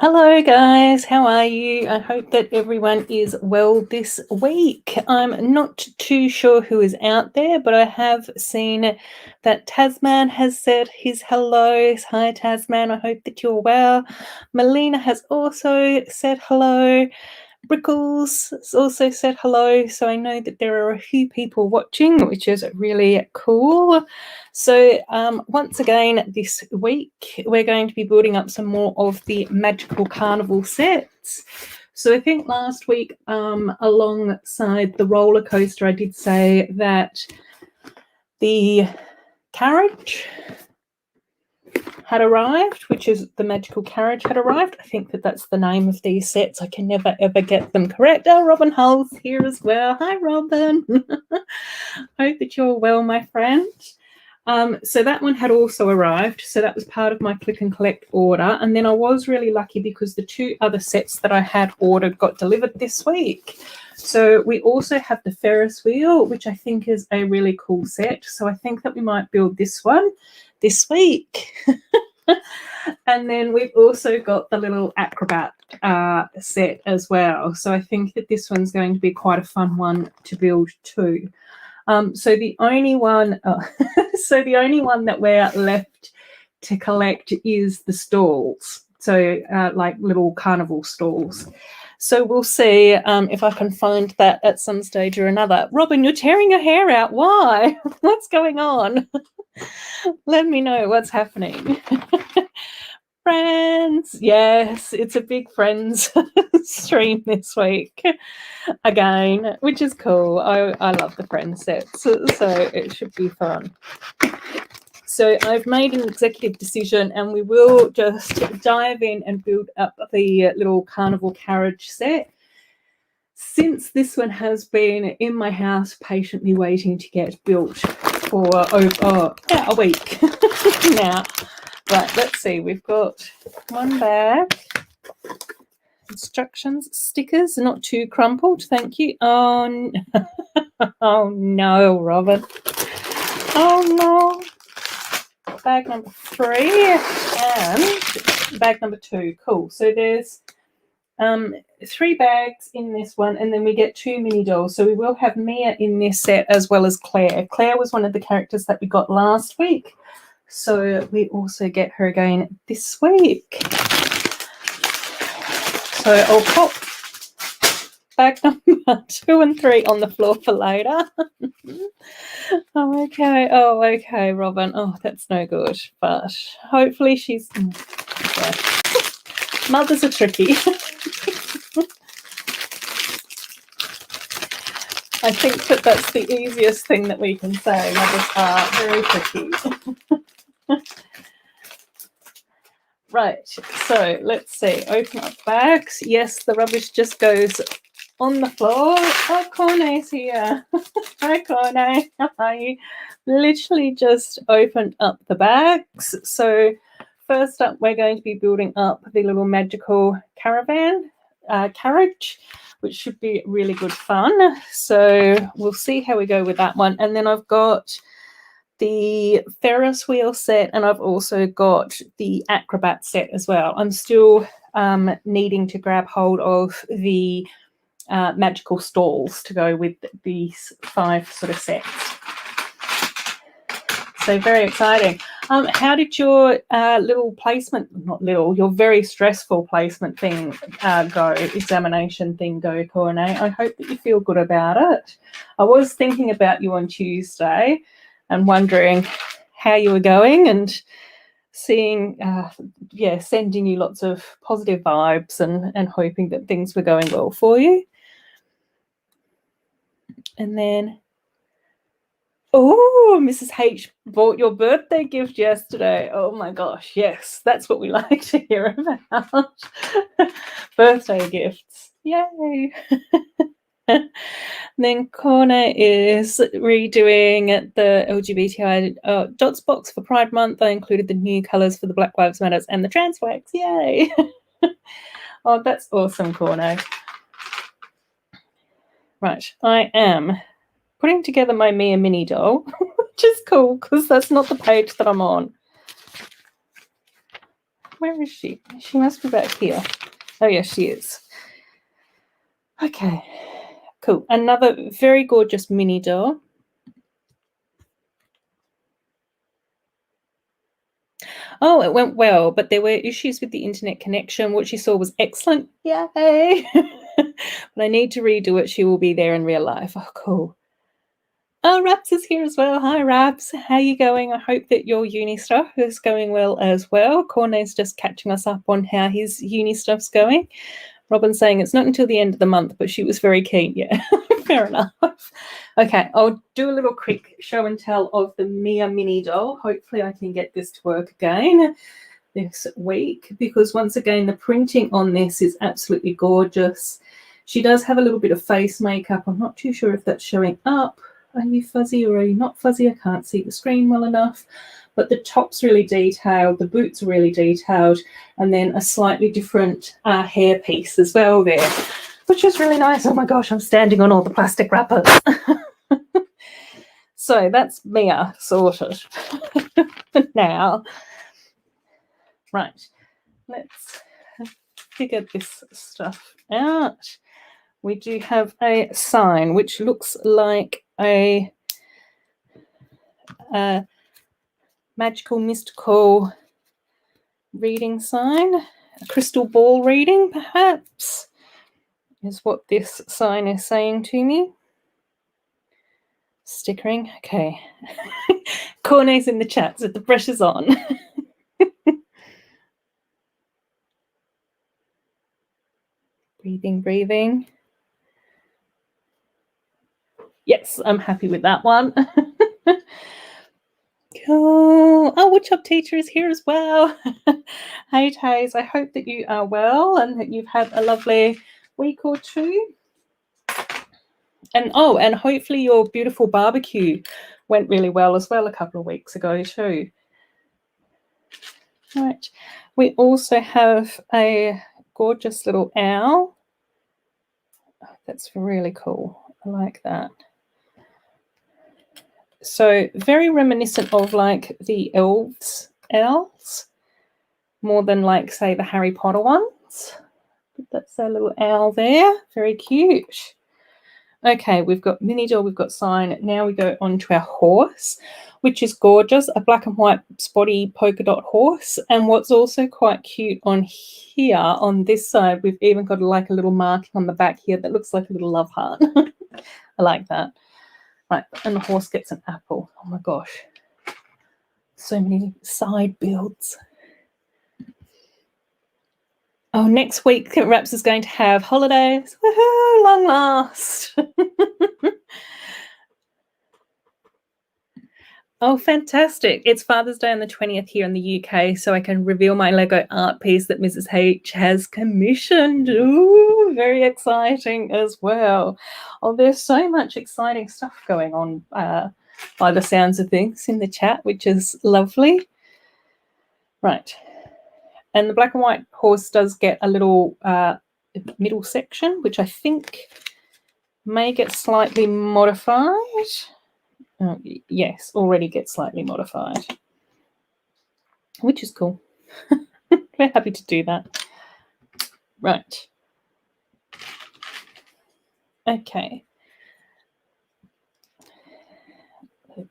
Hello, guys. How are you? I hope that everyone is well this week. I'm not too sure who is out there, but I have seen that Tasman has said his hellos. Hi, Tasman. I hope that you're well. Melina has also said hello. Brickles has also said hello. So I know that there are a few people watching, which is really cool. So once again, this week, we're going to be building up some more of the Magical Carnival sets. So I think last week, alongside the roller coaster, I did say that the carriage had arrived, which is the magical carriage had arrived. I think that that's the name of these sets. I can never ever get them correct. Oh, Robin Hull's here as well. Hi, Robin. Hope that you're well, my friend. So that one had also arrived. So that was part of my click and collect order. And then I was really lucky because the two other sets that I had ordered got delivered this week. So we also have the Ferris wheel, which I think is a really cool set. So I think that we might build this one this week. And then we've also got the little acrobat set as well. So I think that this one's going to be quite a fun one to build too. So the only one that we're left to collect is the stalls. So like little carnival stalls. So we'll see if I can find that at some stage or another. Robin, you're tearing your hair out. Why? What's going on? Let me know what's happening. Friends. Yes, it's a big Friends stream this week again, which is cool. I love the Friends sets, so it should be fun. So I've made an executive decision and we will just dive in and build up the little carnival carriage set. Since this one has been in my house patiently waiting to get built for a week now. Right, let's see. We've got one bag. Instructions, stickers, not too crumpled. Thank you. Oh, oh no, Robin. Oh no. Bag number 3 and bag number 2. Cool. So there's 3 bags in this one, and then we get 2 mini dolls. So we will have Mia in this set as well as Claire. Claire was one of the characters that we got last week. So we also get her again this week. So I'll pop bag number 2 and 3 on the floor for later. Oh, okay, Robin. Oh, that's no good. But hopefully she's... Yeah. Mothers are tricky. I think that that's the easiest thing that we can say. Mothers are very tricky. Right, so let's see. Open up bags. Yes, the rubbish just goes on the floor. Oh, Cornet's here. Hi, Cornet. How are you? Literally just opened up the bags. So first up, we're going to be building up the little magical caravan carriage, which should be really good fun. So we'll see how we go with that one. And then I've got the Ferris wheel set, and I've also got the acrobat set as well. I'm still needing to grab hold of the magical stalls to go with these 5 sort of sets. So very exciting. How did your little placement, not little, your very stressful placement thing examination thing go, Cornet? I hope that you feel good about it. I was thinking about you on Tuesday and wondering how you were going and seeing, sending you lots of positive vibes and hoping that things were going well for you. And then, oh, Mrs. H bought your birthday gift yesterday. Oh my gosh, yes, that's what we like to hear about. Birthday gifts, yay. Then Corner is redoing the LGBTI dots box for Pride Month. I included the new colours for the Black Lives Matters and the trans wax. Yay! Oh, that's awesome, Corner. Right, I am putting together my Mia mini doll, which is cool because that's not the page that I'm on. Where is she? She must be back here. Oh, yes, she is. Okay, cool. Another very gorgeous mini doll. Oh, it went well, but there were issues with the internet connection. What she saw was excellent. Yay! But I need to redo it. She will be there in real life. Oh, cool. Oh, Raps is here as well. Hi, Raps. How you going? I hope that your uni stuff is going well as well. Cornet's just catching us up on how his uni stuff's going. Robin's saying it's not until the end of the month, but she was very keen. Yeah, fair enough. Okay, I'll do a little quick show and tell of the Mia mini doll. Hopefully I can get this to work again this week, because once again, the printing on this is absolutely gorgeous. She does have a little bit of face makeup. I'm not too sure if that's showing up. Are you fuzzy or are you not fuzzy? I can't see the screen well enough. But the top's really detailed, the boots are really detailed, and then a slightly different hair piece as well there, which is really nice. Oh my gosh, I'm standing on all the plastic wrappers. So that's Mia sorted. Now, right, let's figure this stuff out. We do have a sign which looks like a magical, mystical reading sign. A crystal ball reading, perhaps, is what this sign is saying to me. Stickering. Okay. Cornet's in the chat, so the pressure's on. Breathing, breathing. Yes, I'm happy with that one. Cool. Oh, Woodshop Teacher is here as well. Hey, Taze, I hope that you are well and that you've had a lovely week or two. And oh, and hopefully your beautiful barbecue went really well as well a couple of weeks ago too. Right. We also have a gorgeous little owl. Oh, that's really cool. I like that. So very reminiscent of like the elves owls, more than like, say, the Harry Potter ones. But that's our little owl there. Very cute. Okay, we've got mini doll, we've got sign. Now we go on to our horse, which is gorgeous, a black and white spotty polka dot horse. And what's also quite cute on here, on this side, we've even got like a little marking on the back here that looks like a little love heart. I like that. Right, and the horse gets an apple. Oh my gosh. So many side builds. Oh, next week, Raps is going to have holidays. Woohoo, long last. Oh, fantastic. It's Father's Day on the 20th here in the UK, so I can reveal my Lego art piece that Mrs. H has commissioned. Ooh, very exciting as well. Oh, there's so much exciting stuff going on by the sounds of things in the chat, which is lovely. Right. And the black and white horse does get a little middle section, which I think may get slightly modified. Oh, yes, already gets slightly modified, which is cool. We're happy to do that. Right. Okay.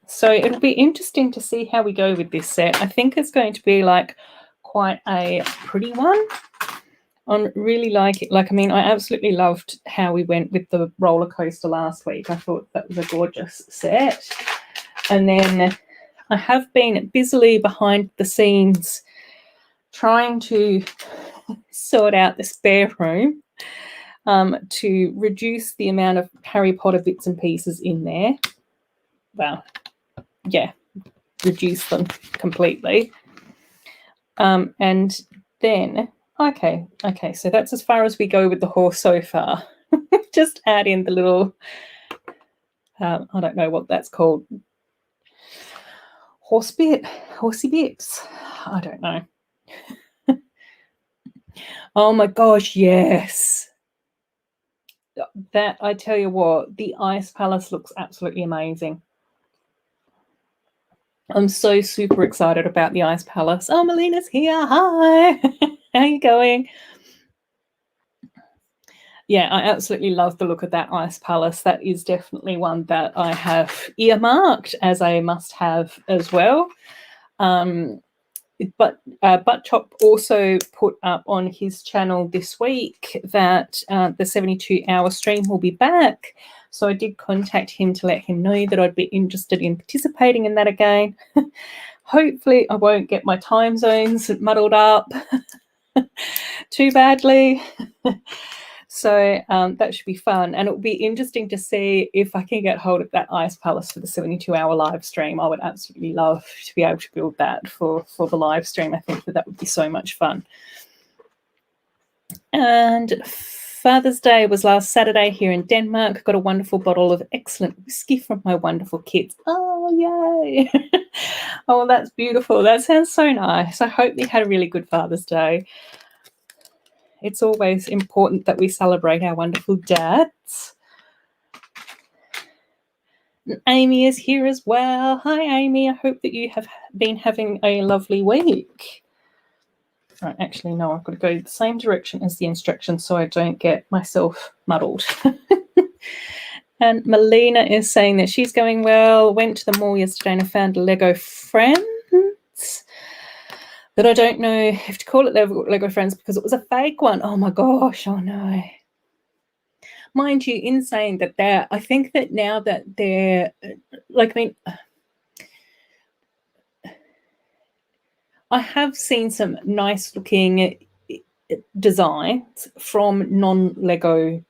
So it'll be interesting to see how we go with this set. I think it's going to be like quite a pretty one. I really like it. Like, I mean, I absolutely loved how we went with the roller coaster last week. I thought that was a gorgeous set. And then I have been busily behind the scenes trying to sort out the spare room to reduce the amount of Harry Potter bits and pieces in there. Well, yeah, reduce them completely. And then... Okay, so that's as far as we go with the horse so far. Just add in the little, I don't know what that's called. Horsey bits? I don't know. Oh my gosh, yes. That, I tell you what, the Ice Palace looks absolutely amazing. I'm so super excited about the Ice Palace. Oh, Melina's here. Hi. How are you going? Yeah, I absolutely love the look of that Ice Palace. That is definitely one that I have earmarked as a must-have as well. But Butt Chop also put up on his channel this week that the 72-hour stream will be back. So I did contact him to let him know that I'd be interested in participating in that again. Hopefully I won't get my time zones muddled up too badly. So that should be fun. And it will be interesting to see if I can get hold of that Ice Palace for the 72-hour live stream. I would absolutely love to be able to build that for the live stream. I think that would be so much fun. And Father's Day was last Saturday here in Denmark. Got a wonderful bottle of excellent whiskey from my wonderful kids. Oh, yay. Oh, that's beautiful. That sounds so nice. I hope they had a really good Father's Day. It's always important that we celebrate our wonderful dads. Amy is here as well. Hi, Amy. I hope that you have been having a lovely week. Right, actually, no, I've got to go the same direction as the instructions so I don't get myself muddled. And Melina is saying that she's going well. Went to the mall yesterday and I found Lego Friends. That I don't know if to call it Lego Friends because it was a fake one. Oh my gosh, oh no. Mind you, in saying that I think that now that they're, like, I mean, I have seen some nice looking designs from non-Lego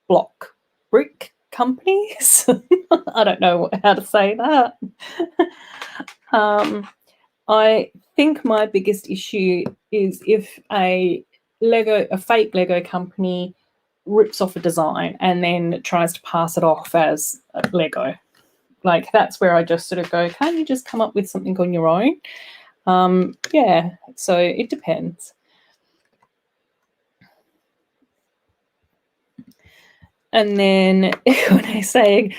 block brick companies. I don't know how to say that. I think my biggest issue is if a fake Lego company rips off a design and then tries to pass it off as Lego. Like, that's where I just sort of go, can't you just come up with something on your own? Yeah, so it depends. And then when I say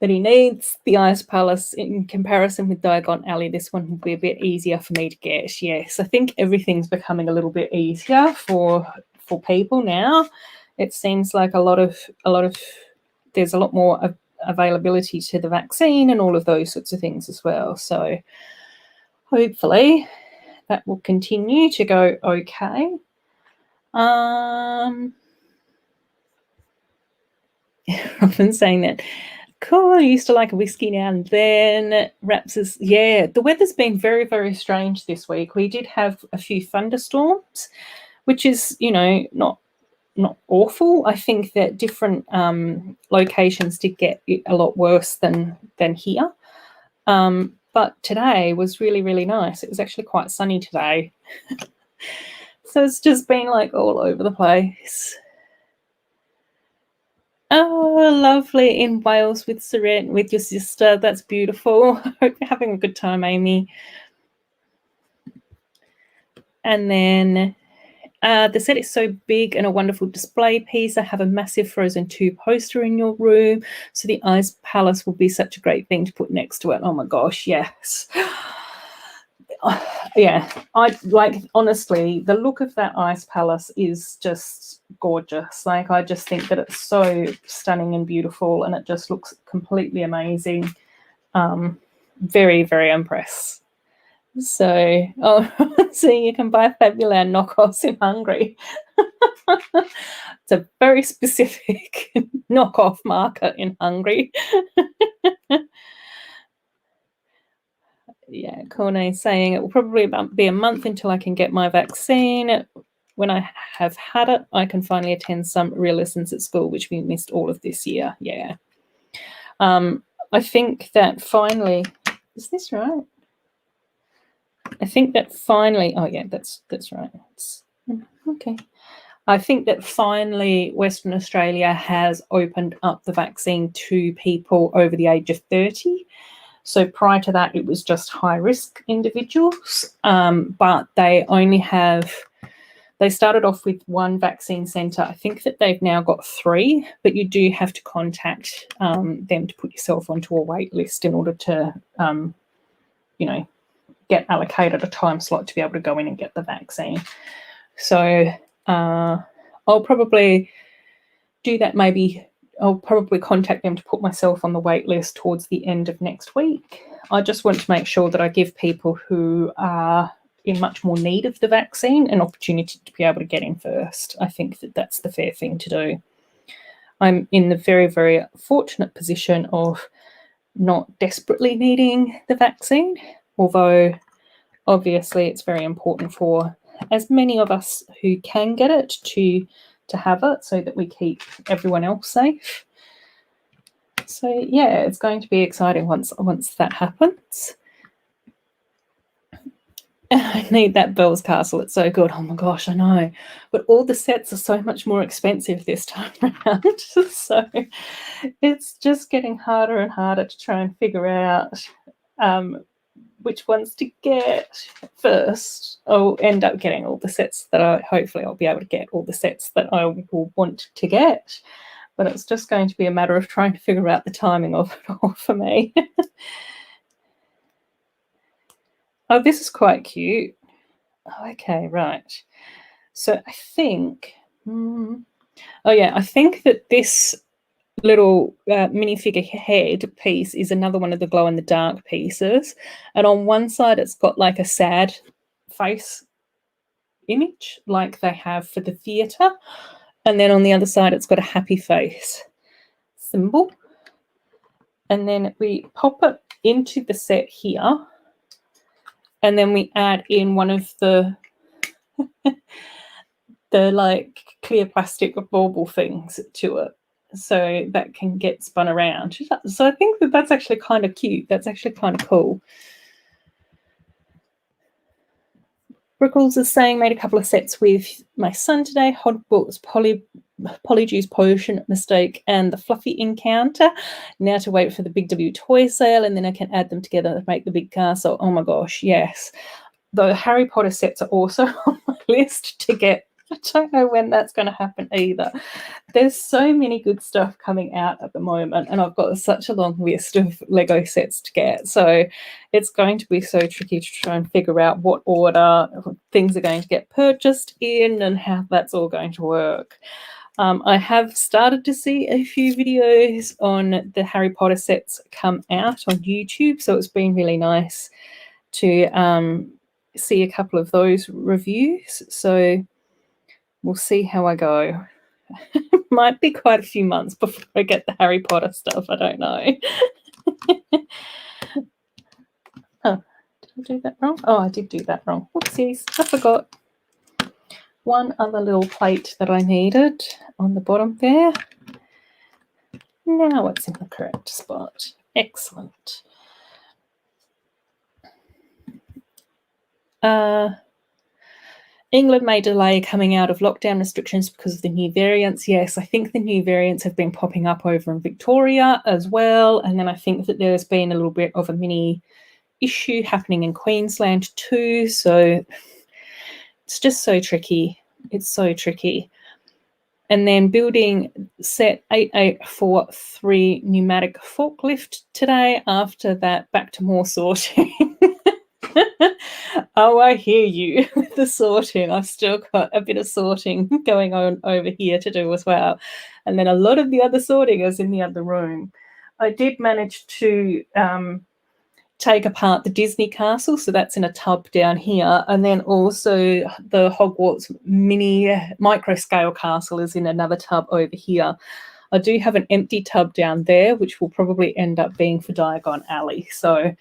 that he needs the Ice Palace in comparison with Diagon Alley, this one would be a bit easier for me to get. Yes, I think everything's becoming a little bit easier for people now. It seems like there's a lot more availability to the vaccine and all of those sorts of things as well. So hopefully that will continue to go okay. I've been saying that. Cool, I used to like a whiskey now and then. Raps is, yeah, the weather's been very, very strange this week. We did have a few thunderstorms, which is, not awful. I think that different locations did get it a lot worse than here. But today was really, really nice. It was actually quite sunny today. So it's just been like all over the place. Oh, lovely, in Wales with Seren, with your sister. That's beautiful. Hope you're having a good time, Amy. And then the set is so big and a wonderful display piece. I have a massive Frozen 2 poster in your room. So the Ice Palace will be such a great thing to put next to it. Oh my gosh, yes. Yeah, honestly, the look of that Ice Palace is just gorgeous. Like, I just think that it's so stunning and beautiful and it just looks completely amazing. Very, very impressed. So, so you can buy Fabuland knockoffs in Hungary. It's a very specific knockoff market in Hungary. Yeah, Corne saying it will probably be a month until I can get my vaccine. When I have had it, I can finally attend some real lessons at school, which we missed all of this year. Yeah. I think that finally, is this right? I think that finally, oh yeah, that's right. Okay. I think that finally Western Australia has opened up the vaccine to people over the age of 30. So prior to that, it was just high-risk individuals, but they started off with one vaccine centre. I think that they've now got 3, but you do have to contact them to put yourself onto a wait list in order to you know, get allocated a time slot to be able to go in and get the vaccine. So I'll probably do that. Maybe I'll probably contact them to put myself on the wait list towards the end of next week. I just want to make sure that I give people who are in much more need of the vaccine an opportunity to be able to get in first. I think that that's the fair thing to do. I'm in the very, very fortunate position of not desperately needing the vaccine, although obviously it's very important for as many of us who can get it to have it so that we keep everyone else safe. So yeah, it's going to be exciting once that happens. I need that Belle's Castle. It's so good. Oh my gosh, I know. But all the sets are so much more expensive this time around. So it's just getting harder and harder to try and figure out which ones to get first. I'll end up getting all the sets that hopefully I'll be able to get all the sets that I will want to get. But it's just going to be a matter of trying to figure out the timing of it all for me. Oh, this is quite cute. Oh, okay, right. So I think, I think that this little minifigure head piece is another one of the glow-in-the-dark pieces. And on one side, it's got like a sad face image like they have for the theatre. And then on the other side, it's got a happy face symbol. And then we pop it into the set here. And then we add in one of the like clear plastic bauble things to it so that can get spun around. So I think that that's actually kind of cute. That's actually kind of cool. Rickles is saying, made a couple of sets with my son today. Hogwarts Polyjuice Potion Mistake and the Fluffy Encounter. Now to wait for the Big W toy sale, and then I can add them together to make the big castle. Oh my gosh, yes. The Harry Potter sets are also on my list to get. I don't know when that's going to happen either. There's so many good stuff coming out at the moment, and I've got such a long list of Lego sets to get. So it's going to be so tricky to try and figure out what order things are going to get purchased in and how that's all going to work. I have started to see a few videos on the Harry Potter sets come out on YouTube, so it's been really nice to see a couple of those reviews. So we'll see how I go. Might be quite a few months before I get the Harry Potter stuff. I don't know. Oh, did I do that wrong? Oh, I did do that wrong. Whoopsies. I forgot one other little plate that I needed on the bottom there. Now it's in the correct spot. Excellent. England may delay coming out of lockdown restrictions because of the new variants. Yes, I think the new variants have been popping up over in Victoria as well. And then I think that there's been a little bit of a mini issue happening in Queensland too. So it's just so tricky. It's so tricky. And then building set 8843 pneumatic forklift today. After that, back to more sorting. Oh, I hear you with the sorting. I've still got a bit of sorting going on over here to do as well. And then a lot of the other sorting is in the other room. I did manage to take apart the Disney castle, so that's in a tub down here. And then also the Hogwarts micro scale castle is in another tub over here. I do have an empty tub down there, which will probably end up being for Diagon Alley. So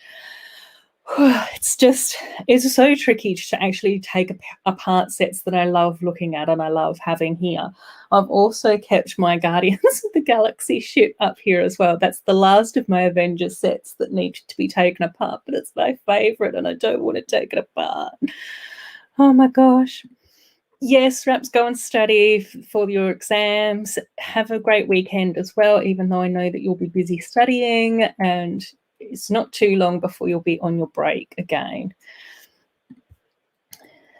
it's so tricky to actually take apart sets that I love looking at and I love having here. I've also kept my Guardians of the Galaxy ship up here as well. That's the last of my Avengers sets that need to be taken apart, but it's my favourite and I don't want to take it apart. Oh my gosh. Yes, Raps, go and study for your exams. Have a great weekend as well, even though I know that you'll be busy studying, and it's not too long before you'll be on your break again.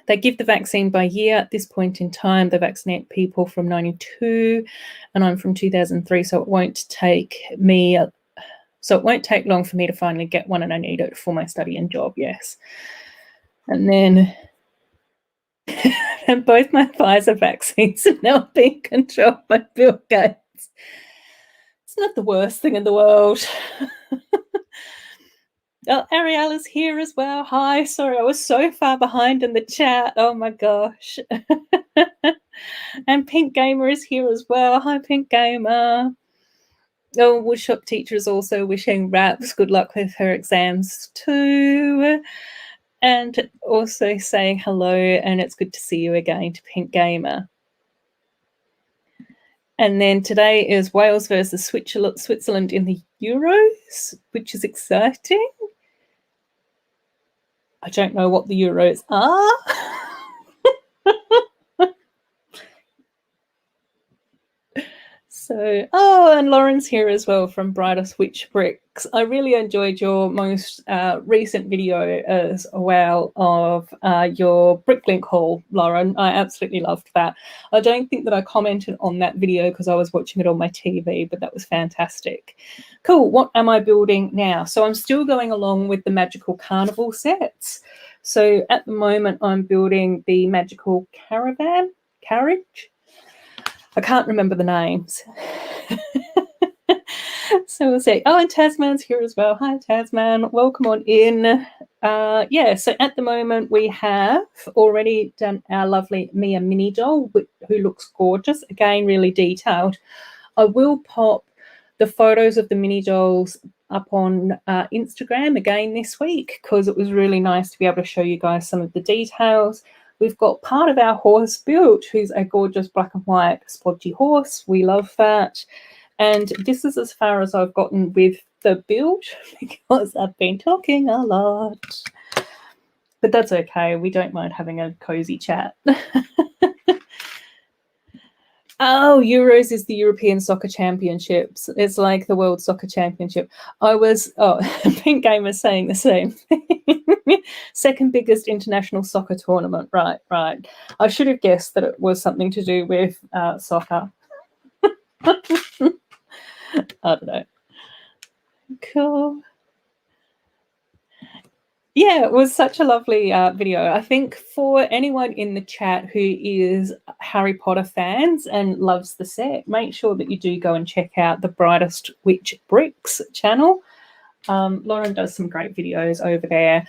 They give the vaccine by year. At this point in time, they vaccinate people from 92, and I'm from 2003, so it won't take me So it won't take long for me to finally get one, and I need it for my study and job, yes. And then and both my Pfizer vaccines are now being controlled by Bill Gates. It's not the worst thing in the world. Oh, Ariel is here as well. Hi, sorry, I was so far behind in the chat. Oh my gosh. And Pink Gamer is here as well. Hi, Pink Gamer. Oh, Woodshop teacher is also wishing Raps good luck with her exams too. And also saying hello, and it's good to see you again to Pink Gamer. And then today is Wales versus Switzerland in the Euros, which is exciting. I don't know what the Euros are. So, oh, and Lauren's here as well from Brightest Witch Bricks. I really enjoyed your most recent video as well of your Bricklink haul, Lauren. I absolutely loved that. I don't think that I commented on that video because I was watching it on my TV, but that was fantastic. Cool. What am I building now? So I'm still going along with the Magical Carnival sets. So at the moment, I'm building the Magical Caravan carriage. I can't remember the names. So we'll see. Oh, and Tasman's here as well. Hi, Tasman. Welcome on in. Yeah, so at the moment we have already done our lovely Mia mini doll, who looks gorgeous. Again, really detailed. I will pop the photos of the mini dolls up on Instagram again this week because it was really nice to be able to show you guys some of the details. We've got part of our horse built, who's a gorgeous black and white splodgy horse. We love that. And this is as far as I've gotten with the build because I've been talking a lot. But that's okay. We don't mind having a cozy chat. Oh, Euros is the European Soccer Championships. It's like the World Soccer Championship. Pink Gamer saying the same thing. Second biggest international soccer tournament. Right. I should have guessed that it was something to do with soccer. I don't know. Cool. Yeah, it was such a lovely video. I think for anyone in the chat who is Harry Potter fans and loves the set, make sure that you do go and check out the Brightest Witch Bricks channel. Lauren does some great videos over there.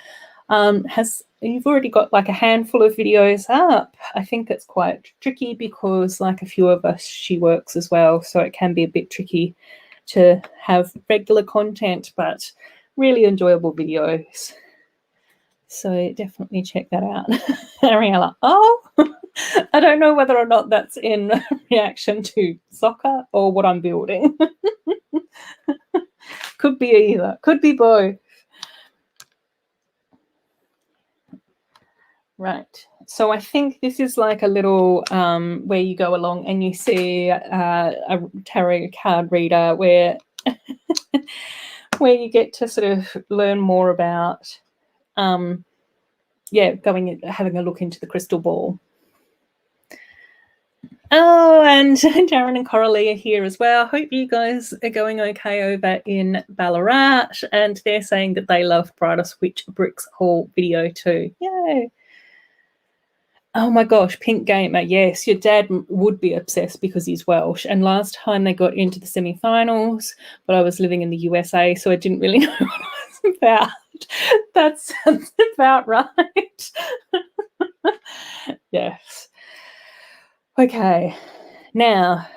You've already got like a handful of videos up. I think it's quite tricky because like a few of us, she works as well, so it can be a bit tricky to have regular content, but really enjoyable videos. So definitely check that out. Ariella, I don't know whether or not that's in reaction to soccer or what I'm building. Could be either. Could be both. Right. So I think this is like a little where you go along and you see a tarot card reader where where you get to sort of learn more about having a look into the crystal ball. Oh, and Darren and Coralie are here as well. Hope you guys are going okay over in Ballarat. And they're saying that they love Brightest Witch Bricks haul video too. Yay. Oh my gosh, Pink Gamer. Yes, your dad would be obsessed because he's Welsh. And last time they got into the semi-finals, but I was living in the USA, so I didn't really know what it was about. That sounds about right. Yes. Okay. Now,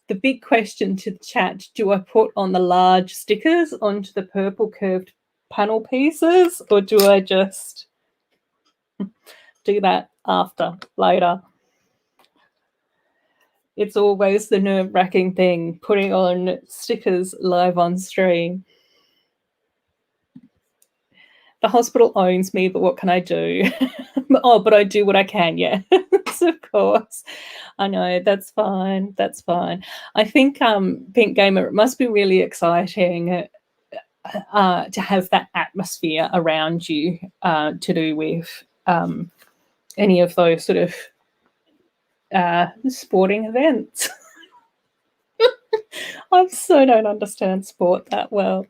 the big question to the chat, do I put on the large stickers onto the purple curved panel pieces, or do I just do that later? It's always the nerve-wracking thing, putting on stickers live on stream. The hospital owns me, but what can I do? But I do what I can, yeah. Of course. I know, that's fine. That's fine. I think, Pink Gamer, it must be really exciting to have that atmosphere around you to do with any of those sort of sporting events. I so don't understand sport that well.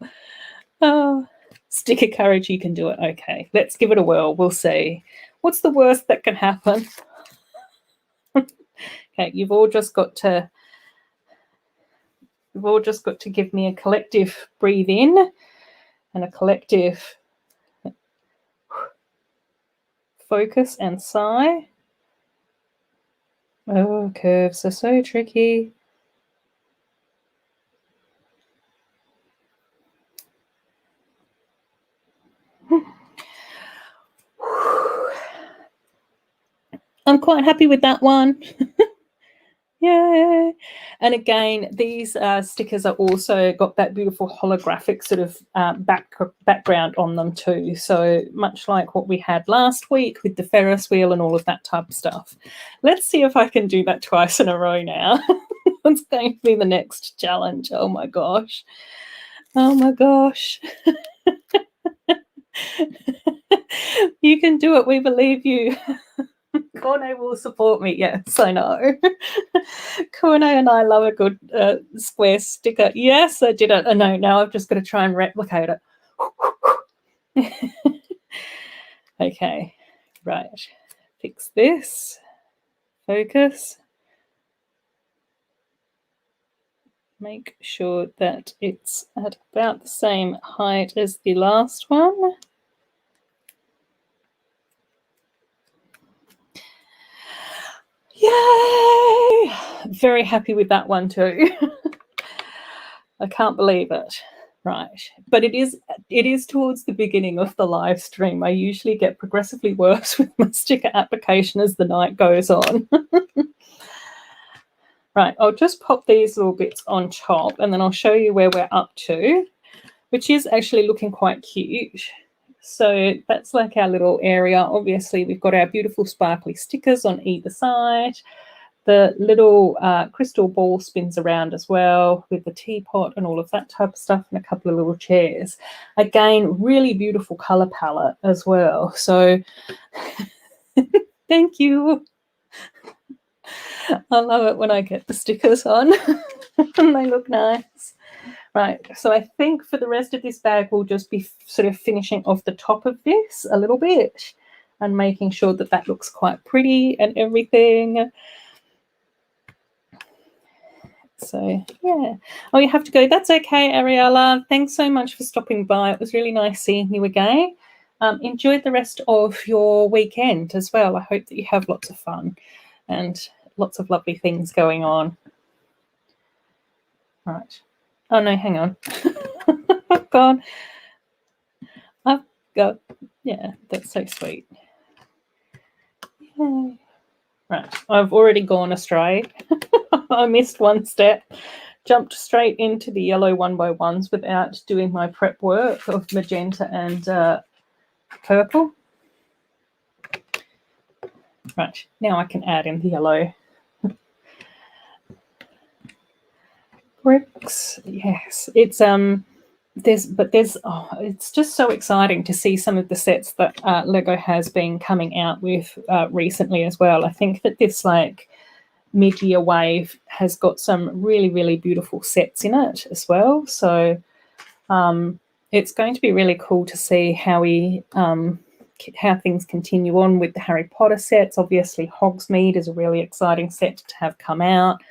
Oh, sticker courage, you can do it. Okay, let's give it a whirl. We'll see. What's the worst that can happen? Okay, you've all just got to give me a collective breathe in and a collective focus and sigh. Oh, curves are so tricky. I'm quite happy with that one. Yay. And again, these stickers are also got that beautiful holographic sort of background on them too. So much like what we had last week with the Ferris wheel and all of that type of stuff. Let's see if I can do that twice in a row now. It's going to be the next challenge. Oh my gosh. Oh my gosh. You can do it. We believe you. Corne will support me. Yes, I know. Corne and I love a good square sticker. Yes, I did it. No, now I've just got to try and replicate it. Okay, right. Fix this. Focus. Make sure that it's at about the same height as the last one. Yay! Very happy with that one too. I can't believe it. Right, but it is towards the beginning of the live stream. I usually get progressively worse with my sticker application as the night goes on. Right, I'll just pop these little bits on top and then I'll show you where we're up to, which is actually looking quite cute. So that's like our little area. Obviously, we've got our beautiful sparkly stickers on either side. The little crystal ball spins around as well with the teapot and all of that type of stuff and a couple of little chairs. Again, really beautiful colour palette as well. So thank you. I love it when I get the stickers on and they look nice. Right, so I think for the rest of this bag, we'll just be sort of finishing off the top of this a little bit and making sure that that looks quite pretty and everything. So, yeah. Oh, you have to go. That's okay, Ariella. Thanks so much for stopping by. It was really nice seeing you again. Enjoy the rest of your weekend as well. I hope that you have lots of fun and lots of lovely things going on. Right. Oh, no, hang on. I've gone. I've got, yeah, that's so sweet. Yay. Right, I've already gone astray. I missed one step. Jumped straight into the yellow 1x1s without doing my prep work of magenta and purple. Right, now I can add in the yellow. Bricks, yes. It's it's just so exciting to see some of the sets that Lego has been coming out with recently as well. I think that this like mid-year wave has got some really, really beautiful sets in it as well. So it's going to be really cool to see how things continue on with the Harry Potter sets. Obviously, Hogsmeade is a really exciting set to have come out.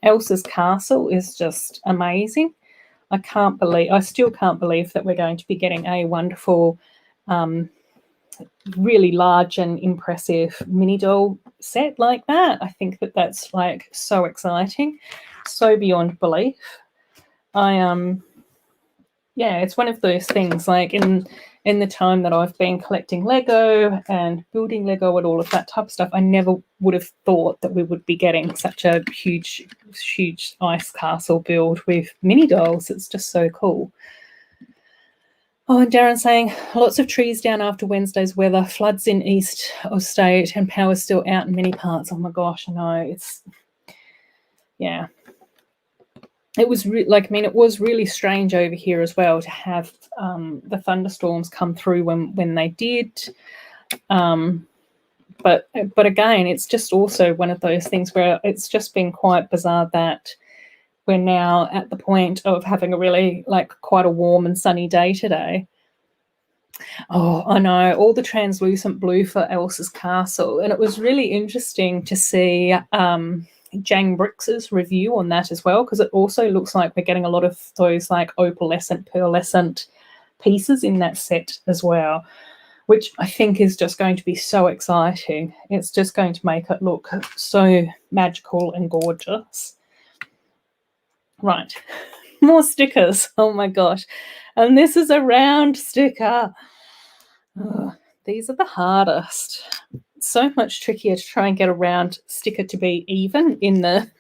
Elsa's Castle is just amazing. I still can't believe that we're going to be getting a wonderful, really large and impressive mini doll set like that. I think that that's like so exciting, so beyond belief. Yeah, it's one of those things like in the time that I've been collecting Lego and building Lego and all of that type of stuff, I never would have thought that we would be getting such a huge ice castle build with mini dolls. It's just so cool. Oh, and Darren's saying, lots of trees down after Wednesday's weather, floods in east of state and power's still out in many parts. Oh my gosh, I know. It's, yeah. It was it was really strange over here as well to have the thunderstorms come through when they did. But again, it's just also one of those things where it's just been quite bizarre that we're now at the point of having a really, like, quite a warm and sunny day today. Oh, I know, all the translucent blue for Elsa's castle, and it was really interesting to see Jang Brix's review on that as well, because it also looks like we're getting a lot of those like opalescent, pearlescent pieces in that set as well, which I think is just going to be so exciting. It's just going to make it look so magical and gorgeous. Right, more stickers. Oh my gosh. And this is a round sticker. Oh, these are the hardest. So much trickier to try and get a round sticker to be even in the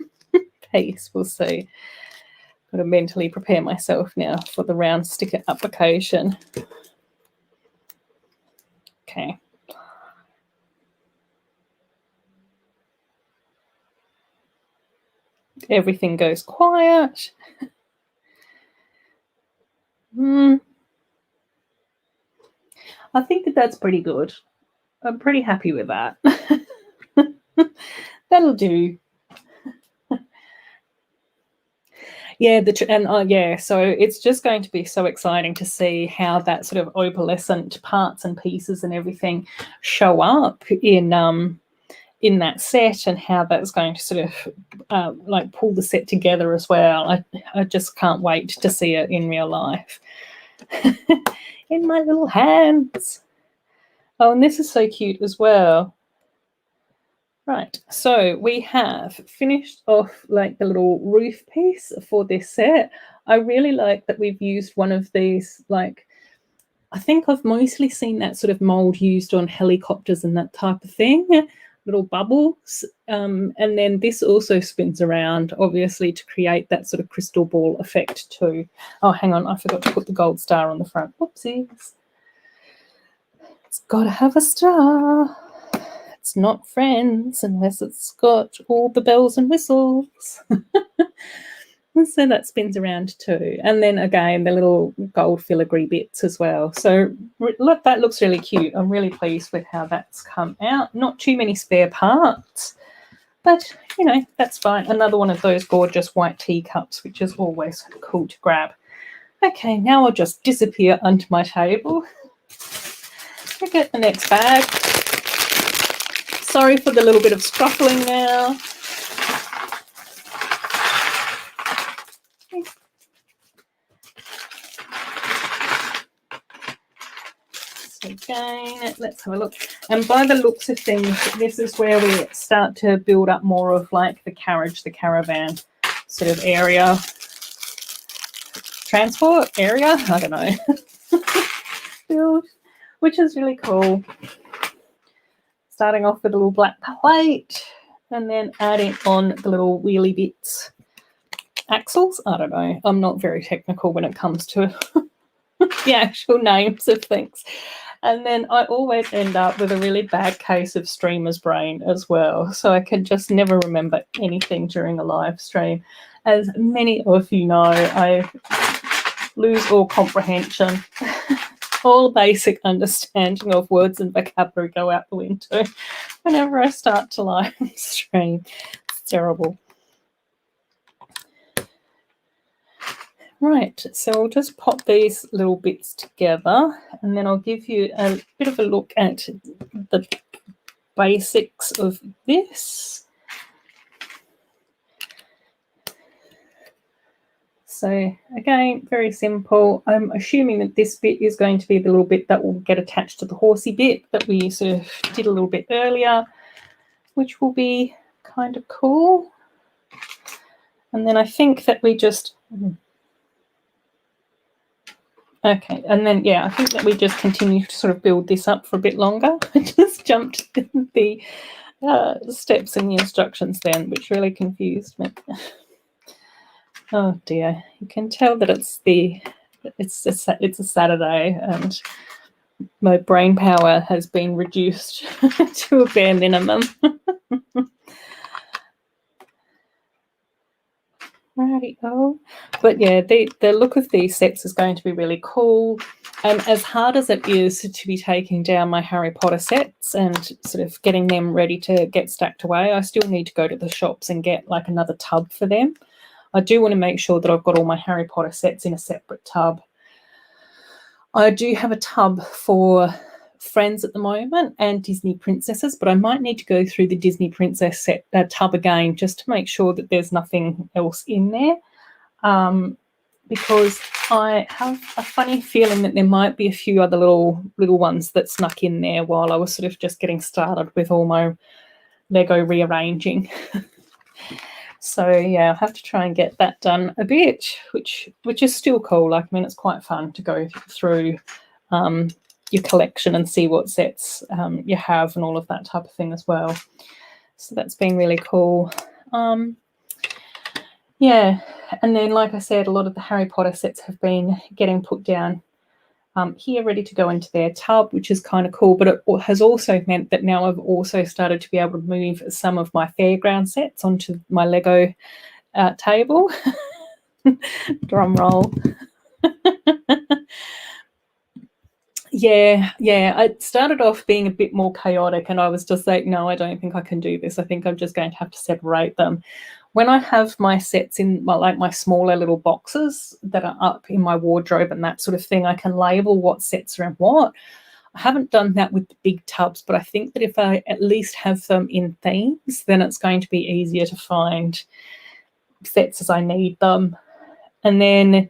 piece. We'll see. Got to mentally prepare myself now for the round sticker application. Okay. Everything goes quiet. I think that that's pretty good. I'm pretty happy with that. That'll do. Yeah, so it's just going to be so exciting to see how that sort of opalescent parts and pieces and everything show up in that set, and how that's going to sort of like pull the set together as well. I just can't wait to see it in real life. In my little hands. Oh, and this is so cute as well. Right, so we have finished off like the little roof piece for this set. I really like that we've used one of these, like, I think I've mostly seen that sort of mold used on helicopters and that type of thing, little bubbles. And then this also spins around, obviously, to create that sort of crystal ball effect too. Oh, hang on, I forgot to put the gold star on the front. Whoopsies. It's got to have a star. It's not Friends unless it's got all the bells and whistles. So that spins around too. And then again, the little gold filigree bits as well. So look, that looks really cute. I'm really pleased with how that's come out. Not too many spare parts, but, you know, that's fine. Another one of those gorgeous white teacups, which is always cool to grab. Okay, now I'll just disappear onto my table. I'll get the next bag. Sorry for the little bit of scuffling now. So again, let's have a look. And by the looks of things, this is where we start to build up more of like the carriage, the caravan sort of area. Transport area? I don't know. Build, which is really cool. Starting off with a little black plate and then adding on the little wheelie bits. Axles? I don't know. I'm not very technical when it comes to the actual names of things. And then I always end up with a really bad case of streamer's brain as well. So I can just never remember anything during a live stream. As many of you know, I lose all comprehension. All basic understanding of words and vocabulary go out the window whenever I start to live stream. It's terrible. Right, so I'll just pop these little bits together and then I'll give you a bit of a look at the basics of this. So again, very simple. I'm assuming that this bit is going to be the little bit that will get attached to the horsey bit that we sort of did a little bit earlier, which will be kind of cool. And then I think that we just... Okay, and then, yeah, I think that we just continue to sort of build this up for a bit longer. I just jumped the steps in the instructions then, which really confused me. Oh dear, you can tell that it's a Saturday and my brain power has been reduced to a bare minimum. Righty-o. But yeah, the look of these sets is going to be really cool. As hard as it is to be taking down my Harry Potter sets and sort of getting them ready to get stacked away, I still need to go to the shops and get like another tub for them. I do want to make sure that I've got all my Harry Potter sets in a separate tub. I do have a tub for Friends at the moment and Disney Princesses, but I might need to go through the Disney Princess set tub again just to make sure that there's nothing else in there, because I have a funny feeling that there might be a few other little ones that snuck in there while I was sort of just getting started with all my Lego rearranging. So yeah, I'll have to try and get that done a bit, which is still cool. Like, I mean, it's quite fun to go through your collection and see what sets you have and all of that type of thing as well. So that's been really cool. Yeah, and then like I said, a lot of the Harry Potter sets have been getting put down here, ready to go into their tub, which is kind of cool. But it has also meant that now I've also started to be able to move some of my fairground sets onto my Lego table. Drum roll. Yeah, it started off being a bit more chaotic, and I was just like, no, I don't think I can do this. I think I'm just going to have to separate them. When I have my sets in my smaller little boxes that are up in my wardrobe and that sort of thing, I can label what sets are in what. I haven't done that with the big tubs, but I think that if I at least have them in themes, then it's going to be easier to find sets as I need them. And then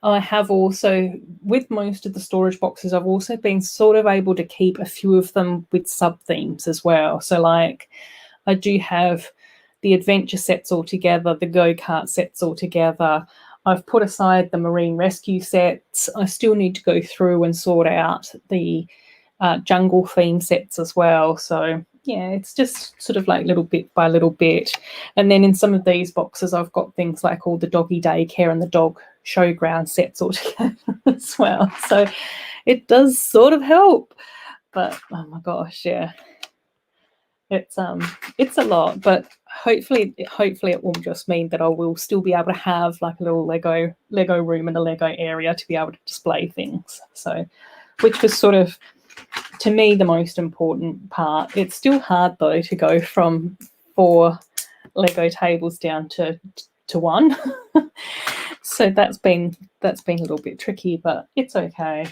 I have also, with most of the storage boxes, I've also been sort of able to keep a few of them with sub-themes as well. So like I do have the adventure sets all together, the go-kart sets all together. I've put aside the marine rescue sets. I still need to go through and sort out the jungle theme sets as well. So yeah, it's just sort of like little bit by little bit. And then in some of these boxes, I've got things like all the doggy daycare and the dog showground sets all together as well. So it does sort of help. But oh my gosh, yeah. It's a lot, but hopefully it will just mean that I will still be able to have like a little Lego room and a Lego area to be able to display things. So, which was sort of, to me, the most important part. It's still hard though to go from 4 Lego tables down to 1. So that's been a little bit tricky, but it's okay.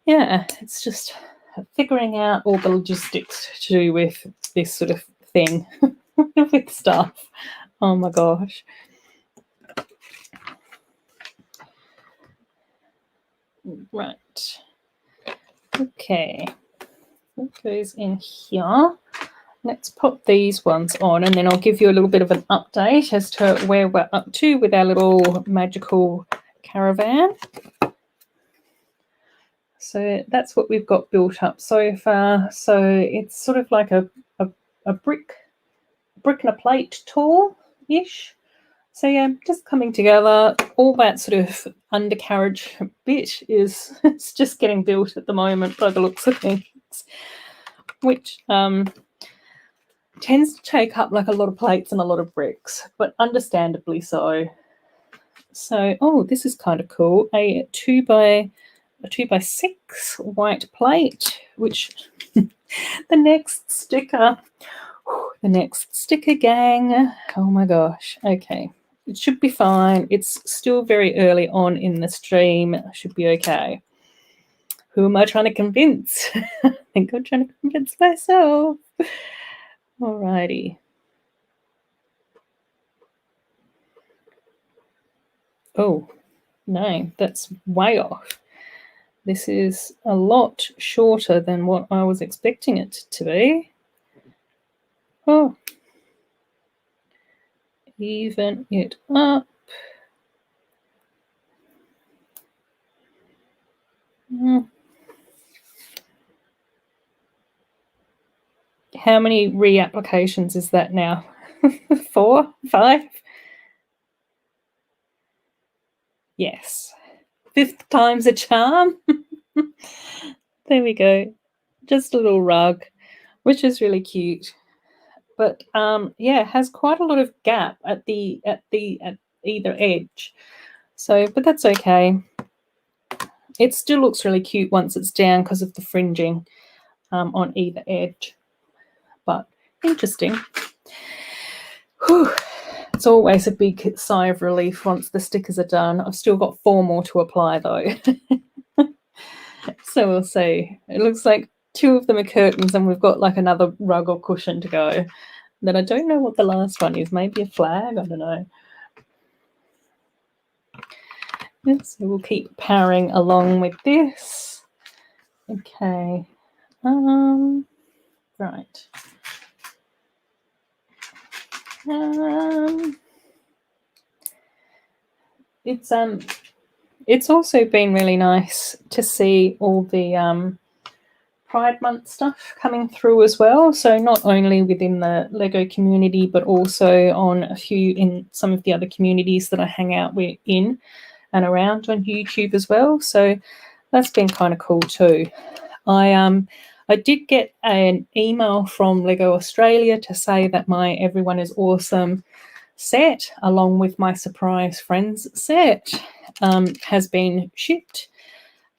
Yeah, it's just figuring out all the logistics to do with this sort of thing with stuff. Oh my gosh. Right. Okay. What goes in here? Let's pop these ones on, and then I'll give you a little bit of an update as to where we're up to with our little magical caravan. So that's what we've got built up so far. So it's sort of like a brick and a plate tall-ish. So yeah, just coming together. All that sort of undercarriage bit is it's just getting built at the moment by the looks of things, which tends to take up like a lot of plates and a lot of bricks, but understandably so. So, oh, this is kind of cool. A 2x6 white plate, which the next sticker gang. Oh my gosh. Okay. It should be fine. It's still very early on in the stream. It should be okay. Who am I trying to convince? I think I'm trying to convince myself. Alrighty. Oh, no, that's way off. This is a lot shorter than what I was expecting it to be. Oh. Even it up. How many reapplications is that now? 4? 5? Yes. 5th time's a charm. There we go. Just a little rug, which is really cute. But yeah, it has quite a lot of gap at either edge. So, but that's okay. It still looks really cute once it's down because of the fringing on either edge. But interesting. Whew. It's always a big sigh of relief once the stickers are done. I've still got 4 more to apply though. So we'll see. It looks like 2 of them are curtains and we've got like another rug or cushion to go. Then I don't know what the last one is. Maybe a flag? I don't know. So we'll keep powering along with this. Okay. Right. It's also been really nice to see all the Pride Month stuff coming through as well. So not only within the Lego community, but also on in some of the other communities that I hang out with in and around on YouTube as well. So that's been kind of cool too. I did get an email from Lego Australia to say that my Everyone is Awesome set, along with my Surprise Friends set, has been shipped.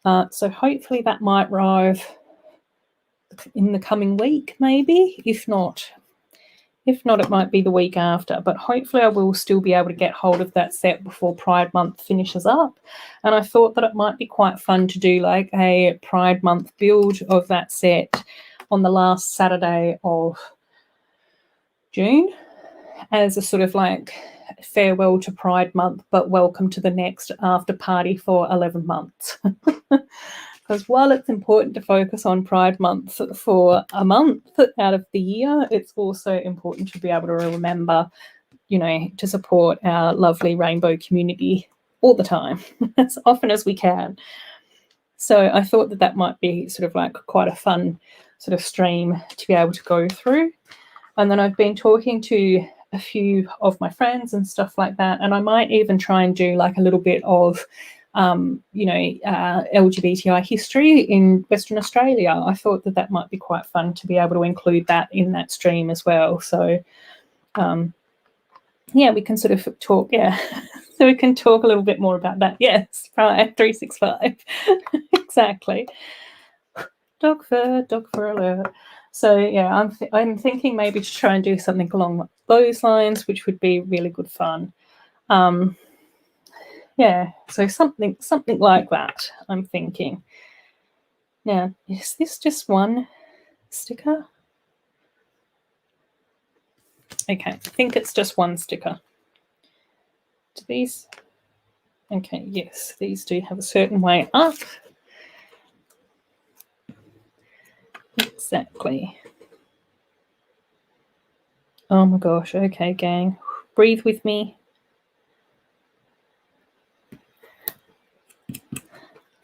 So hopefully that might arrive in the coming week, maybe. If not, it might be the week after. But hopefully I will still be able to get hold of that set before Pride Month finishes up. And I thought that it might be quite fun to do like a Pride Month build of that set on the last Saturday of June, as a sort of like farewell to Pride Month, but welcome to the next after party for 11 months. Because while it's important to focus on Pride Month for a month out of the year, it's also important to be able to remember, to support our lovely rainbow community all the time, as often as we can. So I thought that that might be sort of like quite a fun sort of stream to be able to go through. And then I've been talking to a few of my friends and stuff like that, and I might even try and do like a little bit of LGBTI history in Western Australia. I thought that that might be quite fun to be able to include that in that stream as well. So we can sort of talk, so we can talk a little bit more about that. Yes, right, 365. Exactly. Dog fur alert. So yeah, I'm thinking maybe to try and do something along those lines, which would be really good fun. So something like that, I'm thinking. Now, is this just one sticker? Okay, I think it's just one sticker. Do these? Okay, yes, these do have a certain way up. Exactly. Oh my gosh, okay, gang. Breathe with me.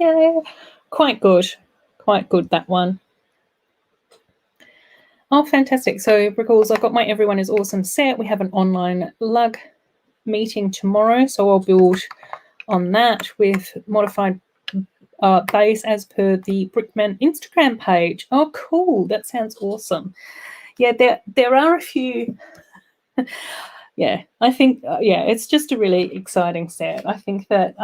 Yeah, quite good, that one. Oh, fantastic. So, Brickles, I've got my Everyone is Awesome set. We have an online lug meeting tomorrow, so I'll build on that with modified base as per the Brickman Instagram page. Oh, cool. That sounds awesome. Yeah, there are a few... Yeah, I think, it's just a really exciting set. I think that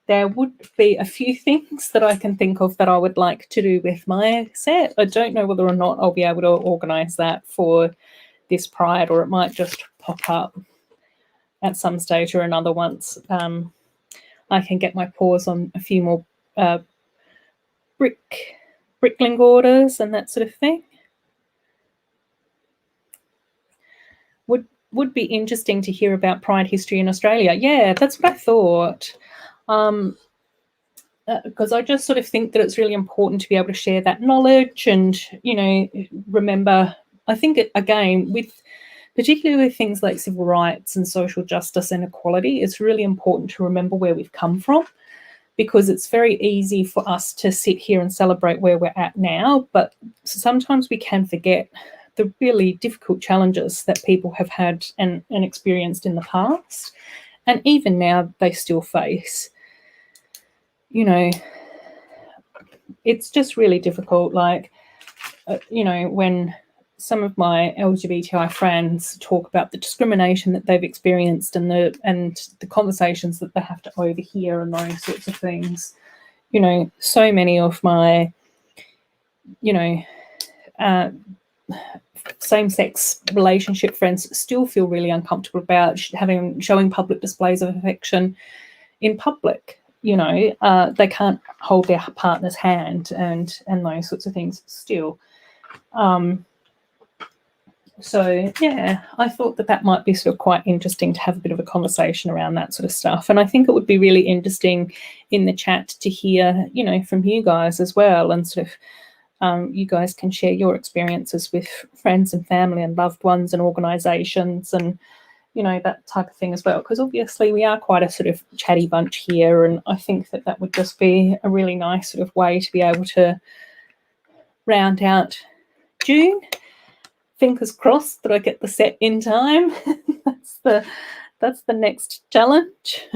there would be a few things that I can think of that I would like to do with my set. I don't know whether or not I'll be able to organise that for this Pride, or it might just pop up at some stage or another once I can get my paws on a few more brickling orders and that sort of thing. Would be interesting to hear about Pride history in Australia. Yeah, that's what I thought. Because I just sort of think that it's really important to be able to share that knowledge and, remember. I think, again, particularly with things like civil rights and social justice and equality, it's really important to remember where we've come from, because it's very easy for us to sit here and celebrate where we're at now, but sometimes we can forget the really difficult challenges that people have had and experienced in the past, and even now they still face. It's just really difficult. Like, when some of my LGBTI friends talk about the discrimination that they've experienced and the conversations that they have to overhear and those sorts of things, so many of my, same-sex relationship friends still feel really uncomfortable about showing public displays of affection in public. You know, they can't hold their partner's hand and those sorts of things still. So, yeah, I thought that might be sort of quite interesting to have a bit of a conversation around that sort of stuff. And I think it would be really interesting in the chat to hear, you know, from you guys as well, and sort of you guys can share your experiences with friends and family and loved ones and organisations and, you know, that type of thing as well. Because obviously we are quite a sort of chatty bunch here, and I think that would just be a really nice sort of way to be able to round out June. Fingers crossed that I get the set in time. that's the next challenge.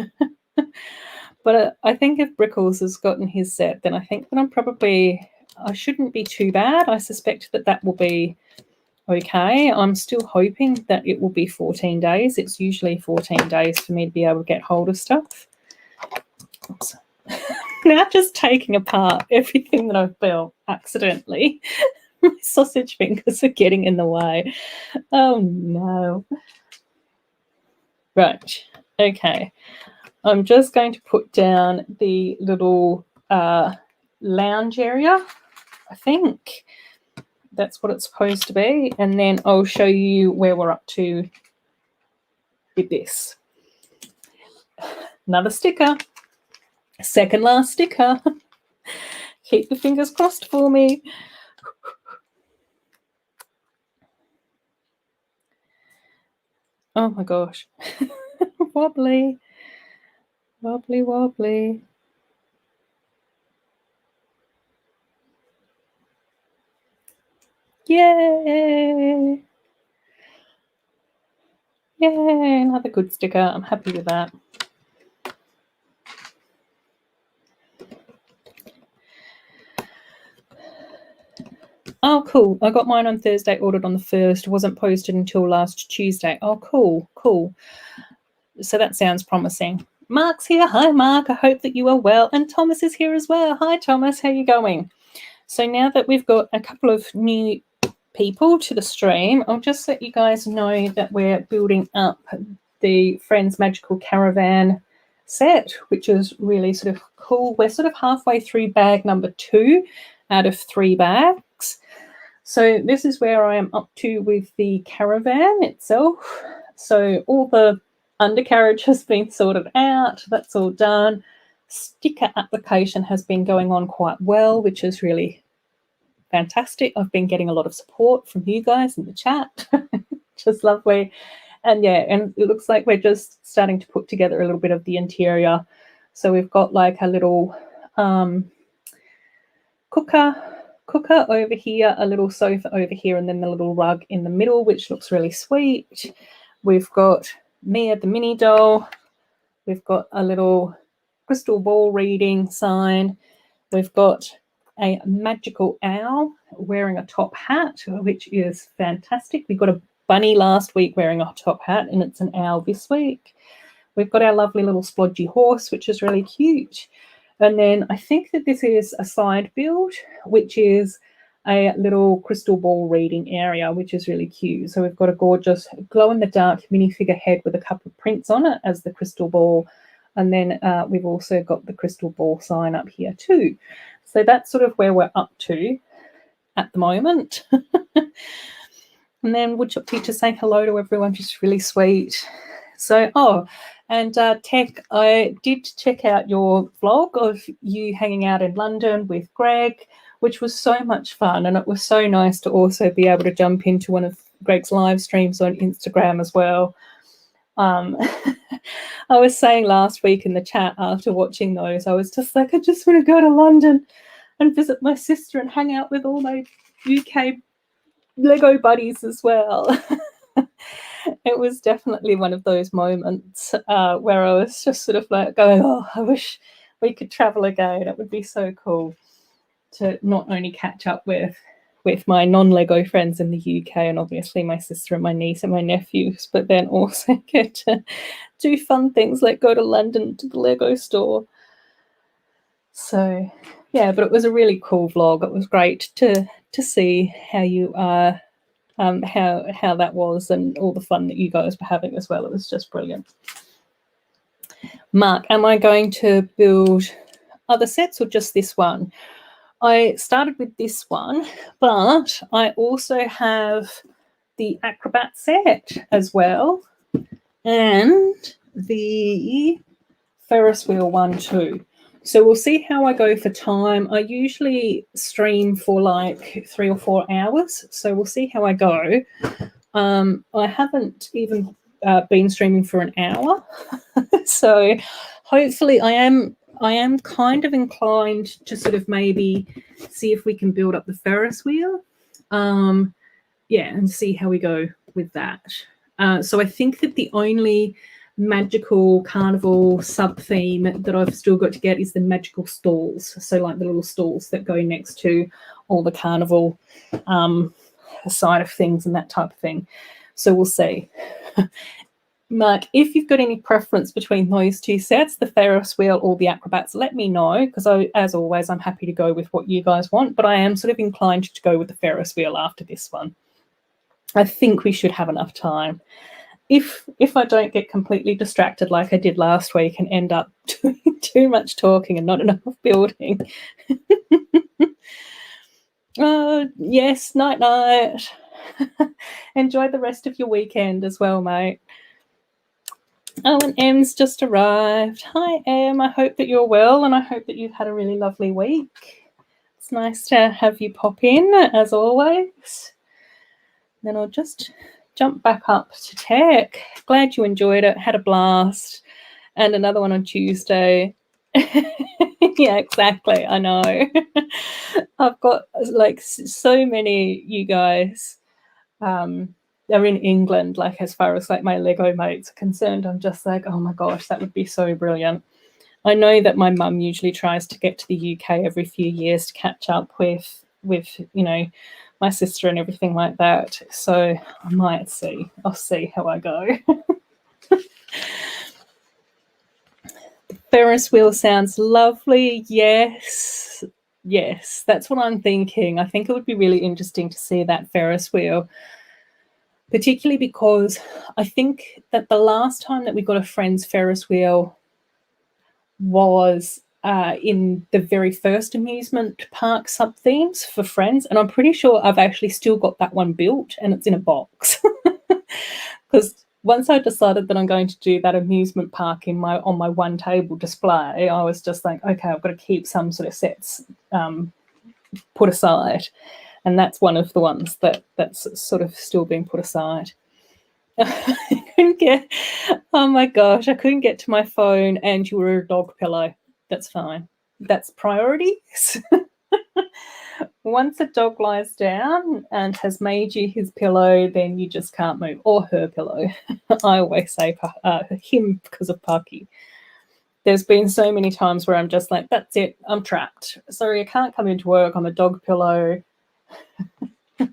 But I think if Brickles has gotten his set, then I think that I shouldn't be too bad. I suspect that will be okay. I'm still hoping that it will be 14 days. It's usually 14 days for me to be able to get hold of stuff. Oops. Now just taking apart everything that I've built accidentally. My sausage fingers are getting in the way. Oh, no. Right. Okay. I'm just going to put down the little lounge area. I think that's what it's supposed to be. And then I'll show you where we're up to with this. Another sticker. Second last sticker. Keep your fingers crossed for me. Oh my gosh. Wobbly. Wobbly, wobbly. Yay! Yay, another good sticker. I'm happy with that. Oh, cool. I got mine on Thursday, ordered on the 1st. Wasn't posted until last Tuesday. Oh, cool, cool. So that sounds promising. Mark's here. Hi, Mark. I hope that you are well. And Thomas is here as well. Hi, Thomas. How are you going? So now that we've got a couple of new people to the stream, I'll just let you guys know that we're building up the Friends Magical Caravan set, which is really sort of cool. We're sort of halfway through bag number 2 out of 3 bags. So this is where I am up to with the caravan itself. So all the undercarriage has been sorted out. That's all done. Sticker application has been going on quite well, which is really fantastic. I've been getting a lot of support from you guys in the chat, which is lovely. And yeah, and it looks like we're just starting to put together a little bit of the interior. So we've got like a little cooker over here, a little sofa over here, and then the little rug in the middle, which looks really sweet. We've got Mia the mini doll. We've got a little crystal ball reading sign. We've got a magical owl wearing a top hat, which is fantastic. We got a bunny last week wearing a top hat, and it's an owl this week. We've got our lovely little splodgy horse, which is really cute. And then I think that this is a side build, which is a little crystal ball reading area, which is really cute. So we've got a gorgeous glow-in-the-dark minifigure head with a couple of prints on it as the crystal ball. And then we've also got the crystal ball sign up here too. So that's sort of where we're up to at the moment. And then Woodshop Teacher saying hello to everyone, just really sweet. So, and Tech, I did check out your vlog of you hanging out in London with Greg, which was so much fun. And it was so nice to also be able to jump into one of Greg's live streams on Instagram as well. I was saying last week in the chat after watching those, I was just like, I just want to go to London and visit my sister and hang out with all my UK Lego buddies as well. It was definitely one of those moments where I was just sort of like going, oh, I wish we could travel again. It would be so cool to not only catch up with my non-Lego friends in the UK and obviously my sister and my niece and my nephews, but then also get to do fun things like go to London to the Lego store. So, yeah, but it was a really cool vlog. It was great to see how you are how that was and all the fun that you guys were having as well. It was just brilliant. Mark, am I going to build other sets or just this one? I started with this one, but I also have the Acrobat set as well and the Ferris wheel one too. So we'll see how I go for time. I usually stream for like 3 or 4 hours, so we'll see how I go. I haven't even been streaming for an hour, so hopefully I am kind of inclined to sort of maybe see if we can build up the Ferris wheel. Yeah, and see how we go with that. So I think that the only magical carnival sub theme that I've still got to get is the magical stalls. So like the little stalls that go next to all the carnival side of things and that type of thing. So we'll see. Mark, if you've got any preference between those two sets, the Ferris wheel or the Acrobats, let me know, because as always, I'm happy to go with what you guys want, but I am sort of inclined to go with the Ferris wheel after this one. I think we should have enough time. If I don't get completely distracted like I did last week and end up doing too much talking and not enough building. Yes, night. Enjoy the rest of your weekend as well, mate. Oh, and Em's just arrived. Hi, Em. I hope that you're well and I hope that you've had a really lovely week. It's nice to have you pop in, as always. Then I'll just jump back up to tech. Glad you enjoyed it. Had a blast. And another one on Tuesday. Yeah, exactly. I know. I've got like so many you guys are in England, like as far as like my Lego mates are concerned. I'm just like, oh my gosh, that would be so brilliant. I know that my mum usually tries to get to the UK every few years to catch up with you know, my sister and everything like that. So I might see. I'll see how I go. The Ferris wheel sounds lovely. Yes, that's what I'm thinking. I think it would be really interesting to see that Ferris wheel, particularly because I think that the last time that we got a Friends Ferris wheel was in the very first amusement park sub themes for Friends, and I'm pretty sure I've actually still got that one built and it's in a box. Because once I decided that I'm going to do that amusement park on my one table display, I was just like, okay, I've got to keep some sort of sets put aside, and that's one of the ones that's sort of still being put aside. I couldn't get, oh my gosh, I couldn't get to my phone and you were a dog pillow. That's fine. That's priorities. Once a dog lies down and has made you his pillow, then you just can't move, or her pillow. I always say him because of Pucky. There's been so many times where I'm just like, that's it, I'm trapped. Sorry, I can't come into work. I'm a dog pillow.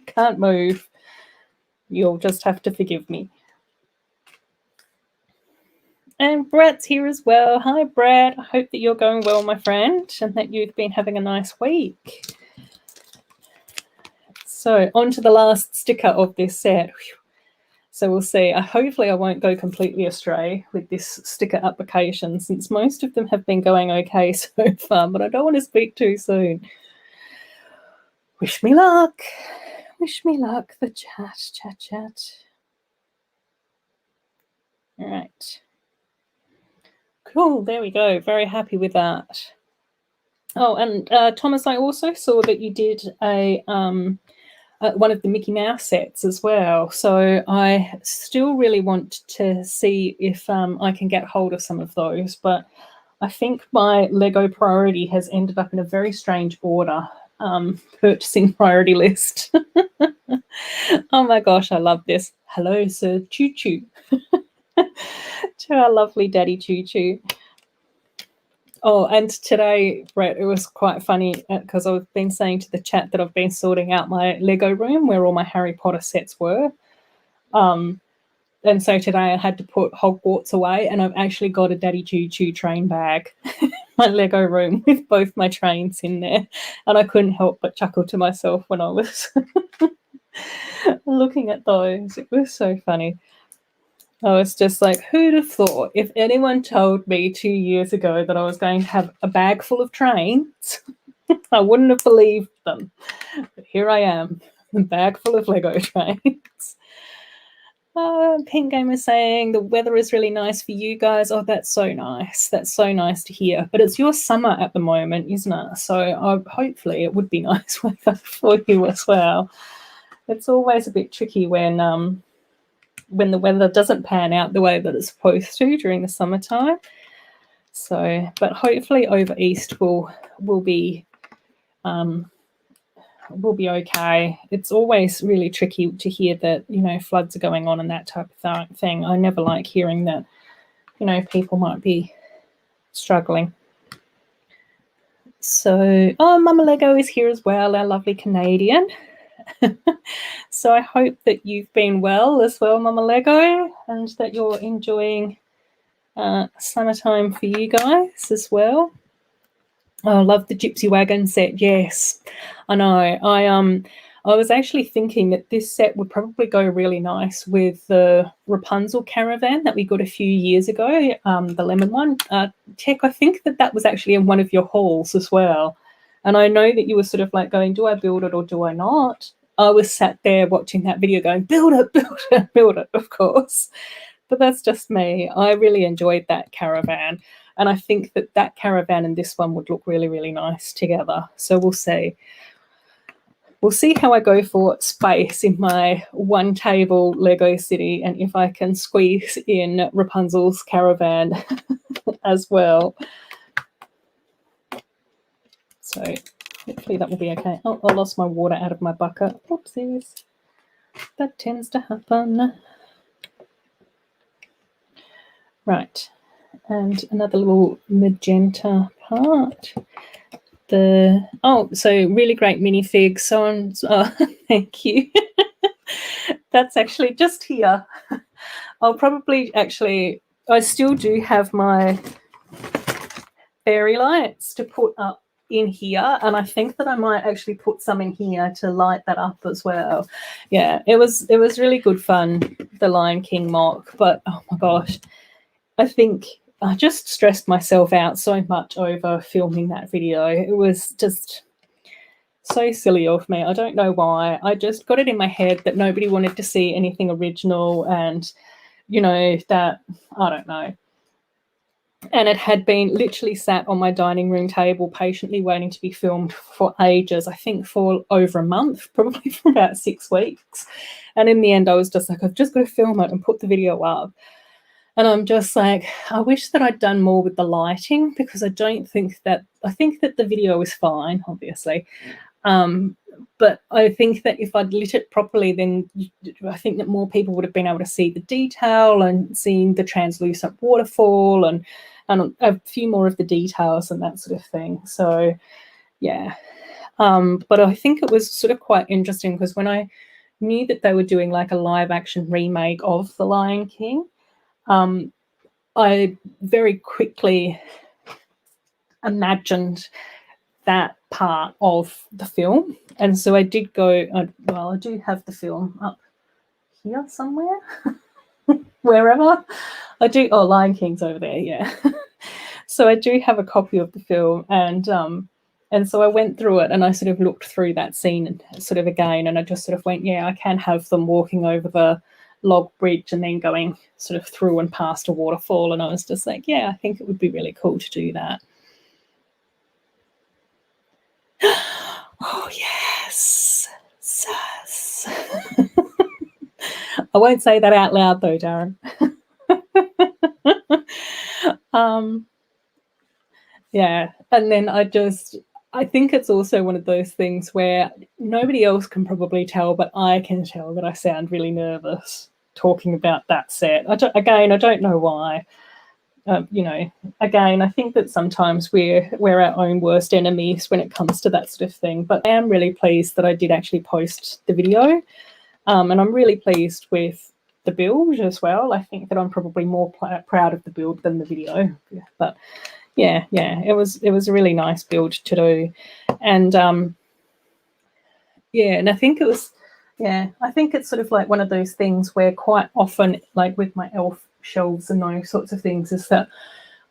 Can't move. You'll just have to forgive me. And Brad's here as well. Hi, Brad. I hope that you're going well, my friend, and that you've been having a nice week. So on to the last sticker of this set. So we'll see. Hopefully I won't go completely astray with this sticker application, since most of them have been going okay so far, but I don't want to speak too soon. Wish me luck. Wish me luck. The chat. All right. Cool. There we go. Very happy with that. Oh, and Thomas, I also saw that you did a one of the Mickey Mouse sets as well. So I still really want to see if I can get hold of some of those. But I think my Lego priority has ended up in a very strange order. Purchasing priority list. Oh my gosh, I love this. Hello, Sir Choo Choo. To our lovely Daddy Choo Choo. Oh, and today, Brett, it was quite funny because I've been saying to the chat that I've been sorting out my Lego room where all my Harry Potter sets were. And so today I had to put Hogwarts away, and I've actually got a Daddy Choo Choo train bag, my Lego room with both my trains in there. And I couldn't help but chuckle to myself when I was looking at those. It was so funny. I was just like, who'd have thought? If anyone told me 2 years ago that I was going to have a bag full of trains, I wouldn't have believed them. But here I am, a bag full of Lego trains. Pink Game is saying the weather is really nice for you guys. Oh, that's so nice. That's so nice to hear. But it's your summer at the moment, isn't it? So hopefully it would be nice weather for you as well. It's always a bit tricky when the weather doesn't pan out the way that it's supposed to during the summertime. So, but hopefully over East will be okay. It's always really tricky to hear that, you know, floods are going on and that type of thing. I never like hearing that, you know, people might be struggling. So, oh, Mama Lego is here as well, our lovely Canadian. So I hope that you've been well as well, Mama Lego, and that you're enjoying summertime for you guys as well. Oh, I love the Gypsy Wagon set. Yes, I know. I was actually thinking that this set would probably go really nice with the Rapunzel Caravan that we got a few years ago, the lemon one. Tech, I think that was actually in one of your hauls as well. And I know that you were sort of like going, do I build it or do I not? I was sat there watching that video going, build it, build it, build it, of course. But that's just me. I really enjoyed that Caravan. And I think that Caravan and this one would look really, really nice together. So we'll see. We'll see how I go for space in my one table Lego city and if I can squeeze in Rapunzel's Caravan as well. So hopefully that will be okay. Oh, I lost my water out of my bucket. Oopsies. That tends to happen. Right. And another little magenta part. So really great minifig. Thank you. That's actually just here. I'll probably I still do have my fairy lights to put up in here, and I think that I might actually put some in here to light that up as well. Yeah, it was really good fun, the Lion King mock, but oh my gosh, I think I just stressed myself out so much over filming that video. It was just so silly of me. I don't know why. I just got it in my head that nobody wanted to see anything original, and you know, that I don't know. And it had been literally sat on my dining room table patiently waiting to be filmed for ages, I think for over a month, probably for about 6 weeks. And in the end, I was just like, I've just got to film it and put the video up. And I'm just like, I wish that I'd done more with the lighting, because I think that the video is fine, obviously. But I think that if I'd lit it properly, then I think that more people would have been able to see the detail and seeing the translucent waterfall and a few more of the details and that sort of thing. So, yeah. But I think it was sort of quite interesting, because when I knew that they were doing like a live action remake of The Lion King, I very quickly imagined that part of the film. And so I did go, I do have the film up here somewhere, wherever. I do, Lion King's over there, yeah. So I do have a copy of the film, and so I went through it and I sort of looked through that scene sort of again, and I just sort of went, yeah, I can have them walking over the log bridge and then going sort of through and past a waterfall. And I was just like, yeah, I think it would be really cool to do that. Oh, yes. Sus. I won't say that out loud though, Darren. Yeah, and then I think it's also one of those things where nobody else can probably tell, but I can tell that I sound really nervous talking about that set. I don't know why. You know, again, I think that sometimes we're our own worst enemies when it comes to that sort of thing. But I am really pleased that I did actually post the video, and I'm really pleased with the build as well. I think that I'm probably more proud of the build than the video. But yeah, it was a really nice build to do, and yeah, and I think it was Yeah, I think it's sort of like one of those things where quite often, like with my elf shelves and those sorts of things, is that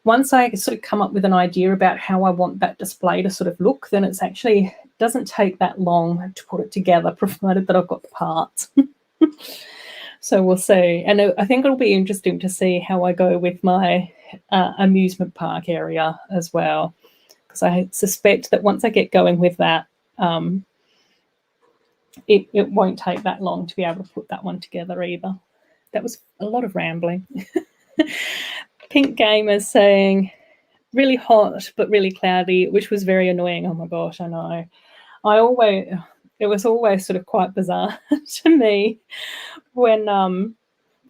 once I sort of come up with an idea about how I want that display to sort of look, then it's actually doesn't take that long to put it together, provided that I've got the parts. So we'll see. And I think it'll be interesting to see how I go with my amusement park area as well, because I suspect that once I get going with that, it won't take that long to be able to put that one together either. That was a lot of rambling. Pink Gamer saying, really hot but really cloudy, which was very annoying. Oh my gosh, I know. It was always sort of quite bizarre to me when I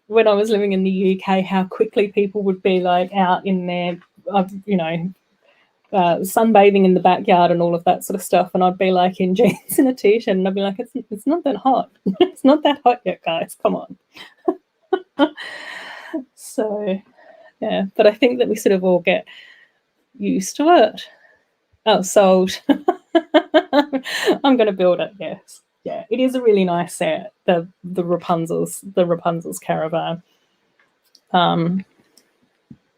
was living in the UK, how quickly people would be like out in their, sunbathing in the backyard and all of that sort of stuff, and I'd be like in jeans and a t-shirt, and I'd be like, it's not that hot. It's not that hot yet, guys. Come on. So, yeah, but I think that we sort of all get used to it. Oh, sold. I'm going to build it. Yes, yeah, it is a really nice set. The Rapunzel's Caravan.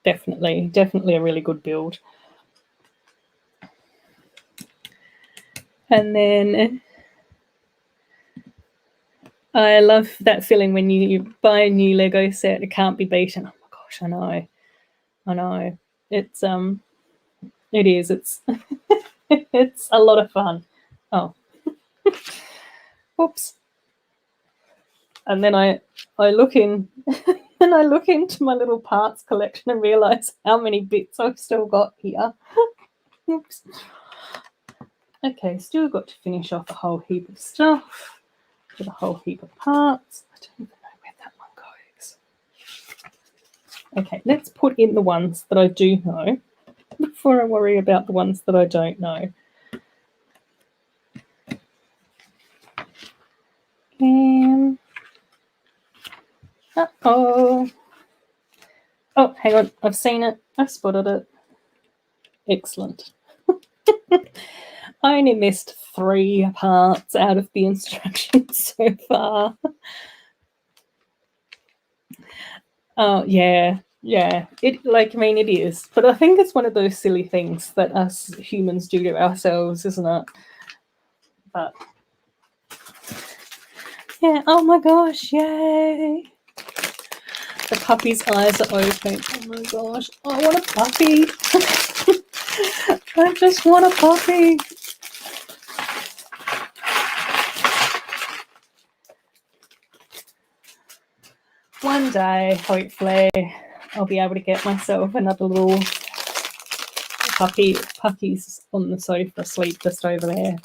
Definitely a really good build. And then I love that feeling when you buy a new Lego set, it can't be beaten. Oh my gosh, I know. It is. It's it's a lot of fun. Oh, whoops. And then I look in and I look into my little parts collection and realize how many bits I've still got here. Oops. Okay, still got to finish off a whole heap of stuff with a whole heap of parts. I don't even know where that one goes. Okay, let's put in the ones that I do know before I worry about the ones that I don't know. Uh-oh. Oh, hang on. I've seen it. I've spotted it. Excellent. I only missed 3 parts out of the instructions so far. Oh, yeah. It is. But I think it's one of those silly things that us humans do to ourselves, isn't it? But yeah. Oh my gosh! Yay! The puppy's eyes are open. Oh my gosh! I want a puppy. I just want a puppy. One day, hopefully, I'll be able to get myself another little puppy. Pucky's on the sofa asleep just over there.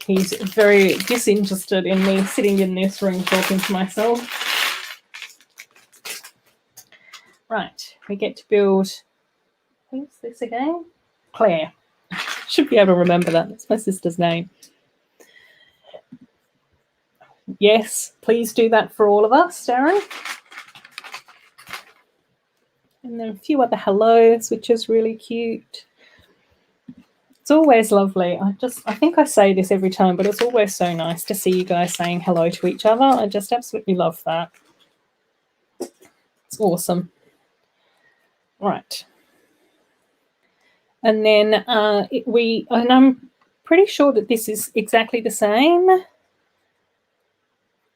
He's very disinterested in me sitting in this room talking to myself. Right, we get to build, who's this again? Claire. Should be able to remember that. That's my sister's name. Yes, please do that for all of us, Darren. And then a few other hellos, which is really cute. It's always lovely. I think I say this every time, but it's always so nice to see you guys saying hello to each other. I just absolutely love that. It's awesome. Right. And then and I'm pretty sure that this is exactly the same.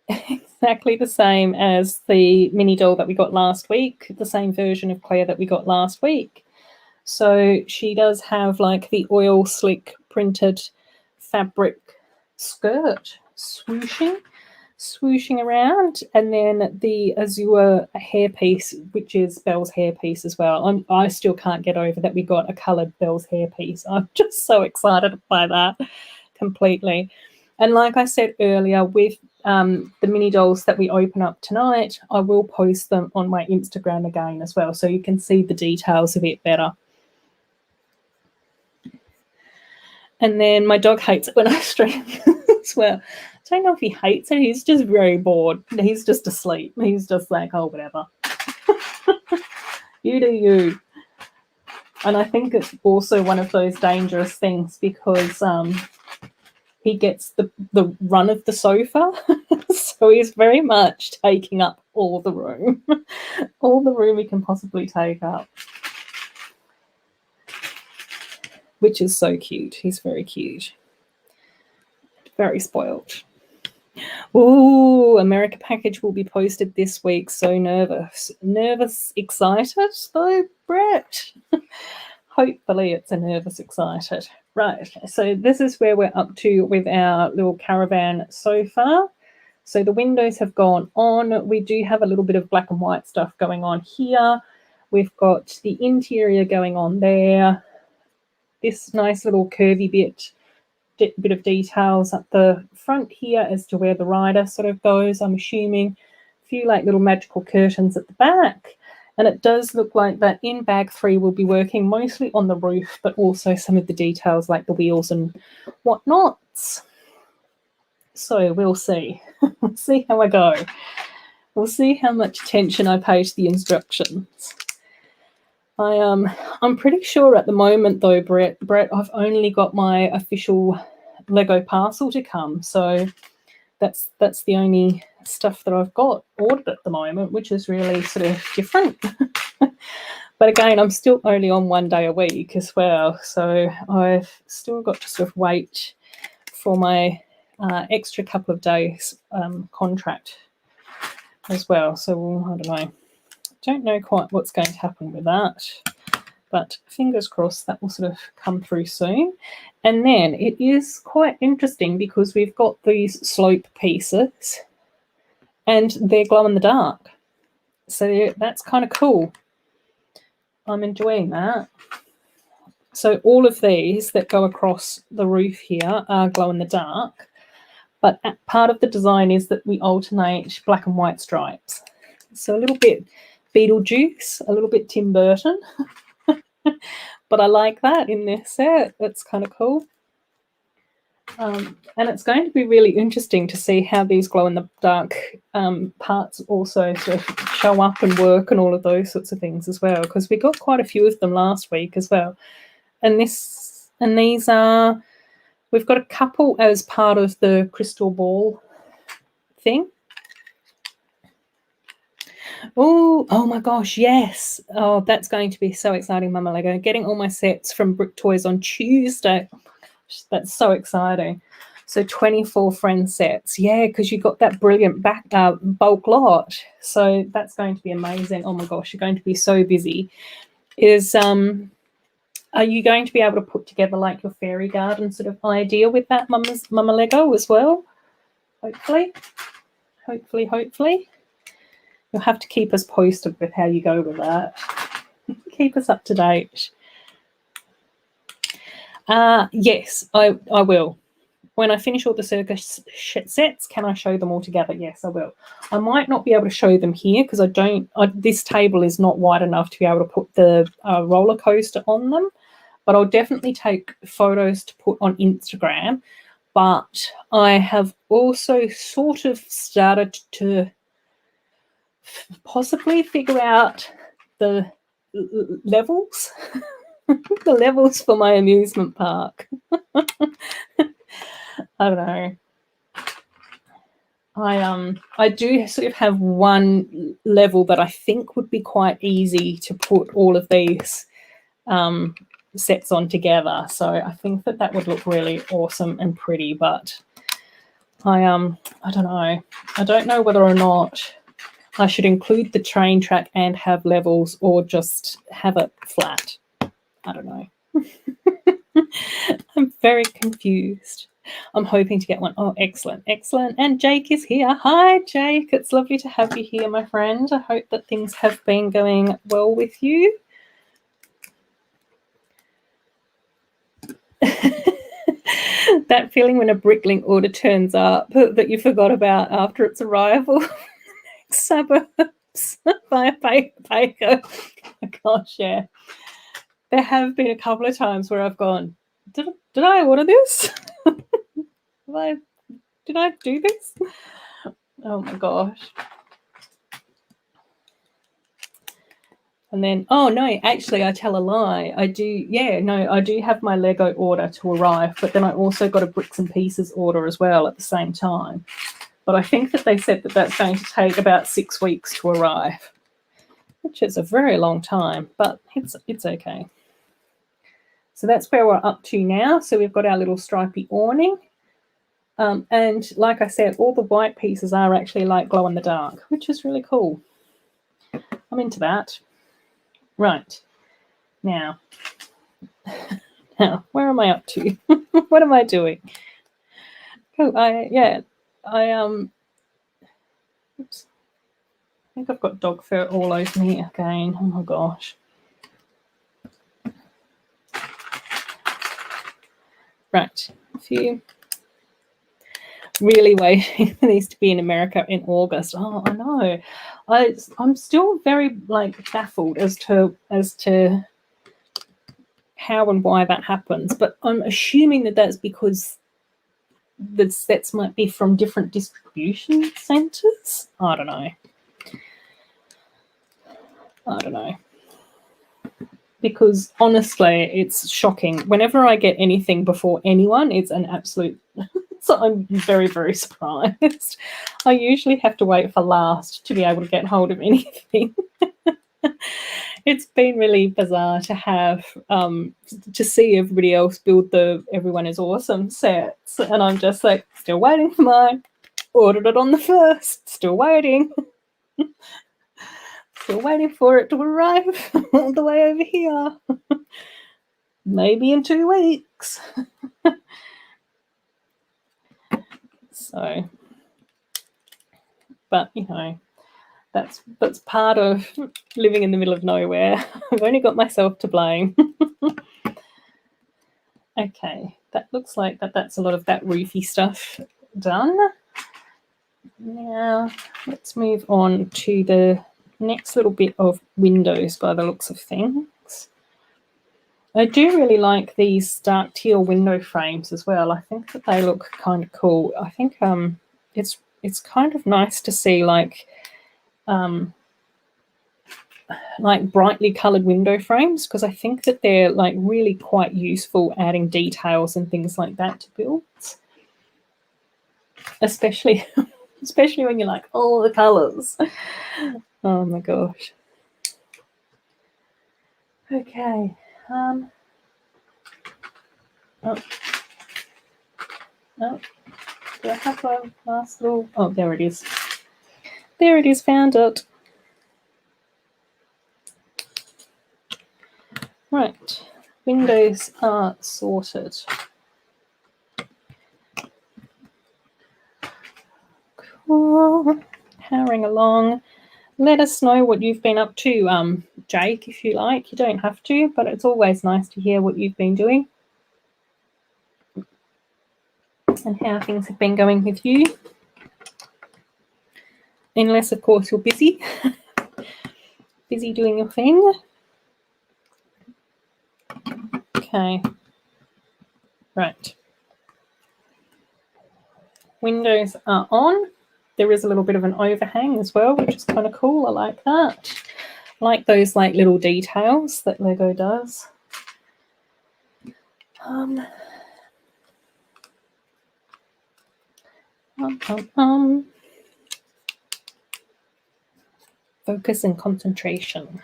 Exactly the same as the mini doll that we got last week, the same version of Claire that we got last week. So she does have like the oil slick printed fabric skirt swooshing around, and then the azure hairpiece, which is Belle's hairpiece as well. I still can't get over that we got a coloured Belle's hairpiece. I'm just so excited by that completely. And like I said earlier, with the mini dolls that we open up tonight, I will post them on my Instagram again as well, so you can see the details a bit better. And then my dog hates it when I stream as well. I don't know if he hates it. He's just very bored. He's just asleep. He's just like, oh, whatever. You do you. And I think it's also one of those dangerous things because he gets the run of the sofa. So he's very much taking up all the room. All the room he can possibly take up. Which is so cute. He's very cute. Very spoiled. Ooh, America package will be posted this week. So nervous. Nervous, excited though, Brett? Hopefully it's a nervous, excited. Right, so this is where we're up to with our little caravan so far. So the windows have gone on. We do have a little bit of black and white stuff going on here. We've got the interior going on there. This nice little curvy bit of details up the front here as to where the rider sort of goes, I'm assuming. A few like little magical curtains at the back. And it does look like that in bag 3 we'll be working mostly on the roof, but also some of the details like the wheels and whatnots. So we'll see. We'll see how I go. We'll see how much attention I pay to the instructions. I'm pretty sure at the moment though, Brett, I've only got my official Lego parcel to come. So that's the only stuff that I've got ordered at the moment, which is really sort of different. But again, I'm still only on 1 day a week as well. So I've still got to sort of wait for my extra couple of days contract as well. So I don't know quite what's going to happen with that, but fingers crossed that will sort of come through soon. And then it is quite interesting because we've got these slope pieces and they're glow in the dark. So that's kind of cool. I'm enjoying that. So all of these that go across the roof here are glow in the dark, but part of the design is that we alternate black and white stripes. So a little bit Beetlejuice, a little bit Tim Burton. But I like that in this set. That's kind of cool. And it's going to be really interesting to see how these glow-in-the-dark parts also sort of show up and work and all of those sorts of things as well, because we got quite a few of them last week as well. And these are, we've got a couple as part of the crystal ball thing. Oh my gosh, yes. Oh, that's going to be so exciting, Mama Lego. Getting all my sets from Brick Toys on Tuesday. That's so exciting. So 24 friend sets. Yeah, because you got that brilliant bulk lot. So that's going to be amazing. Oh my gosh, you're going to be so busy. Are you going to be able to put together like your fairy garden sort of idea with that, Mama Lego, as well? Hopefully. You'll have to keep us posted with how you go with that. Keep us up to date. Yes, I will. When I finish all the circus sets, can I show them all together? Yes, I will. I might not be able to show them here because this table is not wide enough to be able to put the roller coaster on them, but I'll definitely take photos to put on Instagram. But I have also sort of started to possibly figure out the levels. The levels for my amusement park. I don't know. I do sort of have one level that I think would be quite easy to put all of these sets on together. So I think that would look really awesome and pretty, but I don't know. I don't know whether or not I should include the train track and have levels or just have it flat. I don't know. I'm very confused. I'm hoping to get one. Oh, excellent. And Jake is here. Hi, Jake. It's lovely to have you here, my friend. I hope that things have been going well with you. That feeling when a Bricklink order turns up that you forgot about after its arrival. Suburbs by Baker. Oh, gosh, yeah. There have been a couple of times where I've gone, did I order this? Did I do this? Oh my gosh. And then, oh no, actually I tell a lie. I do have my Lego order to arrive, but then I also got a bricks and pieces order as well at the same time. But I think that they said that that's going to take about 6 weeks to arrive, which is a very long time, but it's okay. So that's where we're up to now. So we've got our little stripy awning. And like I said, all the white pieces are actually like glow in the dark, which is really cool. I'm into that. Right. Now, where am I up to? What am I doing? Oh, oops. I think I've got dog fur all over me again. Oh my gosh. Right. A few. Really waiting for these to be in America in August. Oh, I know. I'm still very baffled as to how and why that happens, but I'm assuming that that's because the sets might be from different distribution centers. I don't know. Because honestly, it's shocking. Whenever I get anything before anyone, it's an absolute. So I'm very, very surprised. I usually have to wait for last to be able to get hold of anything. It's been really bizarre to have to see everybody else build the Everyone is Awesome sets, and I'm just like still waiting for mine. Ordered it on the 1st, still waiting. Still waiting for it to arrive all the way over here. Maybe in 2 weeks. So, but you know, that's part of living in the middle of nowhere. I've only got myself to blame. Okay, that looks like that's a lot of that roofy stuff done. Now let's move on to the next little bit of windows by the looks of things. I do really like these dark teal window frames as well. I think that they look kind of cool. I think it's kind of nice to see like brightly coloured window frames, because I think that they're like really quite useful adding details and things like that to builds. Especially when you like all the colours. Oh my gosh. Okay. Oh. Do I have a last little... Oh, there it is. There it is, found it. Right. Windows are sorted. Cool. Powering along. Let us know what you've been up to, Jake, if you like. You don't have to, but it's always nice to hear what you've been doing and how things have been going with you. Unless, of course, you're busy. Busy doing your thing. Okay. Right. Windows are on. There is a little bit of an overhang as well, which is kind of cool. I like that. I like those like little details that Lego does. Focus and concentration.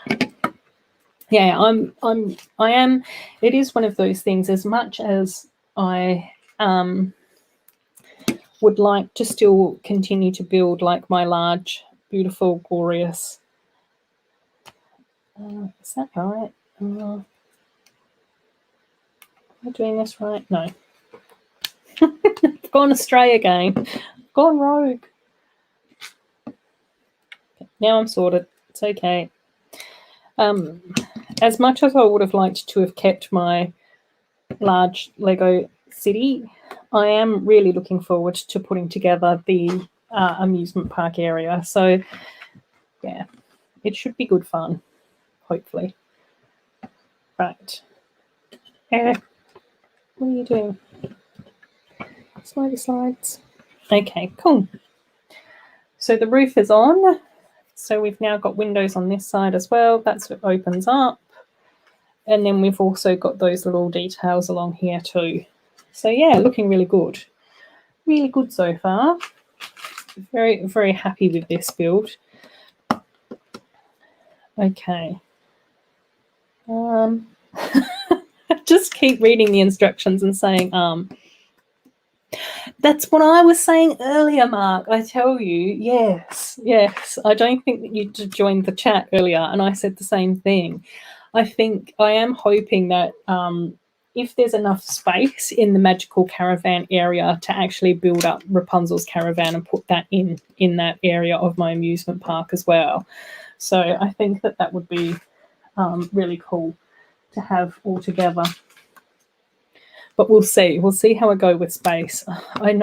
Yeah, I am. It is one of those things. As much as I would like to still continue to build like my large, beautiful, glorious. Is that right? Am I doing this right? No. I've gone astray again. I've gone rogue. Okay, now I'm sorted. It's okay. As much as I would have liked to have kept my large Lego city, I am really looking forward to putting together the amusement park area. So, yeah, it should be good fun, hopefully. Right. What are you doing? Slidey slides. Okay, cool. So the roof is on. So we've now got windows on this side as well. That's what opens up. And then we've also got those little details along here too. So yeah, looking really good. Really good so far. Very, very happy with this build. Okay. Just keep reading the instructions and saying, That's what I was saying earlier, Mark. I tell you, yes. I don't think that you joined the chat earlier, and I said the same thing. I am hoping that if there's enough space in the magical caravan area to actually build up Rapunzel's caravan and put that in that area of my amusement park as well. So I think that would be really cool to have all together. But we'll see. We'll see how I go with space. I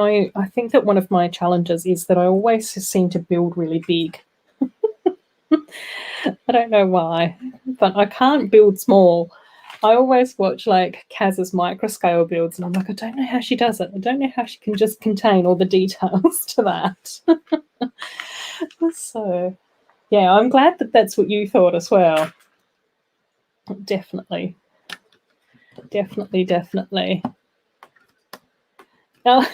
think that one of my challenges is that I always seem to build really big. I don't know why, but I can't build small. I always watch like Kaz's microscale builds, and I'm like, I don't know how she does it. I don't know how she can just contain all the details to that. So, yeah, I'm glad that that's what you thought as well. Definitely. Oh,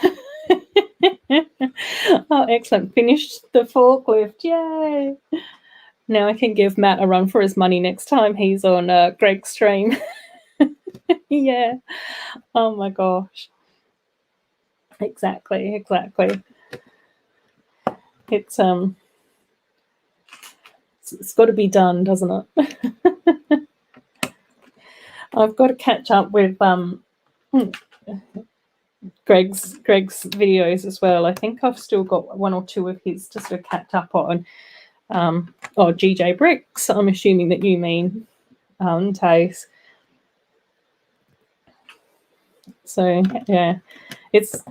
oh, excellent. Finished the forklift. Yay. Now I can give Matt a run for his money next time he's on Greg's stream. Yeah. Oh my gosh. Exactly. It's got to be done, doesn't it? I've got to catch up with Greg's videos as well. I think I've still got one or two of his to sort of catch up on. GJ Bricks, I'm assuming that you mean, Taze. So yeah, it's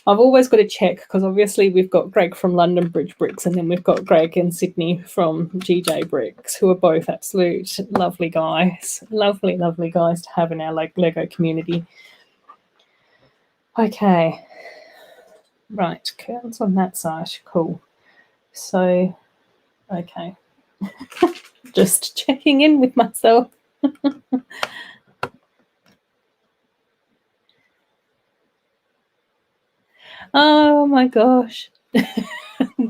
I've always got to check, because obviously we've got Greg from London Bridge Bricks, and then we've got Greg in Sydney from GJ Bricks, who are both absolute lovely guys. Lovely guys to have in our Lego community. Okay. Right, curtains on that side. Cool. So, okay. Just checking in with myself. Oh my gosh.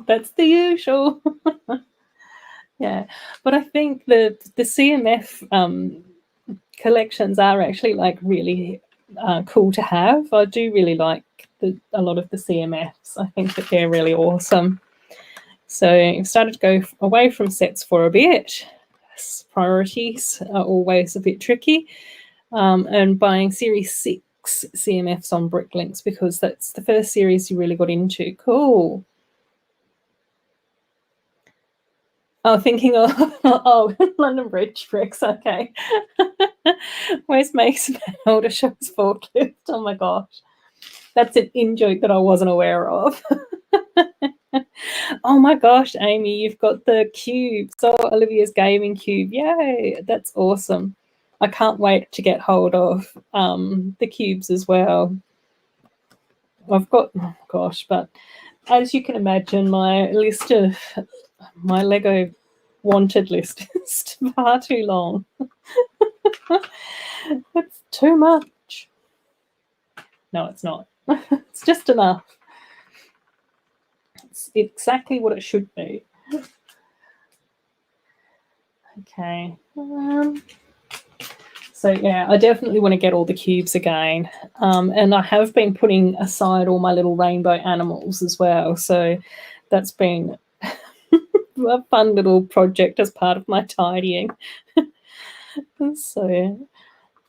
That's the usual. Yeah, but I think the CMF collections are actually really cool to have. I do really like a lot of the CMFs. I think that they're really awesome. So I've started to go away from sets for a bit. Priorities are always a bit tricky. And buying Series 6 CMFs on Bricklinks, because that's the first series you really got into. Cool. Oh, thinking of London Bridge Bricks. Okay. Where's Mason Elder shows forklift? Oh my gosh. That's an in-joke that I wasn't aware of. Oh my gosh, Amy, you've got the cube. So Olivia's gaming cube. Yay, that's awesome. I can't wait to get hold of the cubes as well. I've got, oh gosh, but as you can imagine, my Lego wanted list is far too long. It's too much. No, it's not. It's just enough. It's exactly what it should be. Okay. So yeah, I definitely want to get all the cubes again. And I have been putting aside all my little rainbow animals as well. So that's been a fun little project as part of my tidying. So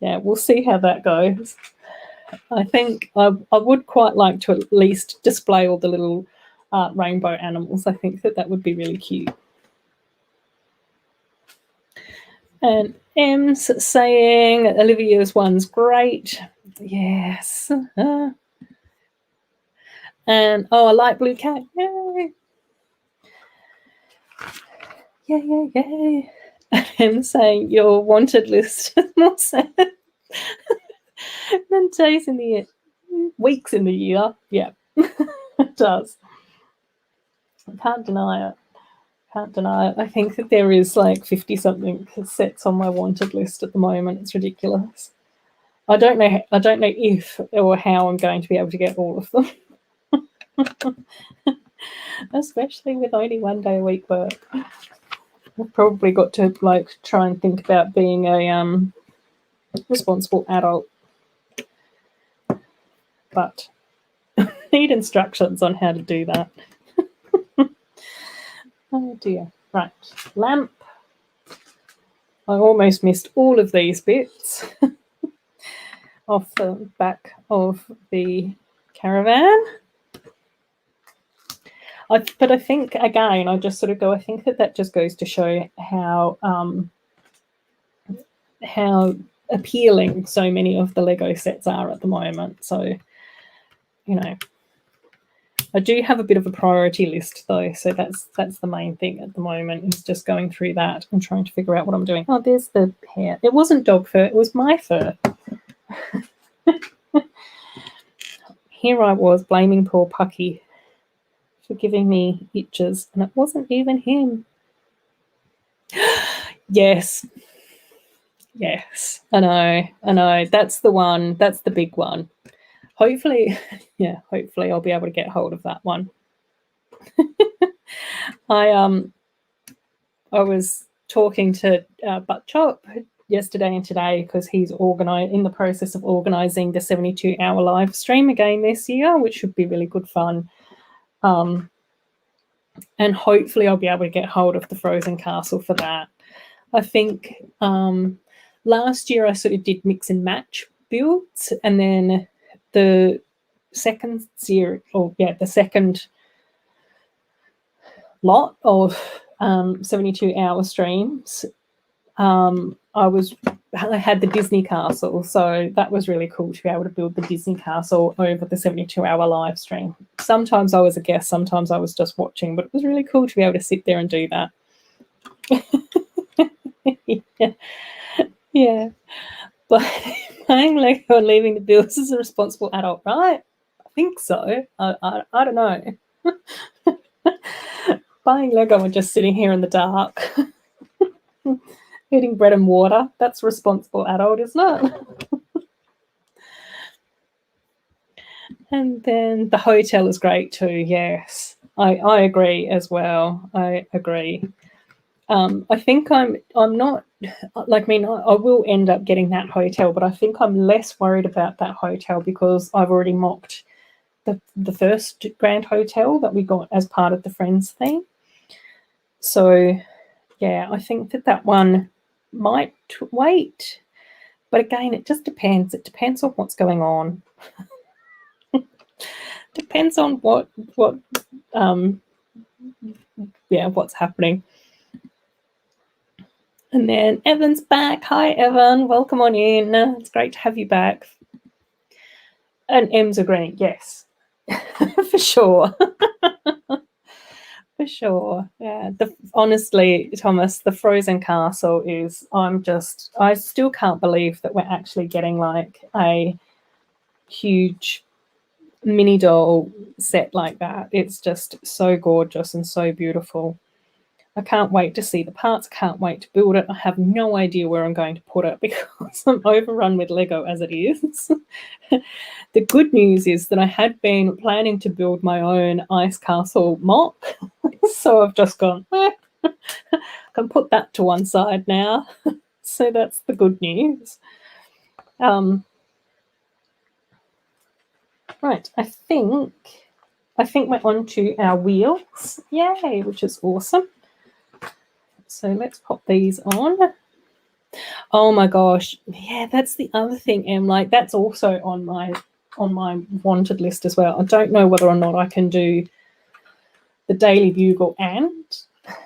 yeah, we'll see how that goes. I think I would quite like to at least display all the little rainbow animals. I think that would be really cute. And M's saying Olivia's one's great. Yes. And I like Blue Cat. Yay. Yay. And M saying your wanted list is more sad than days in the year. Weeks in the year. Yeah. It does. I can't deny it. Can't deny it. I think that there is like 50-something sets on my wanted list at the moment. It's ridiculous. I don't know if or how I'm going to be able to get all of them. Especially with only 1 day a week work. I've probably got to like try and think about being a responsible adult. But need instructions on how to do that. Oh dear. Right. Lamp. I almost missed all of these bits off the back of the Caravan. But I think, again, I just sort of go, I think that just goes to show how appealing so many of the Lego sets are at the moment. So, you know, I do have a bit of a priority list though, so that's the main thing at the moment, is just going through that and trying to figure out what I'm doing. Oh, there's the hair. It wasn't dog fur, it was my fur. Here I was blaming poor Pucky for giving me itches, and it wasn't even him. Yes. Yes, I know. That's the one. That's the big one. Hopefully, yeah, hopefully I'll be able to get hold of that one. I was talking to Butt Chop yesterday and today because he's in the process of organising the 72-hour live stream again this year, which should be really good fun. And hopefully I'll be able to get hold of the Frozen Castle for that. I think last year I sort of did mix and match builds, and then the second lot of 72-hour streams, I had the Disney Castle, so that was really cool to be able to build the Disney Castle over the 72-hour live stream. Sometimes I was a guest, sometimes I was just watching, but it was really cool to be able to sit there and do that. Yeah. But buying Lego and leaving the bills as a responsible adult, right? I think so. I don't know. Buying Lego and just sitting here in the dark, eating bread and water, that's responsible adult, isn't it? And then the hotel is great too, yes. I agree as well. I agree. I think I'm not, like, I mean, I will end up getting that hotel, but I think I'm less worried about that hotel because I've already mocked the first grand hotel that we got as part of the Friends theme. So, yeah, I think that one might wait. But again, it just depends. It depends on what's going on. Depends on what's happening. And then Evan's back. Hi, Evan. Welcome on in. It's great to have you back. And M's agreeing. Yes, for sure. For sure. Yeah. Honestly, Thomas, the Frozen Castle is, I still can't believe that we're actually getting like a huge mini doll set like that. It's just so gorgeous and so beautiful. I can't wait to see the parts. I can't wait to build it. I have no idea where I'm going to put it because I'm overrun with Lego as it is. The good news is that I had been planning to build my own ice castle mock. So I've just gone, I can put that to one side now. So that's the good news. Right, I think we're on to our wheels. Yay, which is awesome. So let's pop these on. Oh my gosh. Yeah, that's the other thing, Em. Like, that's also on my wanted list as well. I don't know whether or not I can do the Daily Bugle and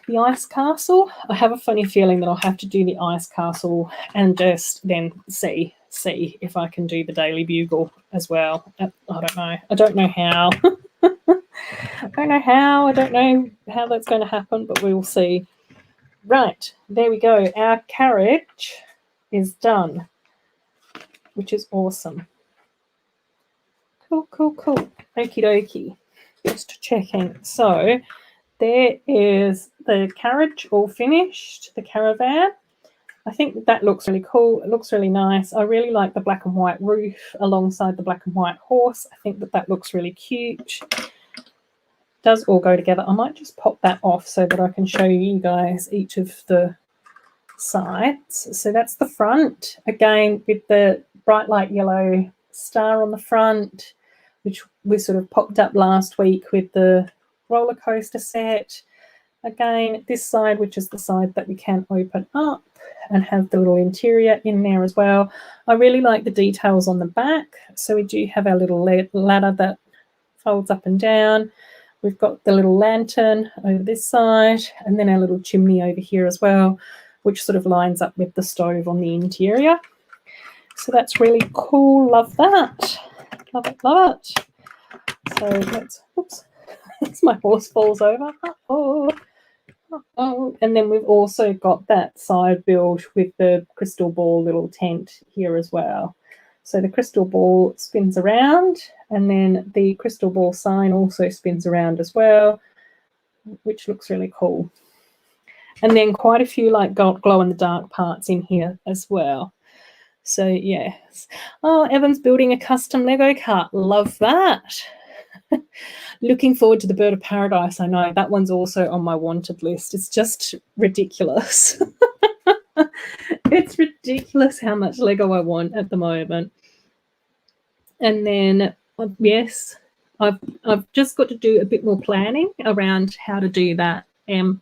the Ice Castle. I have a funny feeling that I'll have to do the Ice Castle and just then see if I can do the Daily Bugle as well. I don't know. I don't know how. I don't know how. I don't know how that's going to happen, but we'll see. Right, there we go. Our carriage is done, which is awesome. Cool. Okie dokie. Just checking. So there is the carriage all finished, the Caravan. I think that looks really cool. It looks really nice. I really like the black and white roof alongside the black and white horse. I think that that looks really cute. Does all go together. I might just pop that off so that I can show you guys each of the sides. So that's the front, again with the bright light yellow star on the front, which we sort of popped up last week with the roller coaster set. Again, this side, which is the side that we can open up and have the little interior in there as well. I really like the details on the back. So we do have our little ladder that folds up and down. We've got the little lantern over this side, and then our little chimney over here as well, which sort of lines up with the stove on the interior. So that's really cool. Love that. Love it, love it. So let's, oops, my horse falls over. Oh, and then we've also got that side build with the crystal ball little tent here as well. So the crystal ball spins around, and then the crystal ball sign also spins around as well, which looks really cool. And then quite a few like glow-in-the-dark parts in here as well. So, yes. Oh, Evan's building a custom Lego cart. Love that. Looking forward to the Bird of Paradise. I know that one's also on my wanted list. It's just ridiculous. It's ridiculous how much Lego I want at the moment. And then, yes, I've just got to do a bit more planning around how to do that. And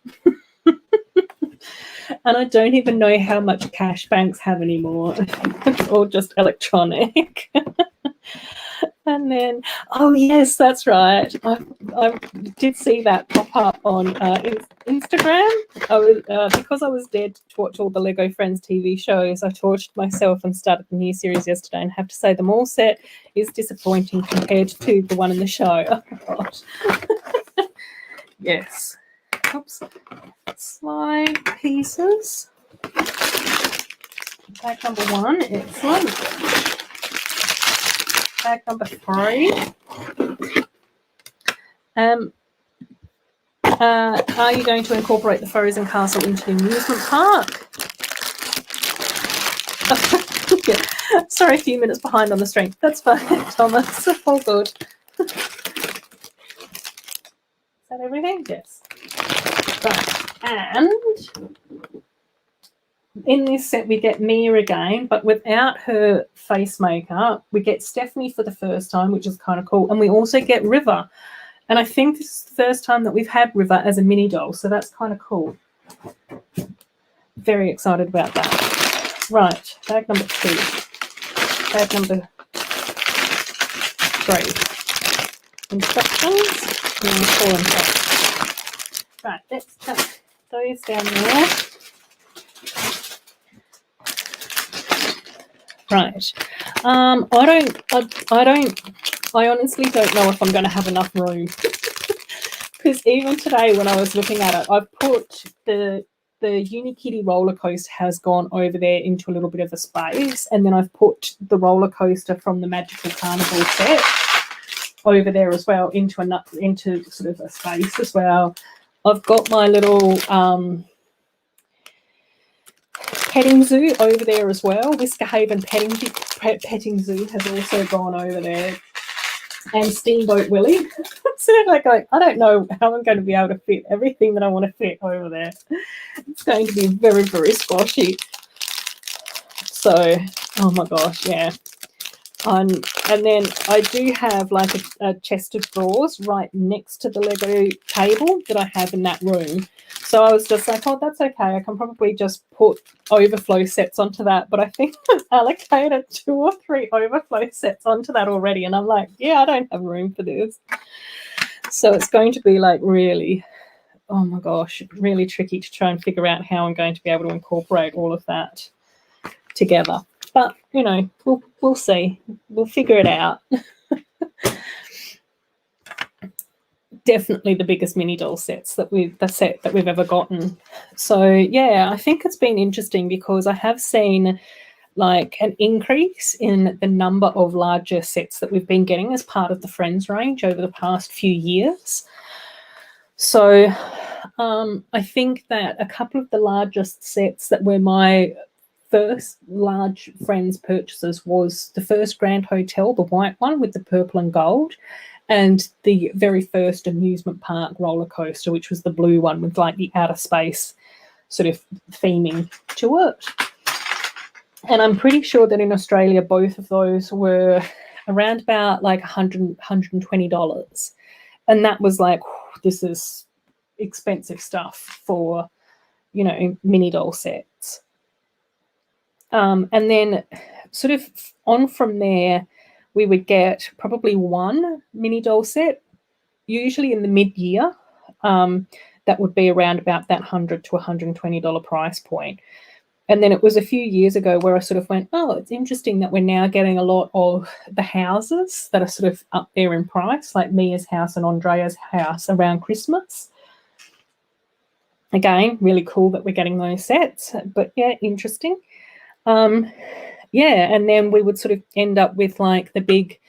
I don't even know how much cash banks have anymore. It's all just electronic. And then, oh yes, that's right. I did see that pop up on Instagram. Because I was dead to watch all the Lego Friends TV shows, I tortured myself and started the new series yesterday, and have to say the mall set is disappointing compared to the one in the show. Oh my gosh. Yes. Oops. Slide pieces. Bag number 1, excellent. Bag number 3. Are you going to incorporate the Frozen Castle into the amusement park? Yeah. Sorry, a few minutes behind on the stream. That's fine, Thomas. All good. Is that everything? Yes. Right. And in this set, we get Mia again, but without her face makeup. We get Stephanie for the first time, which is kind of cool. And we also get River. And I think this is the first time that we've had River as a mini doll, so that's kind of cool. Very excited about that. Right, bag number 2. Bag number 3. Instructions. And 4 and 5. Right, let's tuck those down there. Right. I honestly don't know if I'm going to have enough room. Because even today when I was looking at it, I've put the Unikitty roller coaster has gone over there into a little bit of a space, and then I've put the roller coaster from the Magical Carnival set over there as well into sort of a space as well. I've got my little petting zoo over there as well. Whisker Haven petting zoo has also gone over there, and Steamboat Willie. So like, I don't know how I'm going to be able to fit everything that I want to fit over there. It's going to be very, very squashy. So, oh my gosh, yeah. And then I do have like a chest of drawers right next to the Lego table that I have in that room. So I was just like, oh, that's okay. I can probably just put overflow sets onto that. But I think I've allocated 2 or 3 overflow sets onto that already. And I'm like, yeah, I don't have room for this. So it's going to be like really, oh my gosh, really tricky to try and figure out how I'm going to be able to incorporate all of that together. But, you know, we'll see. We'll figure it out. Definitely the biggest mini doll sets that we've ever gotten. So, yeah, I think it's been interesting because I have seen like an increase in the number of larger sets that we've been getting as part of the Friends range over the past few years. So I think that a couple of the largest sets that were my first large Friends purchases was the first Grand Hotel, the white one with the purple and gold, and the very first amusement park roller coaster, which was the blue one with like the outer space sort of theming to it. And I'm pretty sure that in Australia, both of those were around about like $100, $120. And that was like, this is expensive stuff for, you know, mini doll sets. And then sort of on from there, we would get probably one mini doll set, usually in the mid-year. That would be around about that $100 to $120 price point. And then it was a few years ago where I sort of went, oh, it's interesting that we're now getting a lot of the houses that are sort of up there in price, like Mia's house and Andrea's house around Christmas. Again, really cool that we're getting those sets, but yeah, interesting. Yeah, and then we would sort of end up with like the big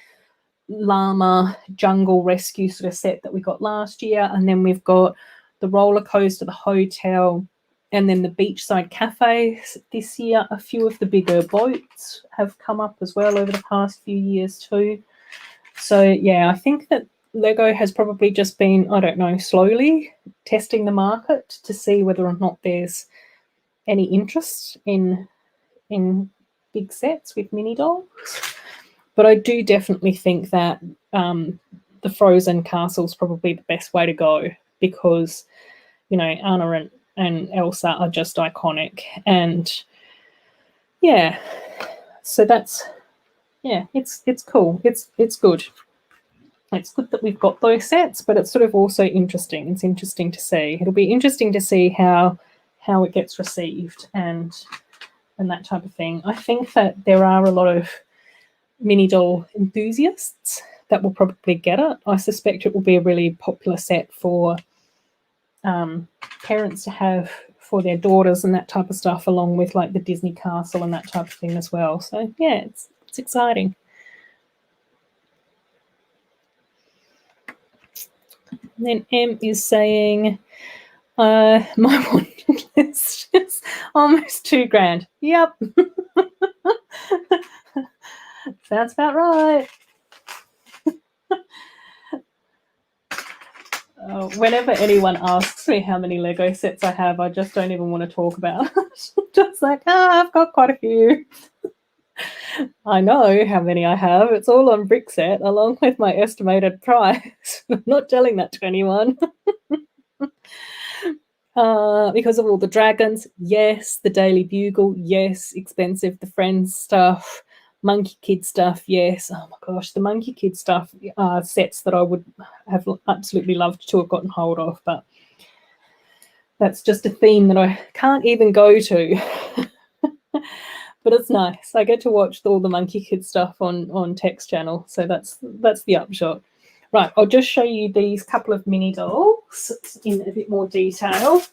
llama jungle rescue sort of set that we got last year, and then we've got the roller coaster, the hotel, and then the beachside cafes this year. A few of the bigger boats have come up as well over the past few years too. So yeah, I think that Lego has probably just been, I don't know, slowly testing the market to see whether or not there's any interest in big sets with mini dolls. But I do definitely think that the Frozen Castle is probably the best way to go because, you know, Anna and Elsa are just iconic. And yeah, so that's, yeah, it's cool. It's good. It's good that we've got those sets, but it's sort of also interesting. It's interesting to see. It'll be interesting to see how it gets received and that type of thing. I think that there are a lot of mini doll enthusiasts that will probably get it. I suspect it will be a really popular set for parents to have for their daughters and that type of stuff, along with like the Disney castle and that type of thing as well. So yeah, it's exciting. And then M is saying, my wanted list is almost $2,000. Yep. Sounds about right. Whenever anyone asks me how many Lego sets I have, I just don't even want to talk about it. Just like, I've got quite a few. I know how many I have. It's all on Brickset, along with my estimated price. I'm not telling that to anyone. Because of all the dragons, yes. The Daily Bugle, yes. Expensive. The Friends stuff. Monkey Kid stuff, yes. Oh my gosh, the Monkey Kid stuff are sets that I would have absolutely loved to have gotten hold of, but that's just a theme that I can't even go to. But it's nice. I get to watch all the Monkey Kid stuff on Tech's channel, so that's the upshot. Right, I'll just show you these couple of mini dolls in a bit more detail.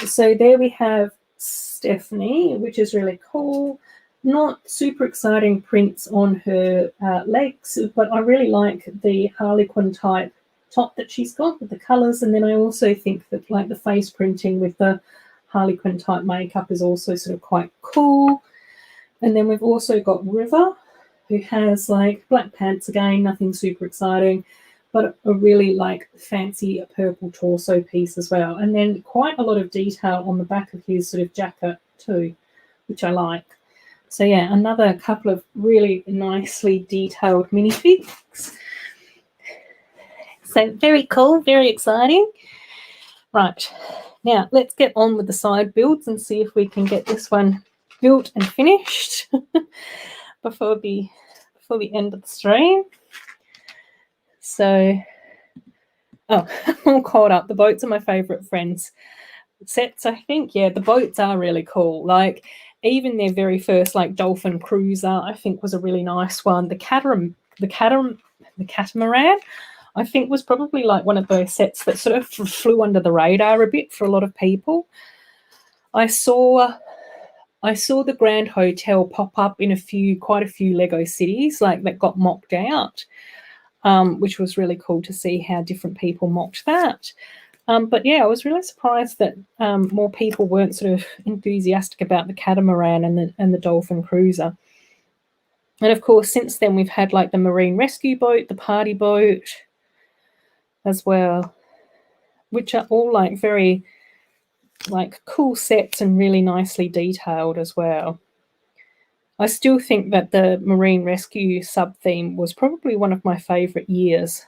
So there we have Stephanie, which is really cool. Not super exciting prints on her legs, but I really like the Harlequin type top that she's got with the colours. And then I also think that like the face printing with the Harlequin type makeup is also sort of quite cool. And then we've also got River, who has like black pants again, nothing super exciting, but a really like fancy purple torso piece as well. And then quite a lot of detail on the back of his sort of jacket too, which I like. So yeah, another couple of really nicely detailed minifigs. So very cool, very exciting. Right, now let's get on with the side builds and see if we can get this one built and finished before the end of the stream. So, I'm all caught up. The boats are my favourite Friends sets, I think. Yeah, the boats are really cool. Like, even their very first like dolphin cruiser, I think, was a really nice one. The catamaran, I think, was probably like one of those sets that sort of flew under the radar a bit for a lot of people. I saw the Grand Hotel pop up in quite a few Lego cities, like that got mocked out. which was really cool to see how different people mocked that. But yeah, I was really surprised that more people weren't sort of enthusiastic about the catamaran and the dolphin cruiser. And of course, since then we've had like the marine rescue boat, the party boat as well, which are all like very like cool sets and really nicely detailed as well. I still think that the marine rescue sub-theme was probably one of my favourite years,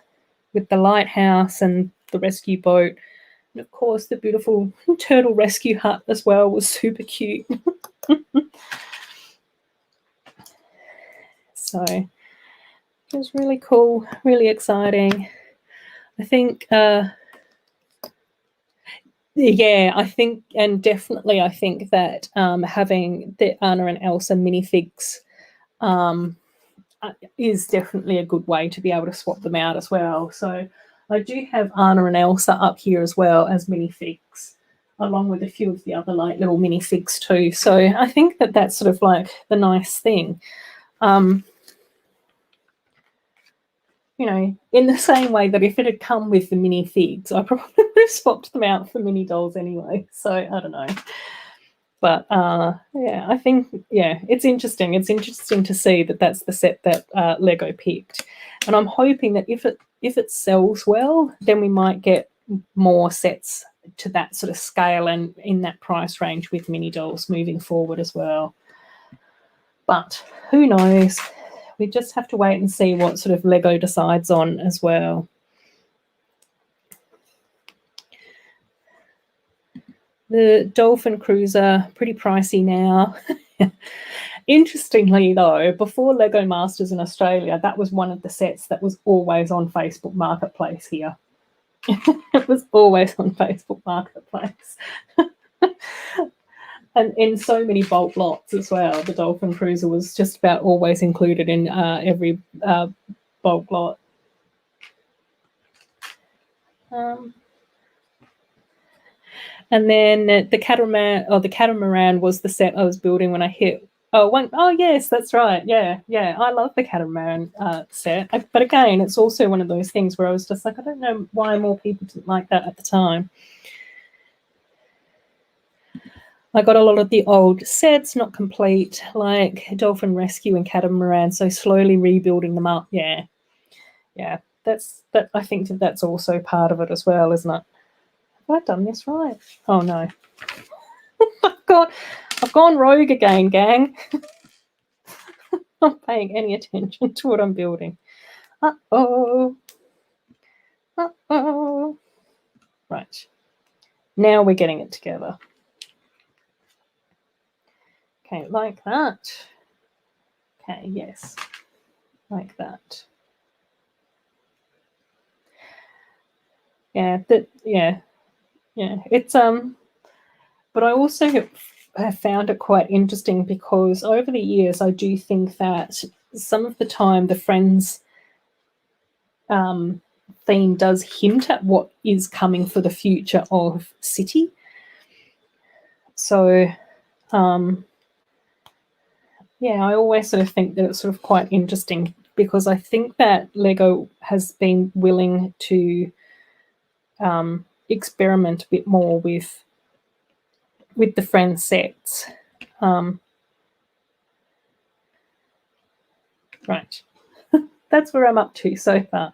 with the lighthouse and the rescue boat. And of course, the beautiful turtle rescue hut as well was super cute. So it was really cool, really exciting. I think, yeah, I think, and definitely I think that having the Anna and Elsa minifigs is definitely a good way to be able to swap them out as well. So I do have Anna and Elsa up here as well as minifigs, along with a few of the other like little minifigs too. So I think that that's sort of like the nice thing. You know, in the same way that if it had come with the minifigs, I probably would have swapped them out for mini dolls anyway. So I don't know. But yeah, I think, yeah, it's interesting. It's interesting to see that that's the set that Lego picked. And I'm hoping that if it sells well, then we might get more sets to that sort of scale and in that price range with mini dolls moving forward as well. But who knows? We just have to wait and see what sort of Lego decides on as well. The Dolphin Cruiser, pretty pricey now. Interestingly, though, before Lego Masters in Australia, that was one of the sets that was always on Facebook Marketplace here. It was always on Facebook Marketplace. And in so many bulk lots as well. The Dolphin Cruiser was just about always included in every bulk lot. And then the catamaran was the set I was building when I hit. Oh yes, that's right. Yeah. I love the catamaran set. But again, it's also one of those things where I was just like, I don't know why more people didn't like that at the time. I got a lot of the old sets, not complete, like Dolphin Rescue and Catamaran, so slowly rebuilding them up. Yeah. That. I think that's also part of it as well, isn't it? Have I done this right? Oh no. I've gone rogue again, gang. Not paying any attention to what I'm building. Uh-oh. Right. Now we're getting it together. Okay, like that. Okay, yes. Like that. Yeah, it's but I also have found it quite interesting because over the years I do think that some of the time the Friends theme does hint at what is coming for the future of City. So yeah, I always sort of think that it's sort of quite interesting because I think that Lego has been willing to experiment a bit more with the Friends sets. Right. That's where I'm up to so far.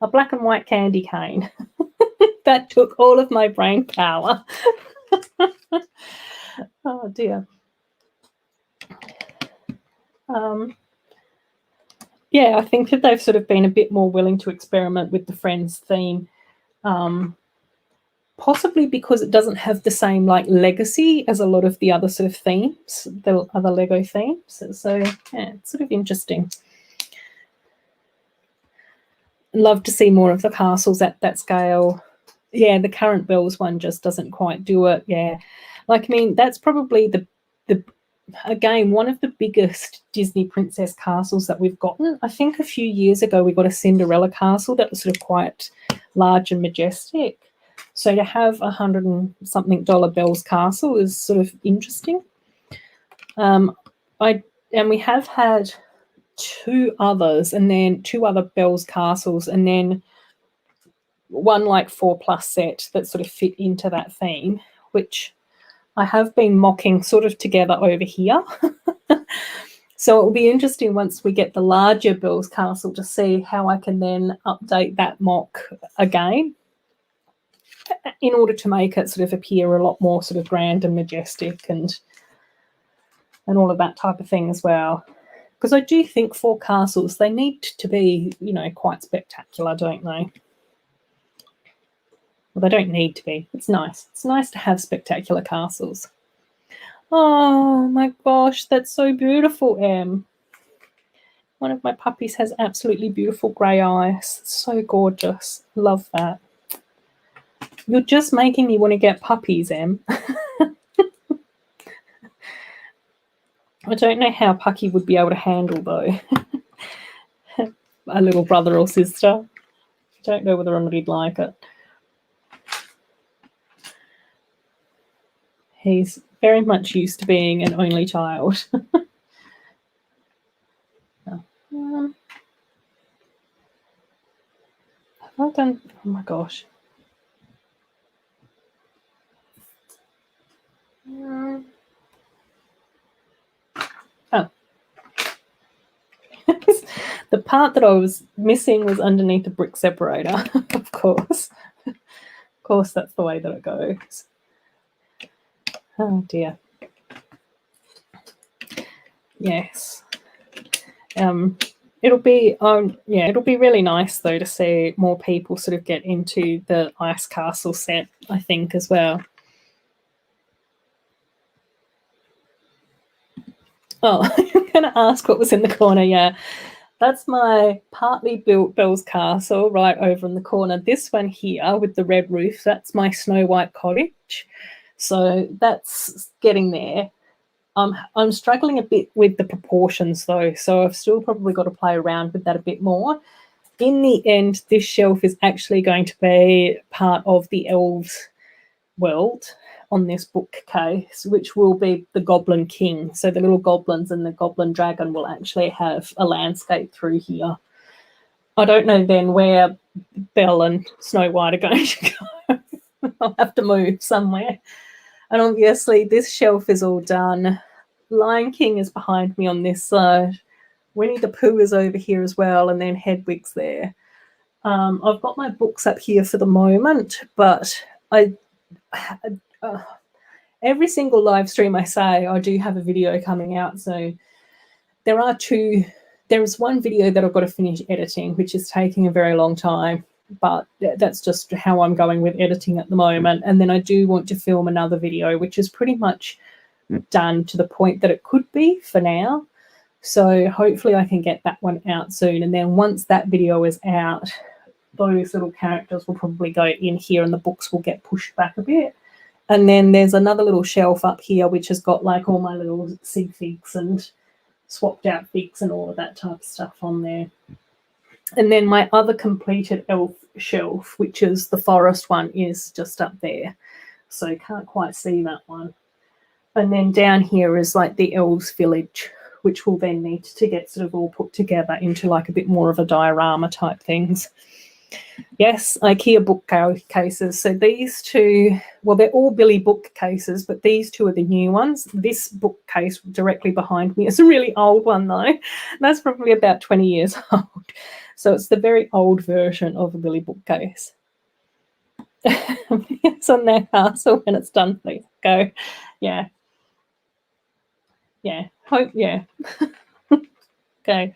A black and white candy cane. That took all of my brain power. Oh dear. Yeah, I think that they've sort of been a bit more willing to experiment with the Friends theme. Possibly because it doesn't have the same like legacy as a lot of the other sort of themes, the other Lego themes. So yeah, it's sort of interesting. Love to see more of the castles at that scale. Yeah, the current Bells one just doesn't quite do it. Yeah, like I mean that's probably the again one of the biggest Disney princess castles that we've gotten. I think a few years ago we got a Cinderella castle that was sort of quite large and majestic. So to have $100 and something Bells castle is sort of interesting. And we have had two others, and then two other Belle's Castles, and then one like 4+ set that sort of fit into that theme, which I have been mocking sort of together over here. So it will be interesting once we get the larger Belle's Castle to see how I can then update that mock again in order to make it sort of appear a lot more sort of grand and majestic and all of that type of thing as well. Because I do think for castles, they need to be, you know, quite spectacular, don't they? Well, they don't need to be. It's nice. It's nice to have spectacular castles. Oh my gosh, that's so beautiful, Em. One of my puppies has absolutely beautiful grey eyes. So gorgeous. Love that. You're just making me want to get puppies, Em. I don't know how Pucky would be able to handle, though, a little brother or sister. I don't know whether or not he'd like it. He's very much used to being an only child. Have I done? Oh my gosh. Oh. The part that I was missing was underneath the brick separator, of course. Of course, that's the way that it goes. Oh dear. Yes. It'll be really nice though to see more people sort of get into the Ice Castle set, I think, as well. Oh, I'm going to ask what was in the corner. Yeah, that's my partly built Belle's Castle right over in the corner. This one here with the red roof, that's my Snow White cottage. So that's getting there. I'm struggling a bit with the proportions though, so I've still probably got to play around with that a bit more. In the end, this shelf is actually going to be part of the elves world on this bookcase, which will be the Goblin King. So the little goblins and the Goblin Dragon will actually have a landscape through here. I don't know then where Belle and Snow White are going to go. I'll have to move somewhere. And obviously this shelf is all done. Lion King is behind me on this side. Winnie the Pooh is over here as well, and then Hedwig's there. I've got my books up here for the moment, but every single live stream I say, I do have a video coming out. So there is one video that I've got to finish editing, which is taking a very long time, but that's just how I'm going with editing at the moment. And then I do want to film another video, which is pretty much done to the point that it could be for now. So hopefully I can get that one out soon. And then once that video is out, those little characters will probably go in here and the books will get pushed back a bit. And then there's another little shelf up here which has got like all my little sig figs and swapped out figs and all of that type of stuff on there. And then my other completed elf shelf, which is the forest one, is just up there. So you can't quite see that one. And then down here is like the elves village, which will then need to get sort of all put together into like a bit more of a diorama type things. Yes, IKEA bookcases. So these two, well, they're all Billy bookcases, but these two are the new ones. This bookcase directly behind me is a really old one, though. That's probably about 20 years old. So it's the very old version of a Billy bookcase. It's on their castle when it's done, please go. Yeah. Yeah. Hope, yeah. Okay.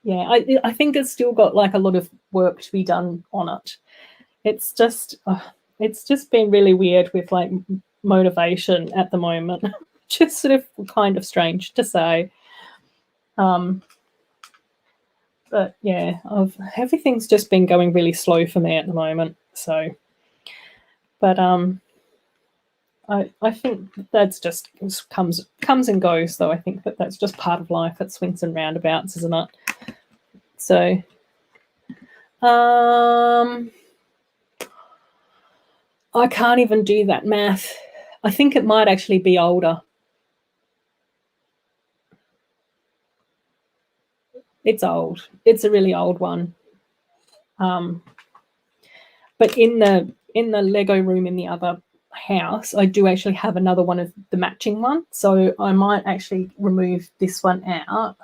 Yeah, I think it's still got like a lot of work to be done on it. It's just been really weird with like motivation at the moment. Just sort of kind of strange to say. But yeah, everything's just been going really slow for me at the moment. So, but I think that's just comes and goes, though. I think that's just part of life. It swings and roundabouts, isn't it? So, I can't even do that math. I think it might actually be older. It's old. It's a really old one. But in the Lego room in the other house, I do actually have another one of the matching one. So I might actually remove this one out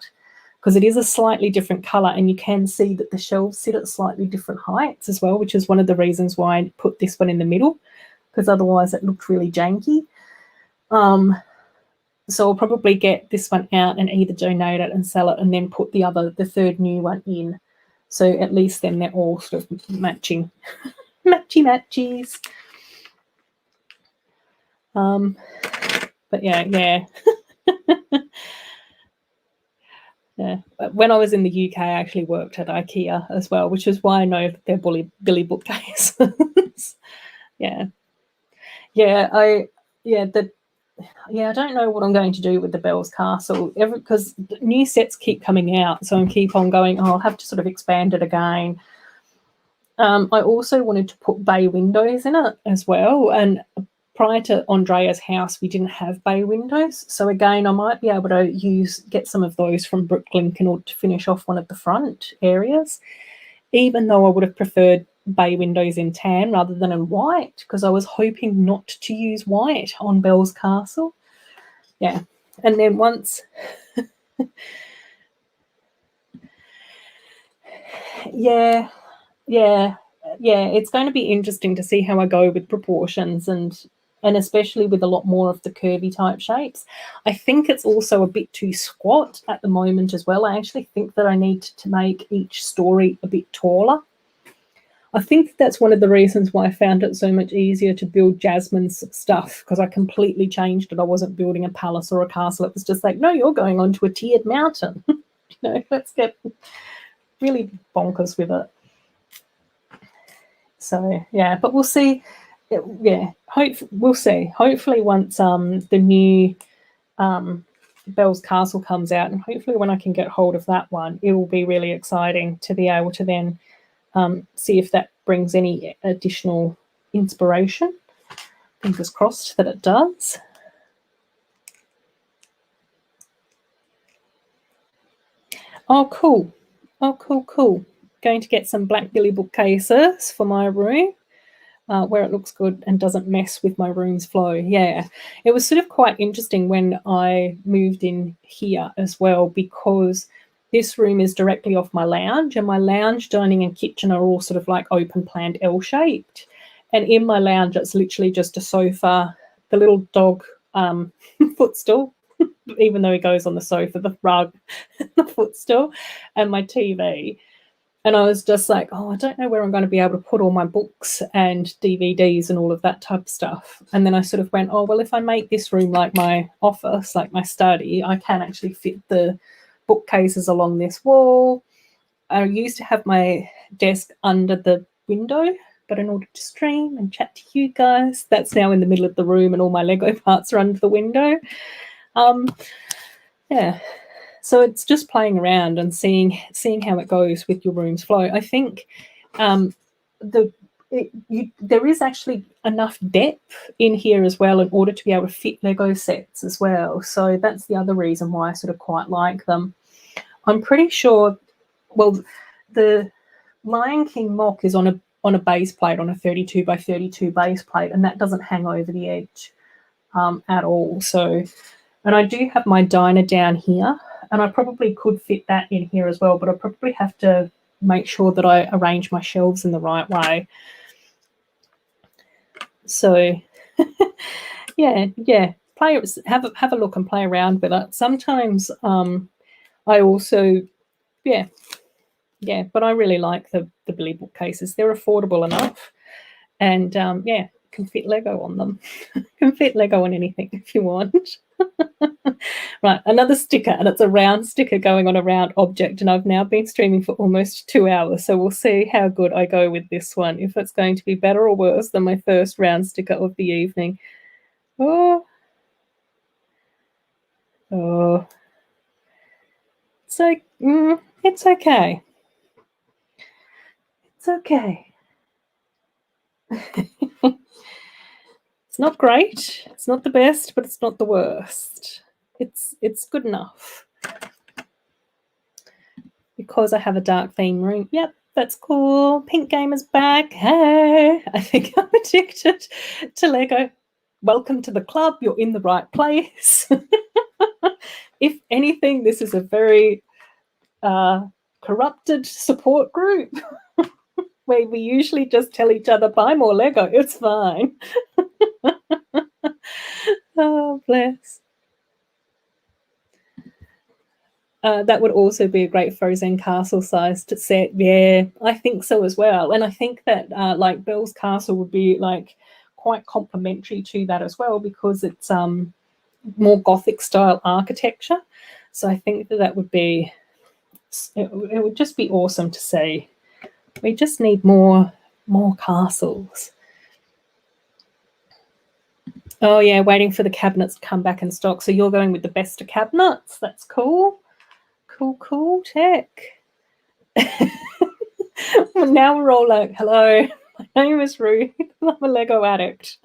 because it is a slightly different color, and you can see that the shelves sit at slightly different heights as well, which is one of the reasons why I put this one in the middle, because otherwise it looked really janky. So I'll probably get this one out and either donate it and sell it, and then put the third new one in. So at least then they're all sort of matching. Matchies. But yeah. Yeah. When I was in the UK, I actually worked at IKEA as well, which is why I know that they're Billy bookcases. Yeah. I don't know what I'm going to do with the Bell's Castle because new sets keep coming out, so I keep on going, I'll have to sort of expand it again. I also wanted to put bay windows in it as well, and prior to Andrea's house, we didn't have bay windows. So again, I might be able to get some of those from Brooklyn in order to finish off one of the front areas, even though I would have preferred bay windows in tan rather than in white, because I was hoping not to use white on Bell's Castle. Yeah. And then once... yeah, it's going to be interesting to see how I go with proportions and especially with a lot more of the curvy type shapes. I think it's also a bit too squat at the moment as well. I actually think that I need to make each story a bit taller. I think that's one of the reasons why I found it so much easier to build Jasmine's stuff, because I completely changed it. I wasn't building a palace or a castle. It was just like, no, you're going onto a tiered mountain. Let's get really bonkers with it. So yeah, but we'll see. We'll see. Hopefully once the new Bell's Castle comes out, and hopefully when I can get hold of that one, it will be really exciting to be able to then see if that brings any additional inspiration. Fingers crossed that it does. Oh, cool. Going to get some black Billy bookcases for my room. Where it looks good and doesn't mess with my room's flow. Yeah, it was sort of quite interesting when I moved in here as well, because this room is directly off my lounge, and my lounge, dining and kitchen are all sort of like open planned L-shaped. And in my lounge, it's literally just a sofa, the little dog footstool, even though he goes on the sofa, the rug, the footstool, and my TV. And I was just like, I don't know where I'm going to be able to put all my books and DVDs and all of that type of stuff. And then I sort of went, well, if I make this room like my office, like my study, I can actually fit the bookcases along this wall. I used to have my desk under the window, but in order to stream and chat to you guys, that's now in the middle of the room, and all my Lego parts are under the window. Yeah. So it's just playing around and seeing how it goes with your room's flow. I think there is actually enough depth in here as well in order to be able to fit Lego sets as well. So that's the other reason why I sort of quite like them. I'm pretty sure, well, the Lion King mock is on a base plate, on a 32 by 32 base plate, and that doesn't hang over the edge at all. So, and I do have my diner down here, and I probably could fit that in here as well, but I probably have to make sure that I arrange my shelves in the right way. So, yeah, have a look and play around with it. Sometimes I also, but I really like the Billy bookcases. They're affordable enough, and can fit Lego on them. Can fit Lego on anything if you want. Right, another sticker, and it's a round sticker going on a round object, and I've now been streaming for almost 2 hours, so we'll see how good I go with this one, if it's going to be better or worse than my first round sticker of the evening. Oh, so it's okay. It's okay. It's not great, it's not the best, but it's not the worst. It's good enough. because I have a dark theme room. Yep, that's cool. Pink Gamer's back. Hey, I think I'm addicted to Lego. Welcome to the club. You're in the right place. If anything, this is a very corrupted support group where we usually just tell each other, buy more Lego. It's fine. Oh, bless. That would also be a great Frozen Castle-sized set. Yeah, I think so as well. And I think that like Belle's Castle would be like quite complementary to that as well, because it's more Gothic style architecture. So I think that that would be, it would just be awesome to see. We just need more castles. Oh yeah, waiting for the cabinets to come back in stock. So you're going with the best of cabinets. That's cool. Cool tech. Well, now we're all like, hello, my name is Ruth. I'm a Lego addict.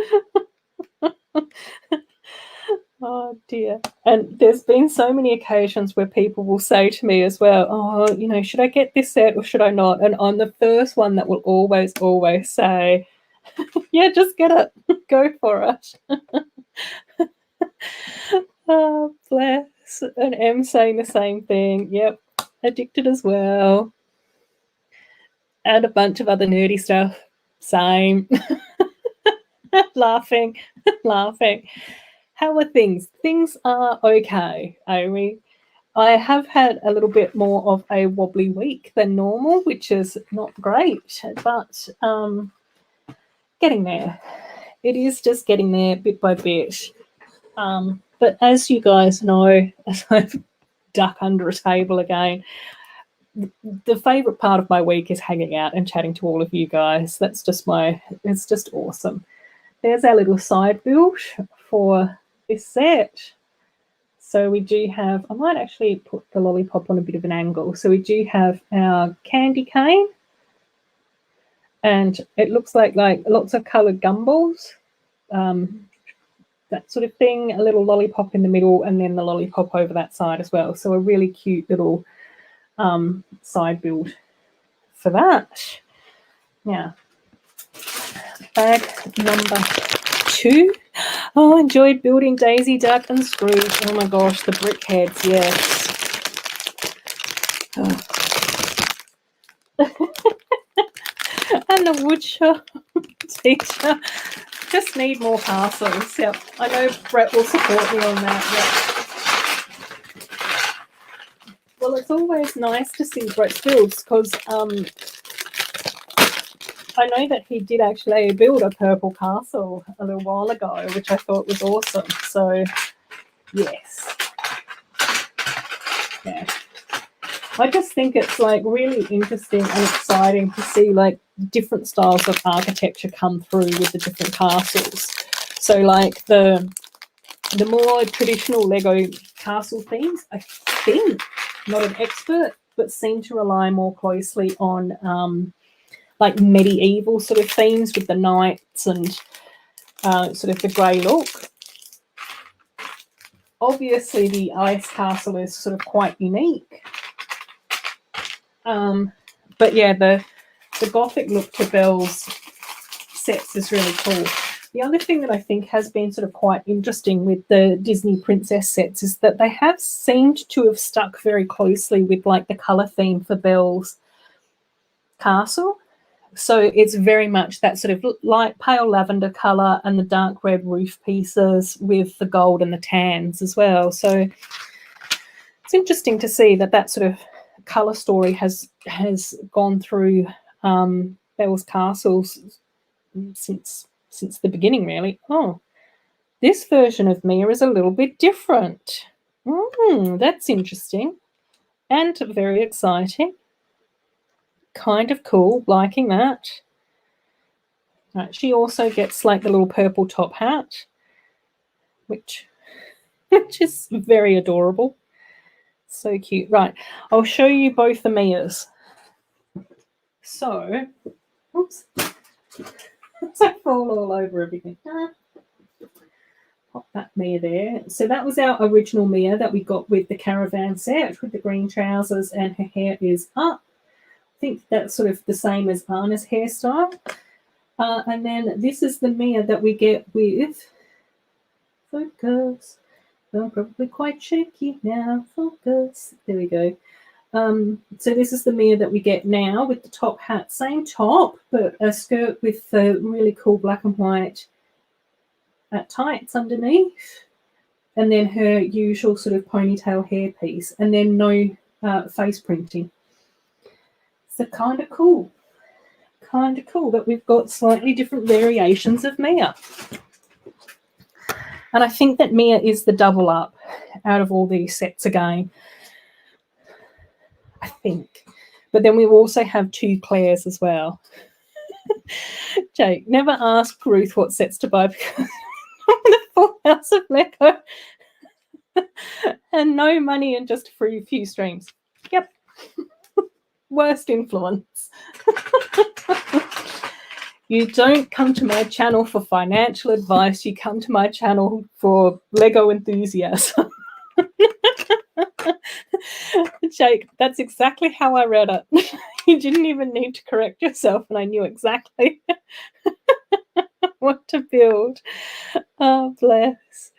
Oh dear. And there's been so many occasions where people will say to me as well, oh, you know, should I get this set or should I not? And I'm the first one that will always say, yeah, just get it. Go for it. Oh, bless. And Em saying the same thing. Yep, addicted as well. And a bunch of other nerdy stuff. Same. Laughing. How are things? Things are okay, Amy. I have had a little bit more of a wobbly week than normal, which is not great, but getting there. It is just getting there bit by bit. But as you guys know, as I've duck under a table again, the favourite part of my week is hanging out and chatting to all of you guys. That's just it's just awesome. There's our little side build for this set. So we do have, I might actually put the lollipop on a bit of an angle. So we do have our candy cane, and it looks like lots of coloured gumballs, that sort of thing, a little lollipop in the middle, and then the lollipop over that side as well. So a really cute little side build for that. Now, bag number 2. Oh, enjoyed building Daisy, Duck and Scrooge. Oh my gosh, the brick heads, yes. Oh. And the woodshop teacher. Just need more parcels. Yep. I know Brett will support me on that. Yep. Well, it's always nice to see Brett's builds because I know that he did actually build a purple castle a little while ago, which I thought was awesome. So, yes. Yeah. I just think it's like really interesting and exciting to see like different styles of architecture come through with the different castles. So like the more traditional Lego castle themes, I think, not an expert, but seem to rely more closely on like medieval sort of themes with the knights and sort of the grey look. Obviously, the ice castle is sort of quite unique. But yeah, the Gothic look to Belle's sets is really cool. The other thing that I think has been sort of quite interesting with the Disney princess sets is that they have seemed to have stuck very closely with like the colour theme for Belle's castle. So it's very much that sort of light pale lavender colour and the dark red roof pieces with the gold and the tans as well. So it's interesting to see that sort of colour story has gone through Belle's castles since the beginning, really. Oh, this version of Mia is a little bit different. That's interesting and very exciting. Kind of cool, liking that. Right, she also gets like the little purple top hat, which is very adorable. So cute. Right, I'll show you both the Mias. So, oops. I fall all over everything. pop that Mia there. So that was our original Mia that we got with the Caravan set with the green trousers, and her hair is up. I think that's sort of the same as Anna's hairstyle. And then this is the Mia that we get with Focus. I'm probably quite shaky now. Focus. There we go. So this is the Mia that we get now with the top hat. Same top, but a skirt with really cool black and white tights underneath. And then her usual sort of ponytail hairpiece. And then no face printing. So kind of cool. Kind of cool that we've got slightly different variations of Mia. And I think that Mia is the double up out of all these sets again. I think. But then we also have 2 Claires as well. Jake, never ask Ruth what sets to buy because I'm in a full house of Lego and no money and just a few streams. Yep. Worst influence. You don't come to my channel for financial advice. You come to my channel for Lego enthusiasm. Jake, that's exactly how I read it. You didn't even need to correct yourself, and I knew exactly what to build. Oh, bless.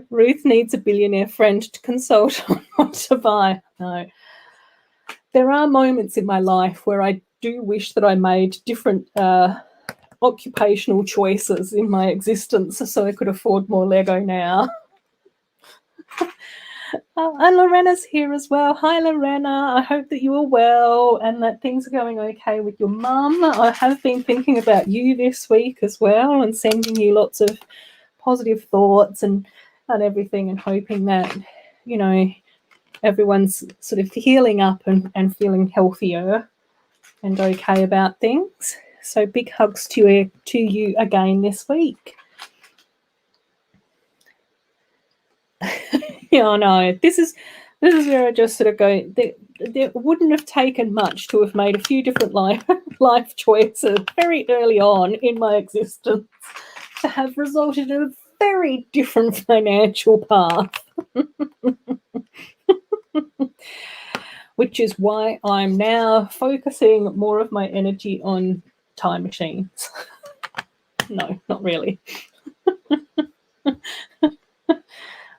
Ruth needs a billionaire friend to consult on what to buy. No. There are moments in my life where I do wish that I made different occupational choices in my existence so I could afford more Lego now. And Lorena's here as well. Hi, Lorena. I hope that you are well and that things are going okay with your mum. I have been thinking about you this week as well and sending you lots of positive thoughts and everything, and hoping that, you know, everyone's sort of healing up and feeling healthier and okay about things. So big hugs to you again this week. Yeah, I know. This is where I just sort of go, there wouldn't have taken much to have made a few different life choices very early on in my existence to have resulted in a very different financial path. Which is why I'm now focusing more of my energy on time machines. No, not really.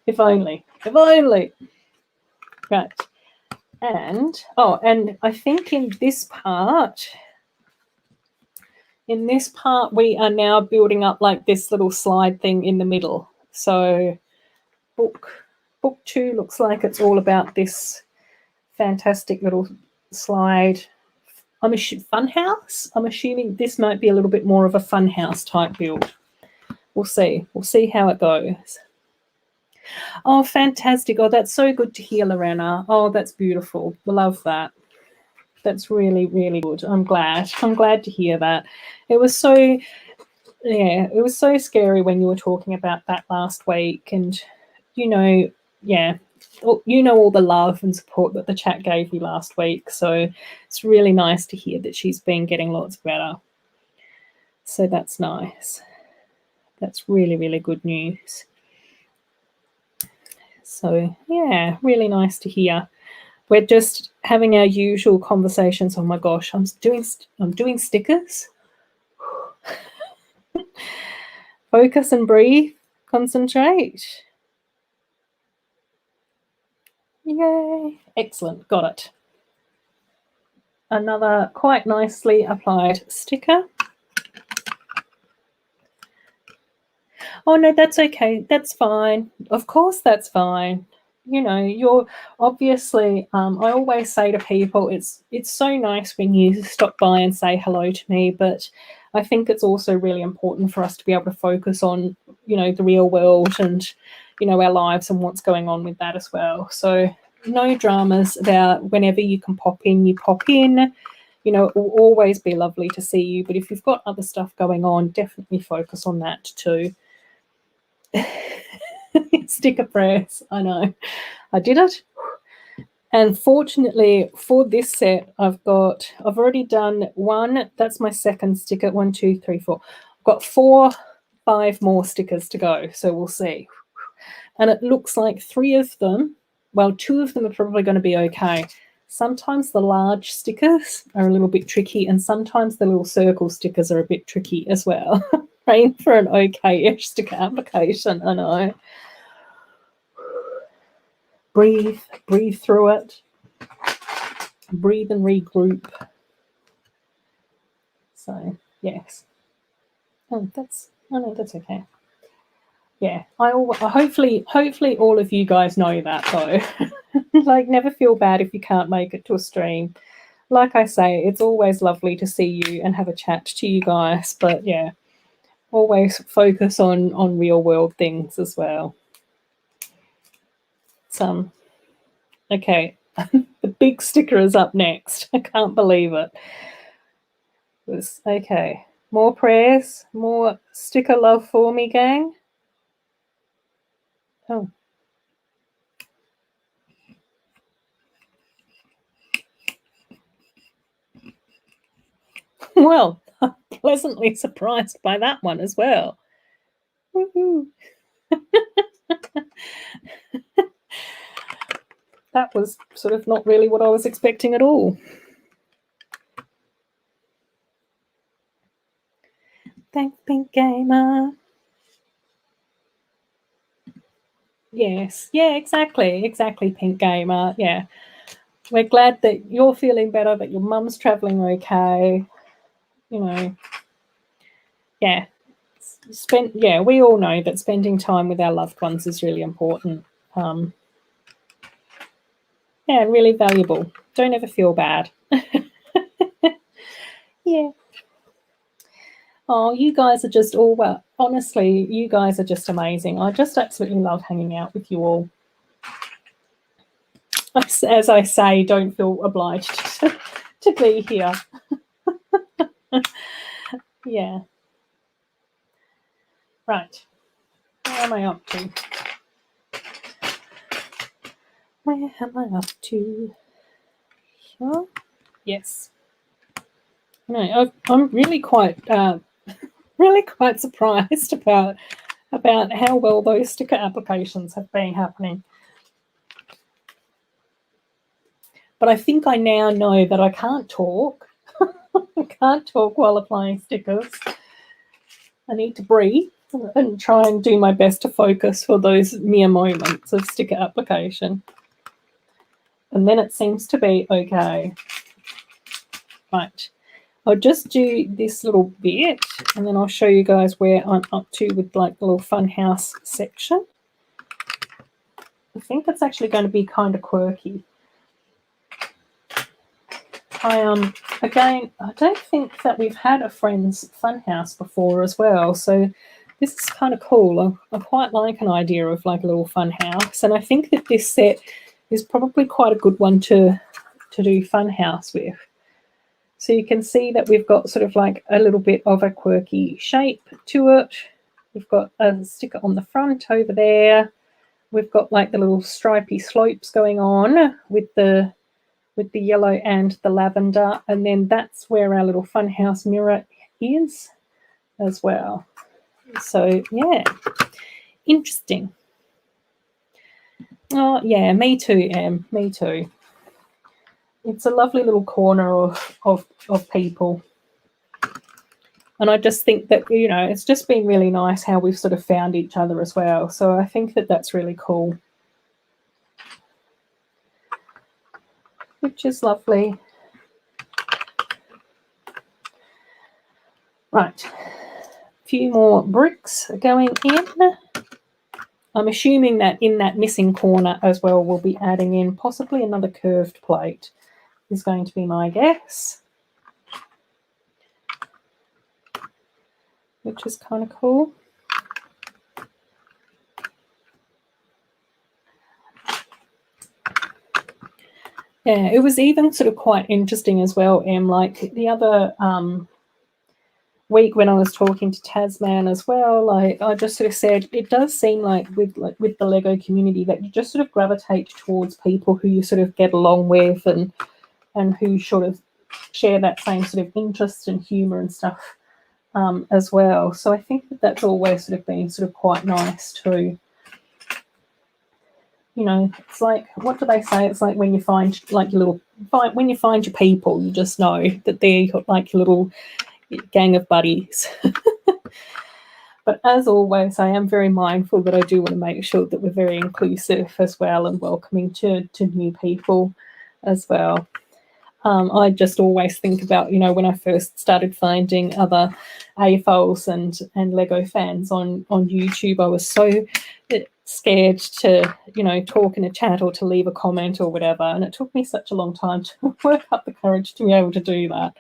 If only. Right. And I think in this part we are now building up like this little slide thing in the middle. So book 2 looks like it's all about this fantastic little slide. I'm a fun house. I'm assuming this might be a little bit more of a fun house type build. We'll see. We'll see how it goes. Oh, fantastic. Oh, that's so good to hear, Lorena. Oh, that's beautiful. Love that. That's really, really good. I'm glad to hear that. It was so scary when you were talking about that last week, and all the love and support that the chat gave you last week. So it's really nice to hear that she's been getting lots better. So that's nice. That's really, really good news. So yeah, really nice to hear. We're just having our usual conversations. Oh my gosh, I'm doing stickers. Focus and breathe. Concentrate. Yay. Excellent. Got it. Another quite nicely applied sticker. Oh, no, that's okay. That's fine. Of course, that's fine. You know, you're obviously, I always say to people, it's so nice when you stop by and say hello to me, but I think it's also really important for us to be able to focus on, you know, the real world and, you know, our lives and what's going on with that as well. So no dramas about whenever you can pop in, you pop in. You know, it will always be lovely to see you, but if you've got other stuff going on, definitely focus on that too. Sticker press. I know. I did it. And fortunately for this set, I've already done one. That's my second sticker. 1, 2, 3, 4. I've got 4 5 more stickers to go, so we'll see. And it looks like 3 of them, well, 2 of them are probably going to be okay. Sometimes the large stickers are a little bit tricky, and sometimes the little circle stickers are a bit tricky as well. Praying for an okay-ish sticker application, I know. Breathe through it. Breathe and regroup. So, yes. Oh, that's okay. Yeah, hopefully all of you guys know that though. Like, never feel bad if you can't make it to a stream. Like I say, it's always lovely to see you and have a chat to you guys, but yeah, always focus on real world things as well. Okay, the big sticker is up next. I can't believe it. Okay, more prayers, more sticker love for me, gang. Oh. Well, I'm pleasantly surprised by that one as well. Woohoo. That was sort of not really what I was expecting at all. Thanks, Pink Gamer. Yes, yeah, exactly, Pink Gamer. Yeah, we're glad that you're feeling better, that your mum's traveling okay. You know, yeah, we all know that spending time with our loved ones is really important. Yeah, really valuable. Don't ever feel bad. Yeah. Oh, you guys are just all, well, honestly, you guys are just amazing. I just absolutely love hanging out with you all. As I say, don't feel obliged to be here. Yeah. Right. Where am I up to? Where am I up to? Here? Yes. No, I'm really quite surprised about how well those sticker applications have been happening. But I think I now know that I can't talk. I can't talk while applying stickers. I need to breathe and try and do my best to focus for those mere moments of sticker application. And then it seems to be okay. Right. I'll just do this little bit and then I'll show you guys where I'm up to with like the little fun house section. I think it's actually going to be kind of quirky. Again, I don't think that we've had a Friends Funhouse before as well, so this is kind of cool. I quite like an idea of like a little fun house, and I think that this set is probably quite a good one to do fun house with. So you can see that we've got sort of like a little bit of a quirky shape to it. We've got a sticker on the front over there. We've got like the little stripy slopes going on with the yellow and the lavender, and then that's where our little funhouse mirror is as well. So yeah, interesting. Oh yeah, me too, Em. Me too. It's a lovely little corner of people, and I just think that, you know, it's just been really nice how we've sort of found each other as well. So I think that that's really cool, which is lovely. Right, a few more bricks going in. I'm assuming that in that missing corner as well, we'll be adding in possibly another curved plate is going to be my guess, which is kind of cool. Yeah, it was even sort of quite interesting as well, Em, like the other week when I was talking to Tasman as well, like I just sort of said, it does seem like with the Lego community that you just sort of gravitate towards people who you sort of get along with and who sort of share that same sort of interest and humor and stuff. as well. So I think that that's always sort of been sort of quite nice too. You know, it's like, what do they say? It's like when you find like your when you find your people, you just know that they're like your little gang of buddies. But as always, I am very mindful that I do want to make sure that we're very inclusive as well and welcoming to new people as well. I just always think about, you know, when I first started finding other AFOLs and Lego fans on YouTube, I was so scared to, you know, talk in a chat or to leave a comment or whatever. And it took me such a long time to work up the courage to be able to do that.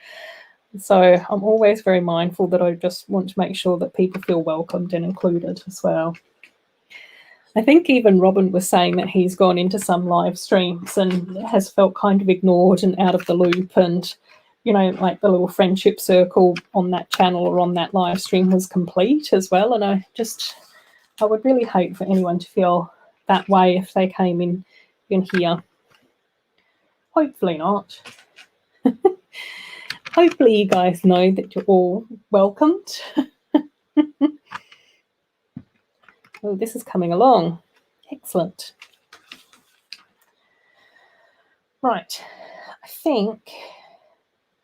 So I'm always very mindful that I just want to make sure that people feel welcomed and included as well. I think even Robin was saying that he's gone into some live streams and has felt kind of ignored and out of the loop, and, you know, like the little friendship circle on that channel or on that live stream was complete as well. And I would really hate for anyone to feel that way if they came in here. Hopefully not. Hopefully you guys know that you're all welcomed. Oh, this is coming along. Excellent. Right. I think,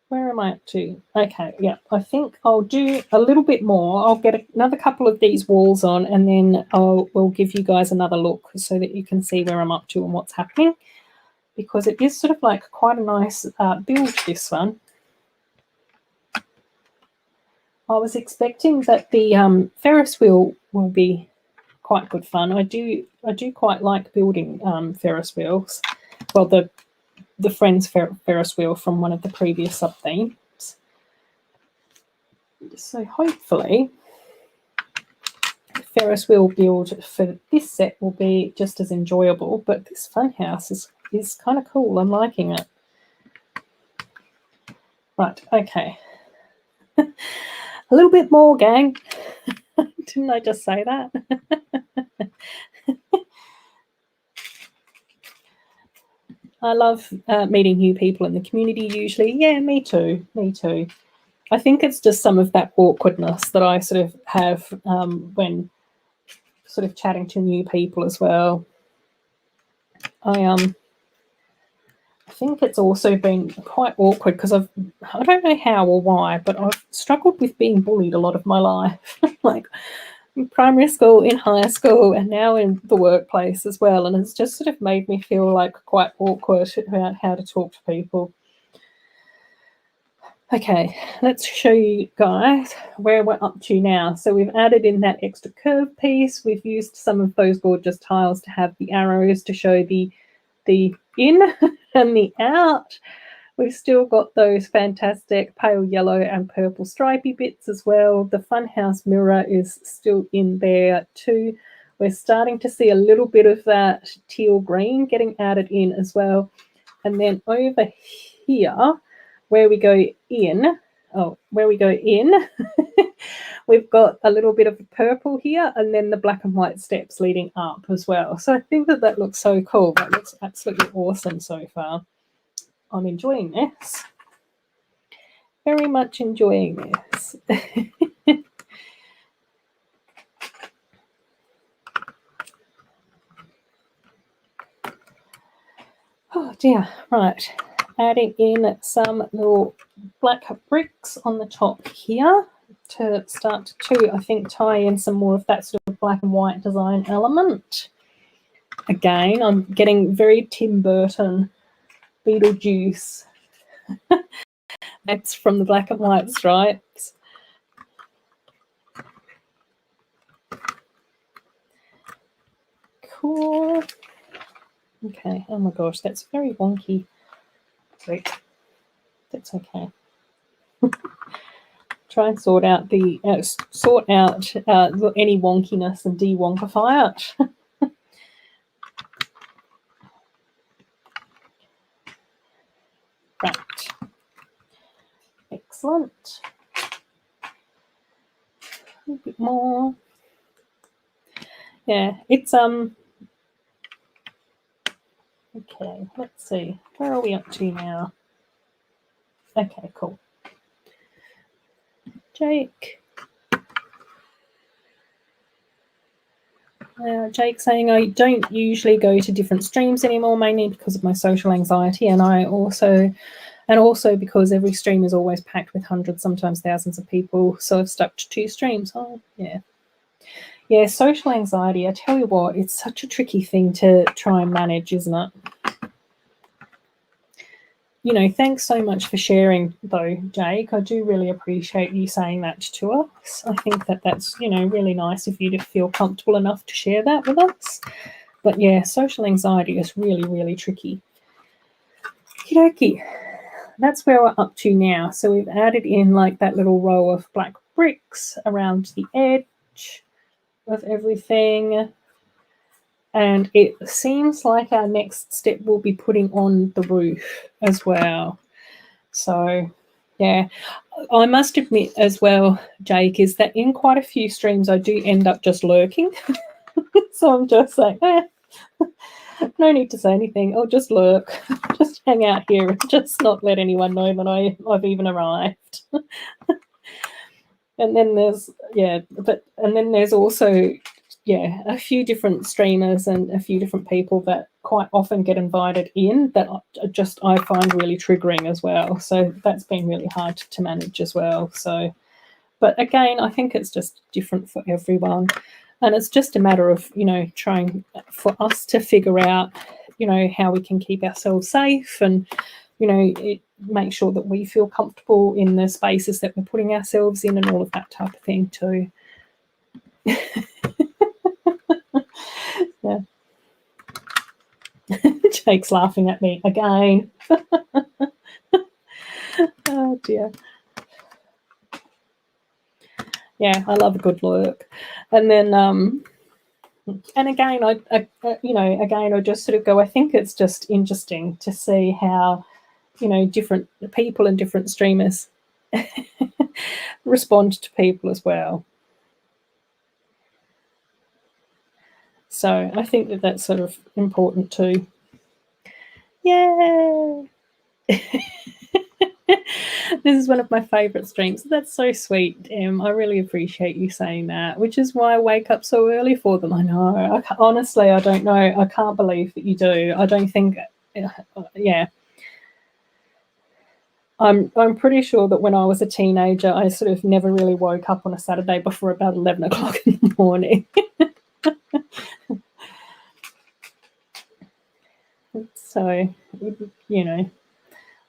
where am I up to? Okay, yeah, I think I'll do a little bit more. I'll get another couple of these walls on, and then we'll give you guys another look so that you can see where I'm up to and what's happening, because it is sort of like quite a nice build, this one. I was expecting that the Ferris wheel will be quite good fun. I do quite like building Ferris wheels. Well, the Friends Ferris wheel from one of the previous sub-themes. So hopefully the Ferris wheel build for this set will be just as enjoyable, but this funhouse is kind of cool. I'm liking it. Right, okay. A little bit more, gang. Didn't I just say that? I love meeting new people in the community usually. Yeah, me too. Me too. I think it's just some of that awkwardness that I sort of have when sort of chatting to new people as well. I think it's also been quite awkward because I don't know how or why, but I've struggled with being bullied a lot of my life. Like in primary school, in high school, and now in the workplace as well. And it's just sort of made me feel like quite awkward about how to talk to people. Okay, let's show you guys where we're up to now. So we've added in that extra curve piece. We've used some of those gorgeous tiles to have the arrows to show the in and the out. We've still got those fantastic pale yellow and purple stripy bits as well. The funhouse mirror is still in there too. We're starting to see a little bit of that teal green getting added in as well. And then over here, where we go in, we've got a little bit of purple here, and then the black and white steps leading up as well. So I think that looks so cool. That looks absolutely awesome so far. I'm enjoying this. Very much enjoying this. Oh dear, right. Adding in some little black bricks on the top here to start to, I think, tie in some more of that sort of black and white design element. Again, I'm getting very Tim Burton Beetlejuice. That's from the black and white stripes. Cool. Okay, oh my gosh, that's very wonky. Great. That's okay. Try and sort out any wonkiness and de-wonkify it. Right. Excellent. A bit more. Yeah, it's okay, let's see. Where are we up to now? Okay, cool. Jake. Jake saying, I don't usually go to different streams anymore, mainly because of my social anxiety, and also because every stream is always packed with hundreds, sometimes thousands of people, so I've stuck to 2 streams. Oh, yeah. Yeah, social anxiety, I tell you what, it's such a tricky thing to try and manage, isn't it? You know, thanks so much for sharing, though, Jake. I do really appreciate you saying that to us. I think that that's, you know, really nice of you to feel comfortable enough to share that with us. But yeah, social anxiety is really, really tricky. Okey-dokey. That's where we're up to now. So we've added in like that little row of black bricks around the edge of everything. And it seems like our next step will be putting on the roof as well. So, yeah, I must admit as well, Jake, is that in quite a few streams I do end up just lurking. So I'm just like, no need to say anything. I'll just lurk, just hang out here and just not let anyone know that I've even arrived. And then there's, and then there's also, a few different streamers and a few different people that quite often get invited in that I find really triggering as well. So that's been really hard to manage as well. So, but again, I think it's just different for everyone. And it's just a matter of, you know, trying for us to figure out, you know, how we can keep ourselves safe and, you know, make sure that we feel comfortable in the spaces that we're putting ourselves in and all of that type of thing too. Yeah. Jake's laughing at me again. Oh dear. Yeah, I love a good lurk. And then and again, I just sort of go, I think it's just interesting to see how, you know, different people and different streamers respond to people as well. So I think that that's sort of important too. Yay! This is one of my favourite streams. That's so sweet, Em. I really appreciate you saying that, which is why I wake up so early for them. I know. Honestly, I don't know. I can't believe that you do. I don't think, yeah. I'm pretty sure that when I was a teenager, I sort of never really woke up on a Saturday before about 11 o'clock in the morning. So, you know,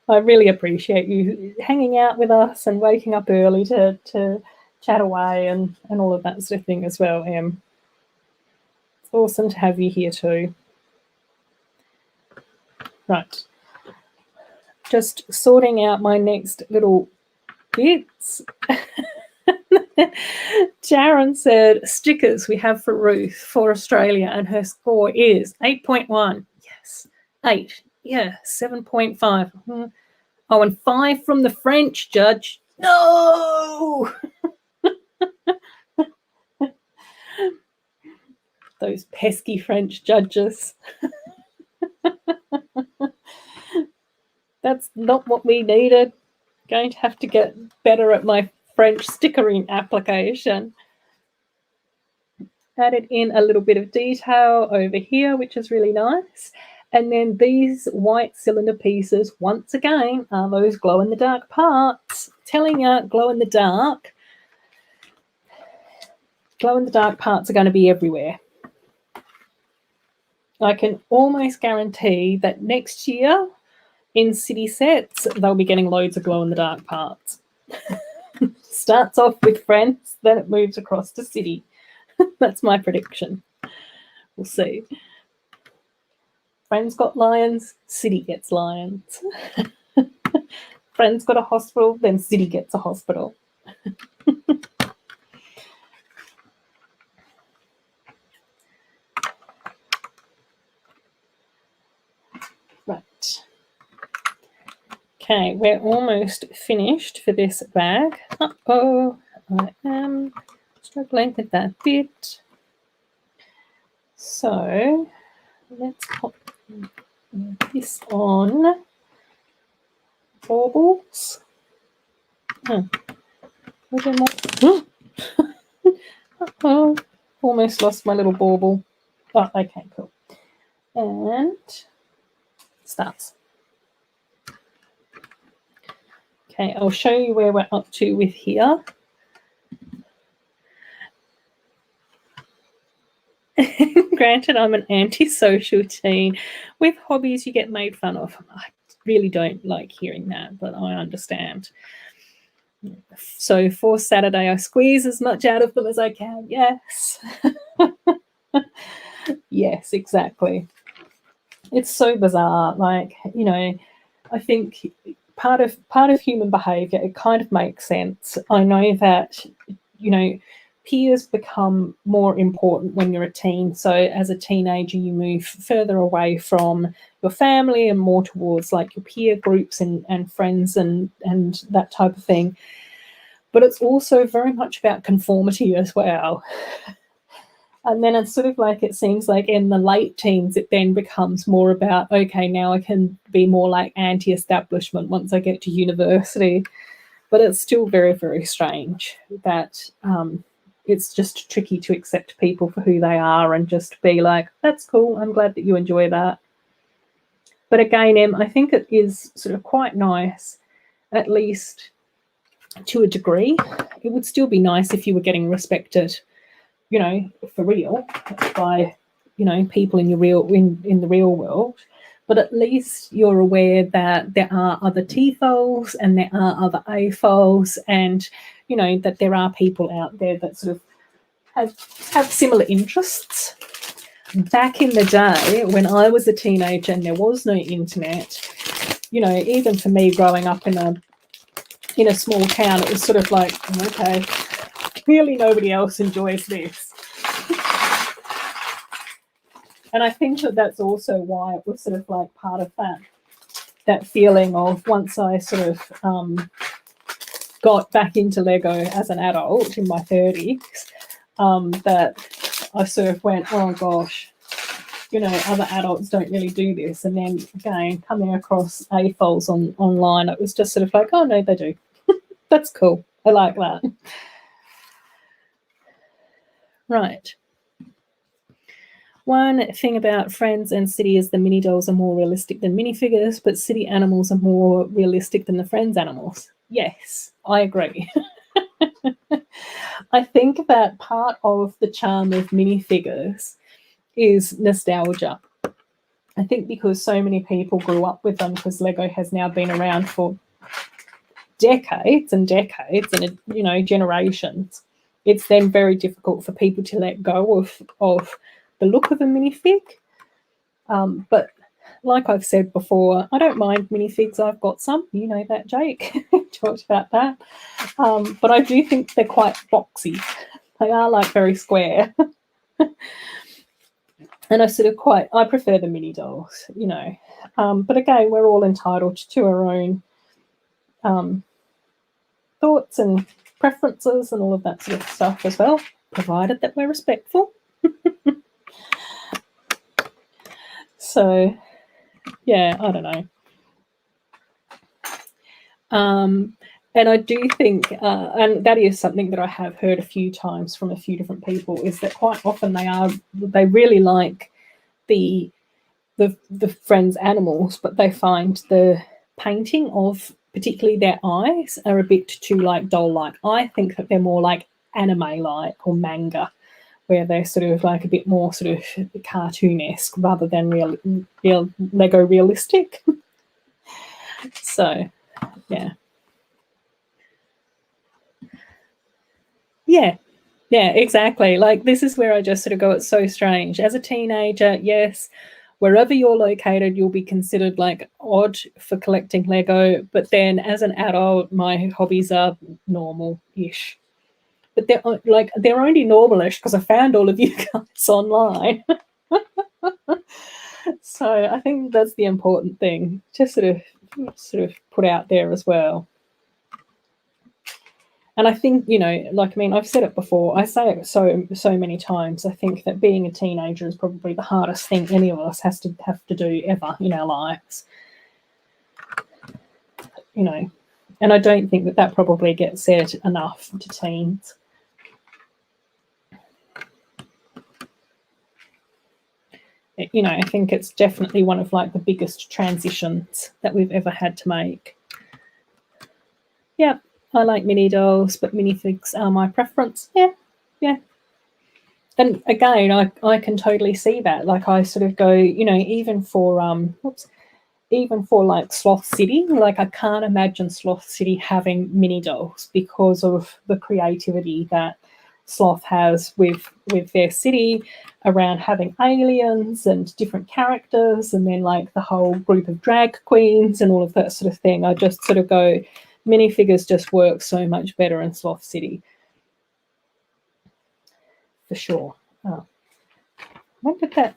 I really appreciate you hanging out with us and waking up early to chat away and all of that sort of thing as well, Em. It's awesome to have you here too. Right. Just sorting out my next little bits. Sharon said, stickers we have for Ruth for Australia, and her score is 8.1. Yes. 8. Yeah, 7.5. Oh, and 5 from the French judge. No! Those pesky French judges. That's not what we needed. Going to have to get better at my French stickering application. Added in a little bit of detail over here, which is really nice. And then these white cylinder pieces, once again, are those glow-in-the-dark parts. Telling you, glow-in-the-dark parts are going to be everywhere. I can almost guarantee that next year in city sets, they'll be getting loads of glow-in-the-dark parts. Starts off with Friends, then it moves across to city. That's my prediction. We'll see. Friends got lions, city gets lions. Friends got a hospital, then city gets a hospital. Right. Okay, we're almost finished for this bag. Uh-oh, I am struggling with that bit. So let's pop this on. Baubles. Was there more? Oh, almost lost my little bauble. Oh, okay, cool. And starts. Okay, I'll show you where we're up to with here. Granted, I'm an antisocial teen. With hobbies, you get made fun of. I really don't like hearing that, but I understand. So for Saturday, I squeeze as much out of them as I can. Yes. Yes, exactly. It's so bizarre. Like, you know, I think part of human behavior, it kind of makes sense. I know that, you know, peers become more important when you're a teen. So as a teenager, you move further away from your family and more towards like your peer groups and friends and that type of thing. But it's also very much about conformity as well. And then it's sort of like, it seems like in the late teens, it then becomes more about, okay, now I can be more like anti-establishment once I get to university. But it's still very, very strange that it's just tricky to accept people for who they are and just be like, that's cool, I'm glad that you enjoy that. But again, Em, I think it is sort of quite nice, at least to a degree. It would still be nice if you were getting respected, you know, for real, by, you know, people in your real in the real world. But at least you're aware that there are other TFOs and there are other AFOs, and you know that there are people out there that sort of have similar interests. Back in the day when I was a teenager and there was no internet, you know, even for me growing up in a small town, it was sort of like, okay, clearly nobody else enjoys this. And I think that that's also why it was sort of like part of that feeling of, once I sort of got back into Lego as an adult in my 30s, that I sort of went, oh gosh, you know, other adults don't really do this. And then again, coming across AFOLs online, it was just sort of like, oh no, they do. That's cool. I like that. Right. One thing about Friends and City is the mini dolls are more realistic than minifigures, but City animals are more realistic than the Friends animals. Yes, I agree. I think that part of the charm of minifigures is nostalgia. I think because so many people grew up with them, because Lego has now been around for decades and decades and, you know, generations, it's then very difficult for people to let go of the look of a minifig. But like I've said before, I don't mind minifigs. I've got some, you know that, Jake. Talked about that. But I do think they're quite boxy. They are like very square. And I prefer the mini dolls, you know. But again, we're all entitled to our own thoughts and preferences and all of that sort of stuff as well, provided that we're respectful. So, yeah, I don't know. And I do think, and that is something that I have heard a few times from a few different people, is that quite often they really like the Friends animals, but they find the painting of particularly their eyes are a bit too like doll-like. I think that they're more like anime-like or manga, where they're sort of like a bit more sort of cartoonesque rather than real Lego realistic. So, yeah. Yeah, exactly. Like, this is where I just sort of go, it's so strange. As a teenager, yes, wherever you're located, you'll be considered like odd for collecting Lego. But then as an adult, my hobbies are normal-ish. But they're only normal-ish because I found all of you guys online. So I think that's the important thing to sort of put out there as well. And I think, you know, like, I mean, I've said it before, I say it so many times. I think that being a teenager is probably the hardest thing any of us have to do ever in our lives. You know, And I don't think that that probably gets said enough to teens. You know, I think it's definitely one of like the biggest transitions that we've ever had to make. Yeah, I like mini dolls, but minifigs are my preference. Yeah, yeah. And again, I can totally see that. Like I sort of go, you know, even for even for like Sloth City, like I can't imagine Sloth City having mini dolls because of the creativity that Sloth has with their city around having aliens and different characters, and then like the whole group of drag queens and all of that sort of thing. I just sort of go, minifigures just work so much better in Sloth City. For sure. Oh. When did that...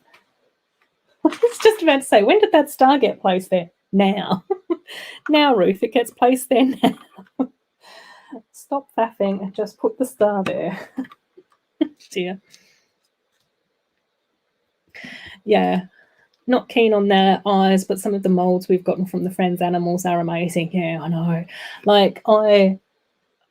I was just about to say, when did that star get placed there? Now. Now, Ruth, it gets placed there now. Stop faffing and just put the star there. Dear. Yeah. Not keen on their eyes, but some of the molds we've gotten from the Friends animals are amazing. Yeah, I know. Like, I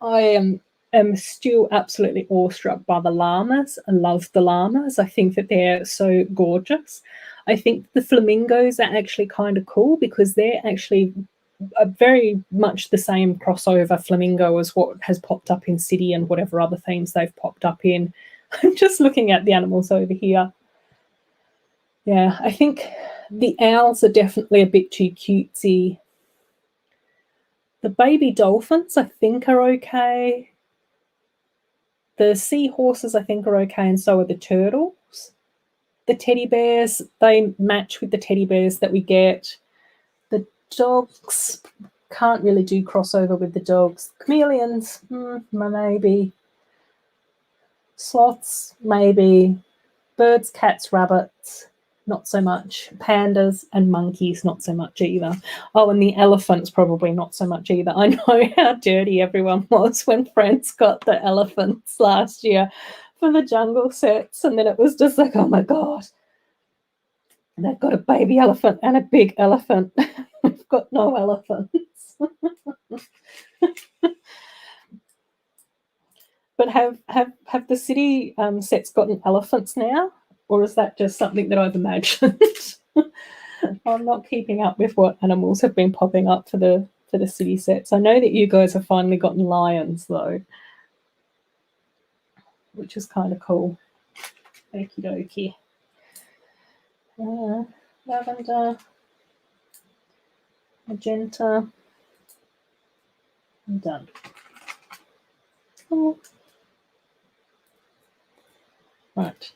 am still absolutely awestruck by the llamas. I love the llamas. I think that they're so gorgeous. I think the flamingos are actually kind of cool because they're actually very much the same crossover flamingo as what has popped up in City and whatever other themes they've popped up in. I'm just looking at the animals over here. Yeah, I think the owls are definitely a bit too cutesy. The baby dolphins, I think, are okay. The seahorses, I think, are okay, and so are the turtles. The teddy bears, they match with the teddy bears that we get. The dogs, can't really do crossover with the dogs. Chameleons, maybe. Sloths, maybe. Birds, cats, rabbits, not so much. Pandas and monkeys, not so much either. Oh, and the elephants, probably not so much either. I know how dirty everyone was when Friends got the elephants last year for the jungle sets, and then it was just like, oh my God, they've got a baby elephant and a big elephant. We've got no elephants. But have the city sets gotten elephants now? Or is that just something that I've imagined? I'm not keeping up with what animals have been popping up for the city sets. I know that you guys have finally gotten lions, though, which is kind of cool. Okie dokie. Lavender, magenta. I'm done. Oh. Right.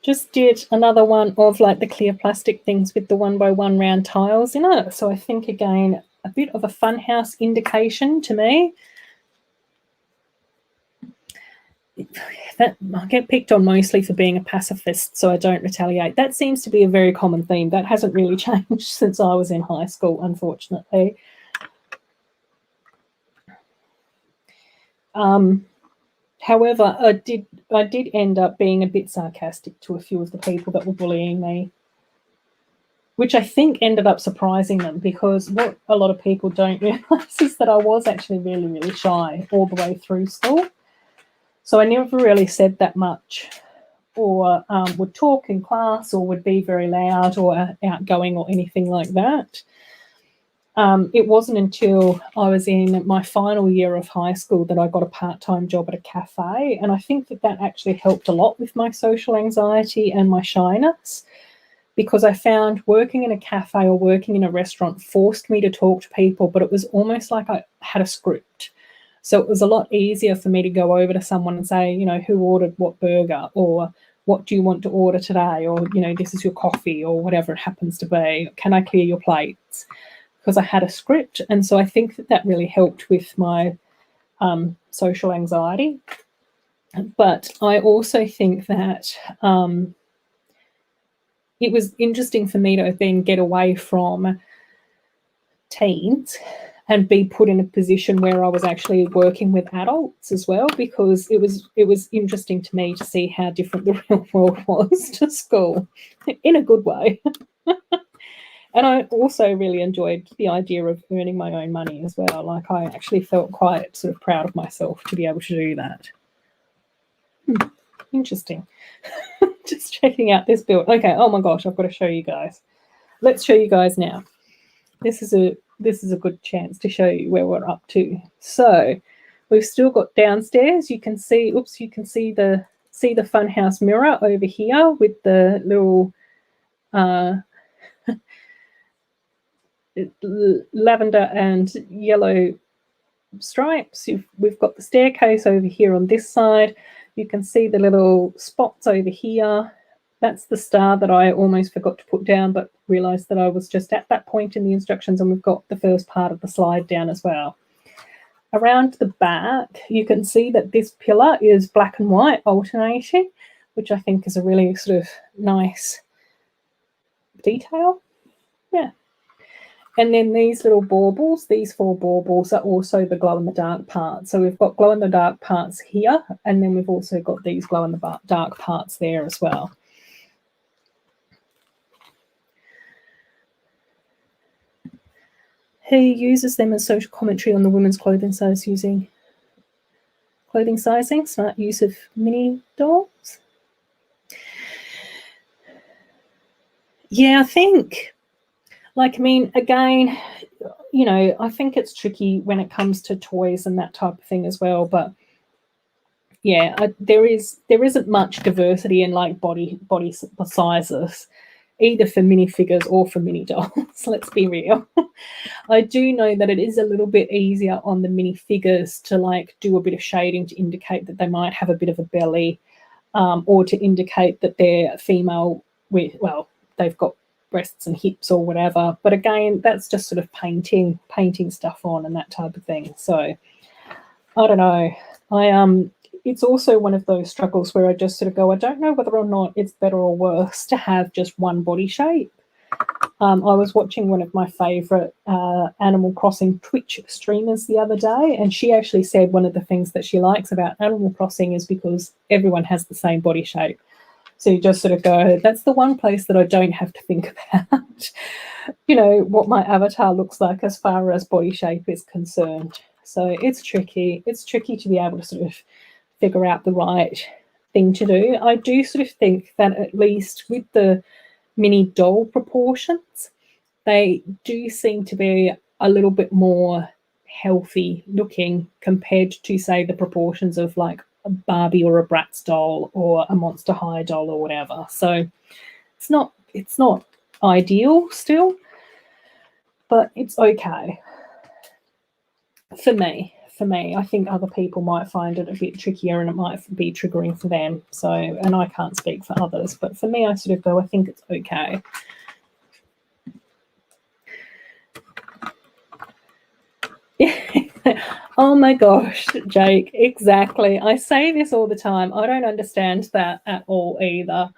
Just did another one of like the clear plastic things with the 1x1 round tiles in it. So I think, again, a bit of a funhouse indication to me. That I get picked on mostly for being a pacifist, so I don't retaliate. That seems to be a very common theme. That hasn't really changed since I was in high school, unfortunately. However, I did end up being a bit sarcastic to a few of the people that were bullying me, which I think ended up surprising them, because what a lot of people don't realise is that I was actually really, really shy all the way through school. So I never really said that much, or would talk in class, or would be very loud or outgoing or anything like that. It wasn't until I was in my final year of high school that I got a part-time job at a cafe, and I think that that actually helped a lot with my social anxiety and my shyness, because I found working in a cafe or working in a restaurant forced me to talk to people, but it was almost like I had a script. So it was a lot easier for me to go over to someone and say, you know, who ordered what burger, or what do you want to order today, or, you know, this is your coffee, or whatever it happens to be. Can I clear your plates? Because I had a script. And so I think that that really helped with my social anxiety. But I also think that it was interesting for me to then get away from teens and be put in a position where I was actually working with adults as well, because it was interesting to me to see how different the real world was to school, in a good way. And I also really enjoyed the idea of earning my own money as well. Like, I actually felt quite sort of proud of myself to be able to do that. Interesting. Just checking out this build. Okay, oh my gosh, I've got to show you guys. Let's show you guys now. This is a good chance to show you where we're up to. So we've still got downstairs. You can see, oops, you can see the funhouse mirror over here with the little lavender and yellow stripes. We've got the staircase over here on this side. You can see the little spots over here. That's the star that I almost forgot to put down, but realized that I was just at that point in the instructions, and we've got the first part of the slide down as well. Around the back, you can see that this pillar is black and white alternating, which I think is a really sort of nice detail. Yeah. And then these little baubles, these 4 baubles are also the glow-in-the-dark parts. So we've got glow-in-the-dark parts here, and then we've also got these glow-in-the-dark parts there as well. Who uses them as social commentary on the women's clothing size using clothing sizing, smart use of mini dolls? Yeah, I think, like, I mean, again, you know, I think it's tricky when it comes to toys and that type of thing as well. But yeah, there isn't much diversity in like body sizes, either for minifigures or for mini dolls. Let's be real. I do know that it is a little bit easier on the minifigures to like do a bit of shading to indicate that they might have a bit of a belly, or to indicate that they're female with, well, they've got breasts and hips or whatever. But again, that's just sort of painting stuff on and that type of thing. So I don't know. It's also one of those struggles where I just sort of go, I don't know whether or not it's better or worse to have just one body shape. I was watching one of my favourite Animal Crossing Twitch streamers the other day, and she actually said one of the things that she likes about Animal Crossing is because everyone has the same body shape. So you just sort of go, that's the one place that I don't have to think about, you know, what my avatar looks like as far as body shape is concerned. So it's tricky. It's tricky to be able to sort of figure out the right thing to do. I do sort of think that at least with the mini doll proportions, they do seem to be a little bit more healthy looking compared to, say, the proportions of like a Barbie or a Bratz doll or a Monster High doll or whatever. So it's not ideal still, but it's okay for me. I think other people might find it a bit trickier and it might be triggering for them. So, and I can't speak for others, but for me, I sort of go, I think it's okay. Oh my gosh, Jake, exactly. I say this all the time. I don't understand that at all either.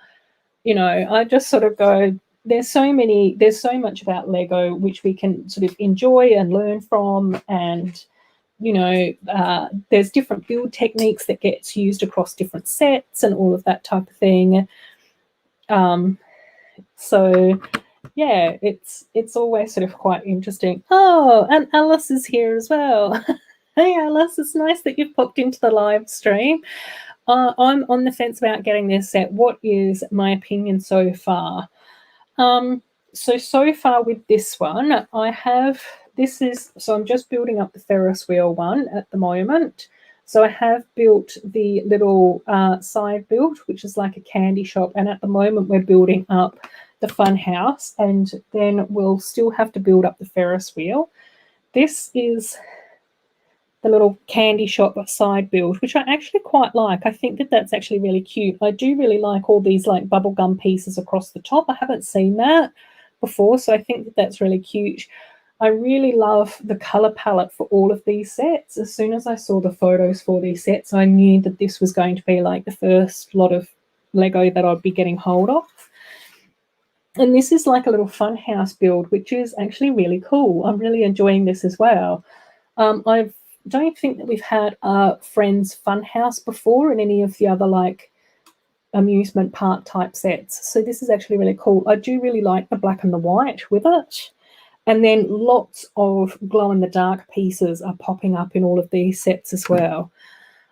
You know, I just sort of go, there's so much about Lego which we can sort of enjoy and learn from, and you know, there's different build techniques that gets used across different sets and all of that type of thing. So yeah, it's always sort of quite interesting. Oh, and Alice is here as well. Hey Alice, it's nice that you've popped into the live stream. I'm on the fence about getting this set. What is my opinion so far? So far with this one, I'm just building up the Ferris wheel one at the moment. So I have built the little side build, which is like a candy shop. And at the moment we're building up the fun house, and then we'll still have to build up the Ferris wheel. This is the little candy shop side build, which I actually quite like. I think that that's actually really cute. I do really like all these like bubblegum pieces across the top. I haven't seen that before, so I think that that's really cute. I really love the color palette for all of these sets. As soon as I saw the photos for these sets, I knew that this was going to be like the first lot of Lego that I'd be getting hold of. And this is like a little fun house build, which is actually really cool. I'm really enjoying this as well. I don't think that we've had a Friends Fun House before in any of the other like amusement park type sets. So this is actually really cool. I do really like the black and the white with it. And then lots of glow-in-the-dark pieces are popping up in all of these sets as well.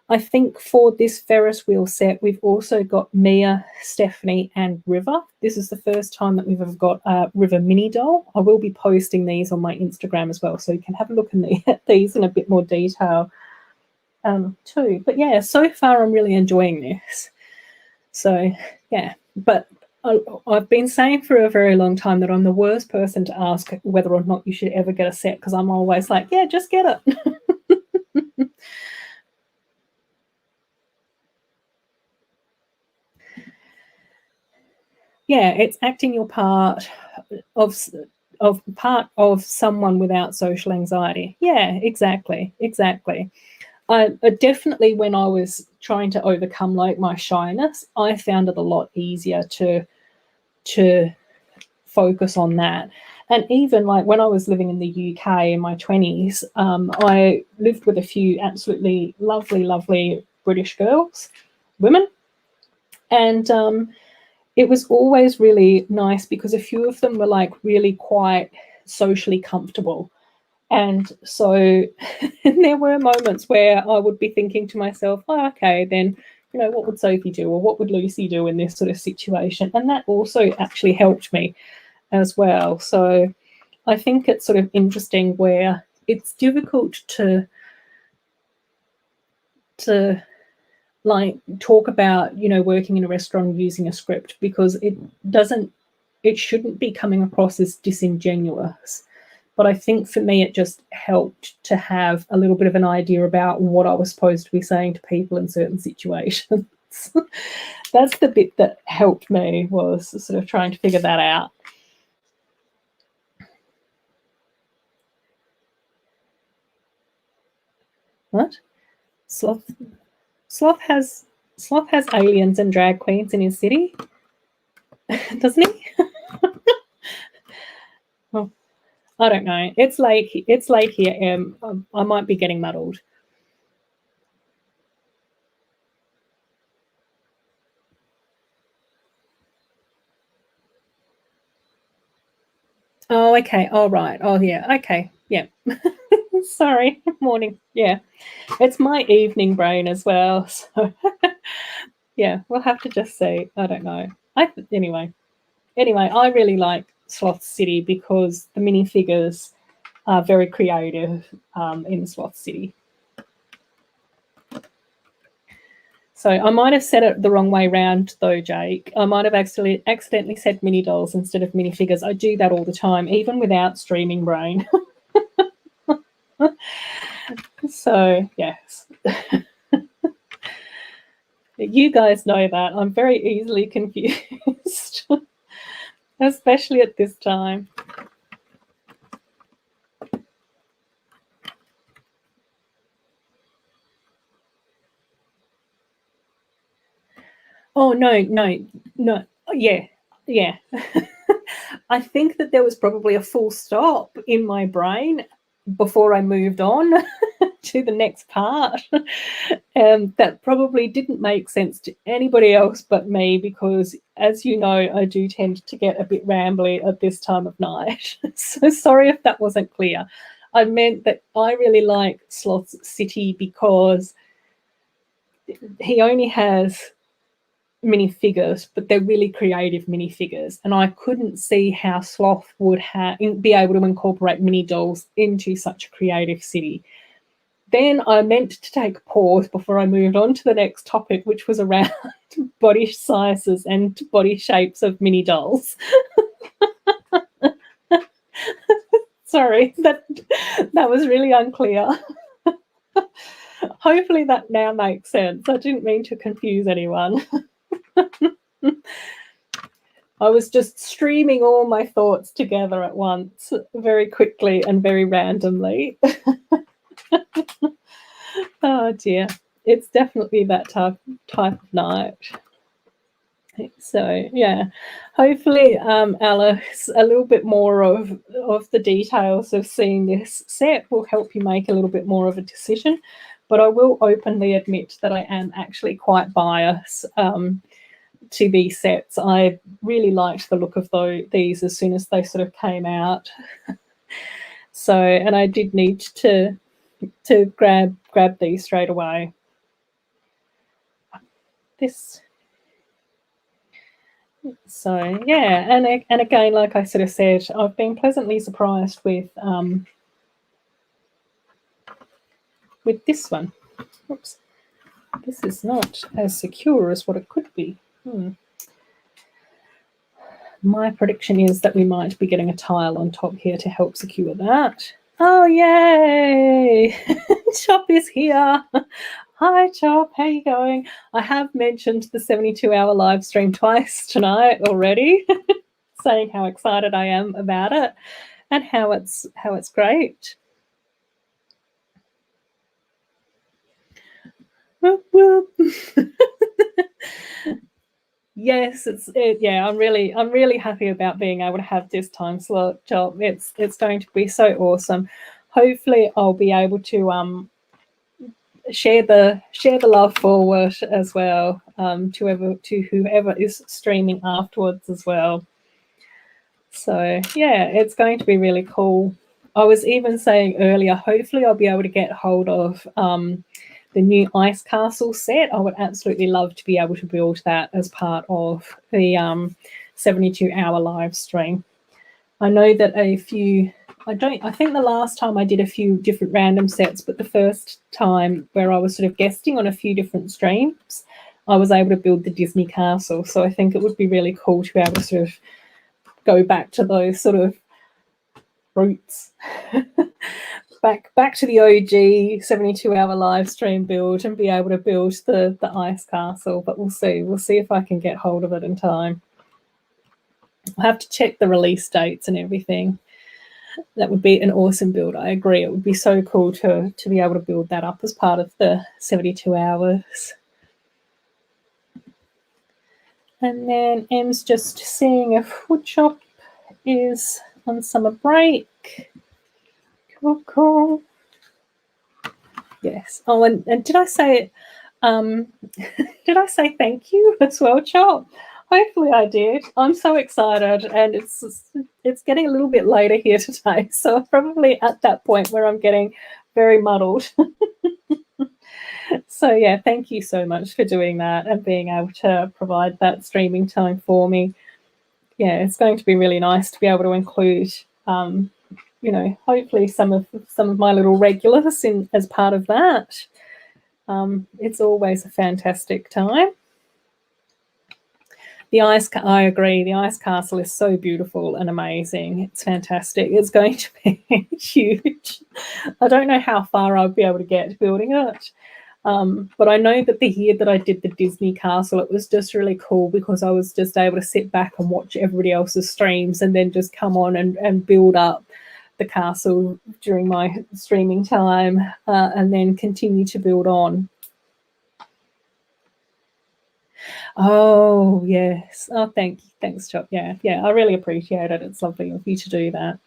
I think for this Ferris wheel set, we've also got Mia, Stephanie, and River. This is the first time that we've ever got a River mini doll. I will be posting these on my Instagram as well, so you can have a look at these in a bit more detail too. But yeah, so far I'm really enjoying this. So yeah, but I've been saying for a very long time that I'm the worst person to ask whether or not you should ever get a set, because I'm always like, yeah, just get it. Yeah, it's acting your part of someone without social anxiety. Yeah, exactly. I definitely, when I was trying to overcome like my shyness, I found it a lot easier to focus on that. And even like when I was living in the UK in my 20s, I lived with a few absolutely lovely British women, and it was always really nice because a few of them were like really quite socially comfortable. And so and there were moments where I would be thinking to myself, oh, okay, then, what would Sophie do, or what would Lucy do in this sort of situation? And that also actually helped me as well. So I think it's sort of interesting where it's difficult to like talk about, working in a restaurant using a script, because it shouldn't be coming across as disingenuous. But I think for me, it just helped to have a little bit of an idea about what I was supposed to be saying to people in certain situations. That's the bit that helped me, was sort of trying to figure that out. What? Sloth has aliens and drag queens in his city, doesn't he? Well, I don't know. It's late here. I might be getting muddled. Oh, okay. All right. Oh, yeah. Okay. Yeah. Sorry. Morning. Yeah. It's my evening brain as well. So yeah, we'll have to just see. I don't know. Anyway, I really like Sloth City because the minifigures are very creative in Sloth City. So I might have said it the wrong way round though, Jake. I might have accidentally said mini dolls instead of minifigures. I do that all the time, even without streaming brain. So yes. You guys know that. I'm very easily confused, especially at this time. Oh, no. Yeah. I think that there was probably a full stop in my brain before I moved on to the next part. That probably didn't make sense to anybody else but me, because, as you know, I do tend to get a bit rambly at this time of night. So sorry if that wasn't clear. I meant that I really like Sloth City because he only has minifigures, but they're really creative minifigures, and I couldn't see how Sloth would be able to incorporate mini dolls into such a creative city. Then I meant to take a pause before I moved on to the next topic, which was around body sizes and body shapes of mini dolls. Sorry, that was really unclear. Hopefully that now makes sense. I didn't mean to confuse anyone. I was just streaming all my thoughts together at once, very quickly and very randomly. Oh dear, it's definitely that type of night. So yeah, hopefully, Alice, a little bit more of the details of seeing this set will help you make a little bit more of a decision. But I will openly admit that I am actually quite biased. to these sets. I really liked the look of these as soon as they sort of came out. So, and I did need to grab these straight away. This. So yeah, and again, like I sort of said, I've been pleasantly surprised with this one. Oops, this is not as secure as what it could be. My prediction is that we might be getting a tile on top here to help secure that. Oh, yay! Chop is here. Hi, Chop. How you going? I have mentioned the 72-hour live stream twice tonight already, saying how excited I am about it and how it's great. Whoop, whoop. Yes, yeah, I'm really happy about being able to have this time slot, Chop. It's going to be so awesome. Hopefully I'll be able to share the love forward as well, to whoever is streaming afterwards as well. So yeah, it's going to be really cool. I was even saying earlier, hopefully I'll be able to get hold of the new Ice Castle set. I would absolutely love to be able to build that as part of the 72-hour live stream. I know that I think the last time I did a few different random sets, but the first time where I was sort of guesting on a few different streams, I was able to build the Disney castle. So I think it would be really cool to be able to sort of go back to those sort of roots. back to the OG 72-hour live stream build and be able to build the ice castle. But we'll see if I can get hold of it in time. I'll have to check the release dates and everything. That would be an awesome build. I agree. It would be so cool to be able to build that up as part of the 72 hours. And then Em's just seeing if Woodshop is on summer break. Cool. Yes. Oh, and did I say did I say thank you as well, Chop? Hopefully I did. I'm so excited, and it's getting a little bit later here today, so I'm probably at that point where I'm getting very muddled. So yeah, thank you so much for doing that and being able to provide that streaming time for me. Yeah, it's going to be really nice to be able to include, hopefully some of my little regulars in as part of that. It's always a fantastic time. I agree. The ice castle is so beautiful and amazing. It's fantastic. It's going to be huge. I don't know how far I'll be able to get building it. But I know that the year that I did the Disney castle, it was just really cool because I was just able to sit back and watch everybody else's streams and then just come on and build up the castle during my streaming time, and then continue to build on. Oh, yes. Oh, thanks, Chop. Yeah, I really appreciate it. It's lovely of you to do that.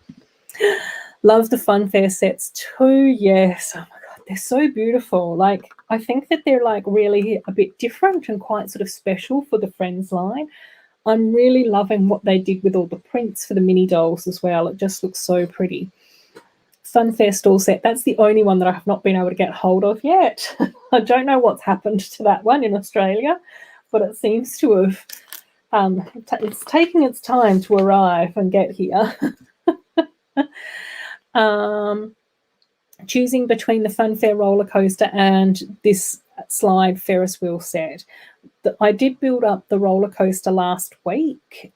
Love the Funfair sets too. Yes. Oh my God, they're so beautiful. Like, I think that they're like really a bit different and quite sort of special for the Friends line. I'm really loving what they did with all the prints for the mini dolls as well. It just looks so pretty. Funfair Stall set, that's the only one that I have not been able to get hold of yet. I don't know what's happened to that one in Australia, but it seems to have, it's taking its time to arrive and get here. Choosing between the Funfair roller coaster and this slide Ferris wheel set. I did build up the roller coaster last week,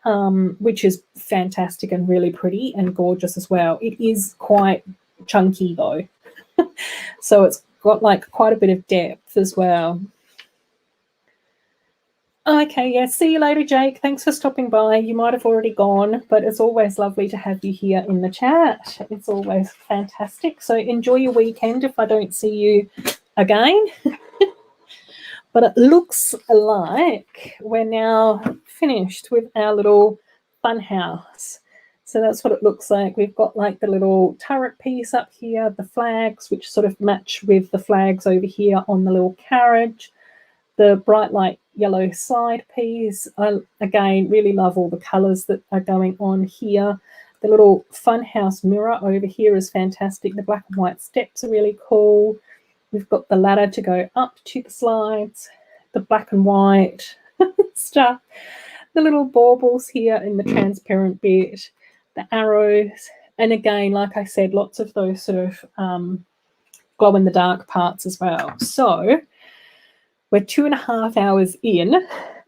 which is fantastic and really pretty and gorgeous as well. It is quite chunky though, so it's got like quite a bit of depth as well. Okay, yeah, see you later, Jake. Thanks for stopping by. You might have already gone, but it's always lovely to have you here in the chat. It's always fantastic. So enjoy your weekend if I don't see you again. But it looks like we're now finished with our little fun house. So that's what it looks like. We've got like the little turret piece up here, the flags, which sort of match with the flags over here on the little carriage, the bright light yellow side piece. I, again, really love all the colours that are going on here. The little funhouse mirror over here is fantastic. The black and white steps are really cool. We've got the ladder to go up to the slides, the black and white stuff, the little baubles here in the transparent bit, the arrows, and again, like I said, lots of those sort of glow in the dark parts as well. So we're 2.5 hours in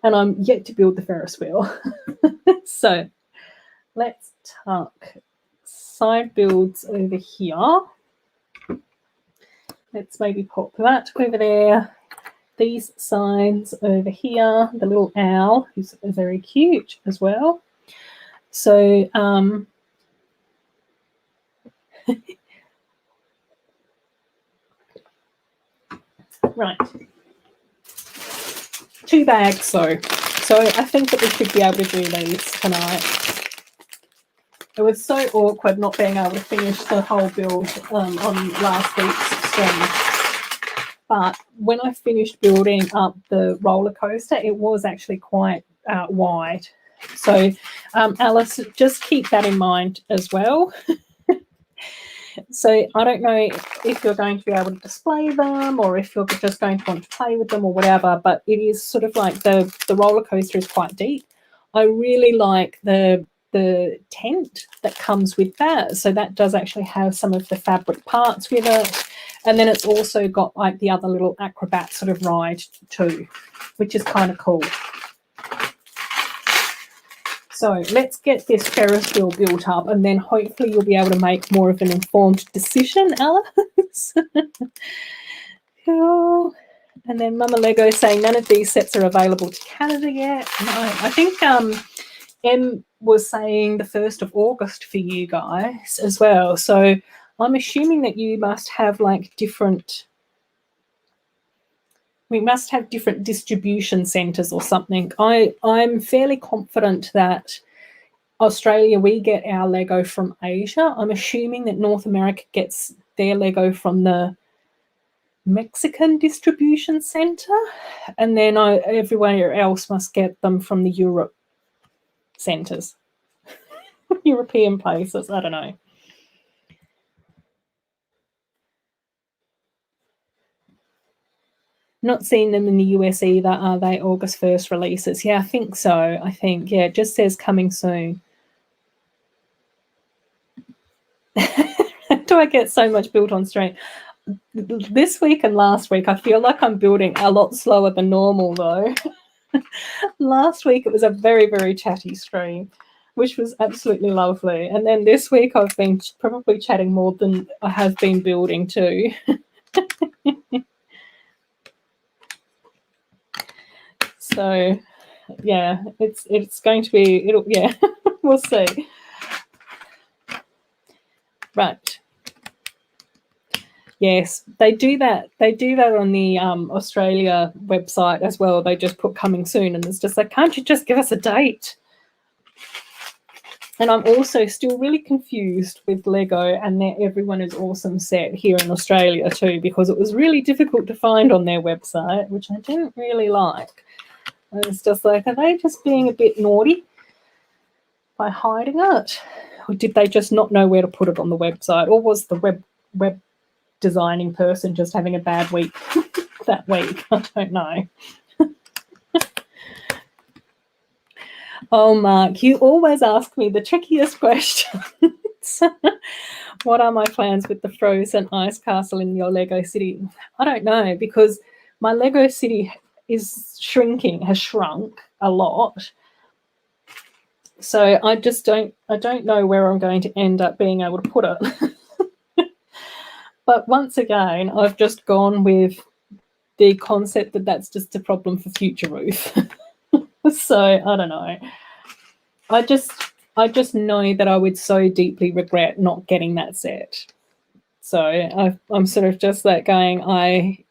and I'm yet to build the Ferris wheel. So let's tuck side builds over here. Let's maybe pop that over there. These signs over here, the little owl, who's very cute as well. So right, 2 bags. So I think that we should be able to do these tonight. It was so awkward not being able to finish the whole build on last week's stream. But when I finished building up the roller coaster, it was actually quite wide. So Alice, just keep that in mind as well. So I don't know if you're going to be able to display them or if you're just going to want to play with them or whatever, but it is sort of like the roller coaster is quite deep. I really like the tent that comes with that. So that does actually have some of the fabric parts with it. And then it's also got like the other little acrobat sort of ride too, which is kind of cool. So let's get this Ferris wheel built up and then hopefully you'll be able to make more of an informed decision, Alice. Cool. And then Mama Lego saying none of these sets are available to Canada yet. No, I think Em was saying the 1st of August for you guys as well. So I'm assuming that you must have like we must have different distribution centres or something. I'm fairly confident that Australia, we get our Lego from Asia. I'm assuming that North America gets their Lego from the Mexican distribution centre. And then everywhere else must get them from the Europe centres. European places, I don't know. Not seeing them in the US either, are they? August 1st releases? Yeah, I think so. I think, yeah, it just says coming soon. Do I get so much built on stream? This week and last week, I feel like I'm building a lot slower than normal, though. Last week, it was a very, very chatty stream, which was absolutely lovely. And then this week, I've been probably chatting more than I have been building too. So, yeah, it's going to be, yeah, we'll see. Right. Yes, they do that. They do that on the Australia website as well. They just put coming soon, and it's just like, can't you just give us a date? And I'm also still really confused with Lego and their Everyone is Awesome set here in Australia too, because it was really difficult to find on their website, which I didn't really like. It's just like, are they just being a bit naughty by hiding it? Or did they just not know where to put it on the website? Or was the web designing person just having a bad week that week? I don't know. Oh, Mark, you always ask me the trickiest questions. What are my plans with the frozen ice castle in your Lego city? I don't know, because my Lego city is shrinking, has shrunk a lot. So I don't know where I'm going to end up being able to put it. But once again, I've just gone with the concept that that's just a problem for future Ruth. So I don't know. I just know that I would so deeply regret not getting that set. So I'm sort of just like going, I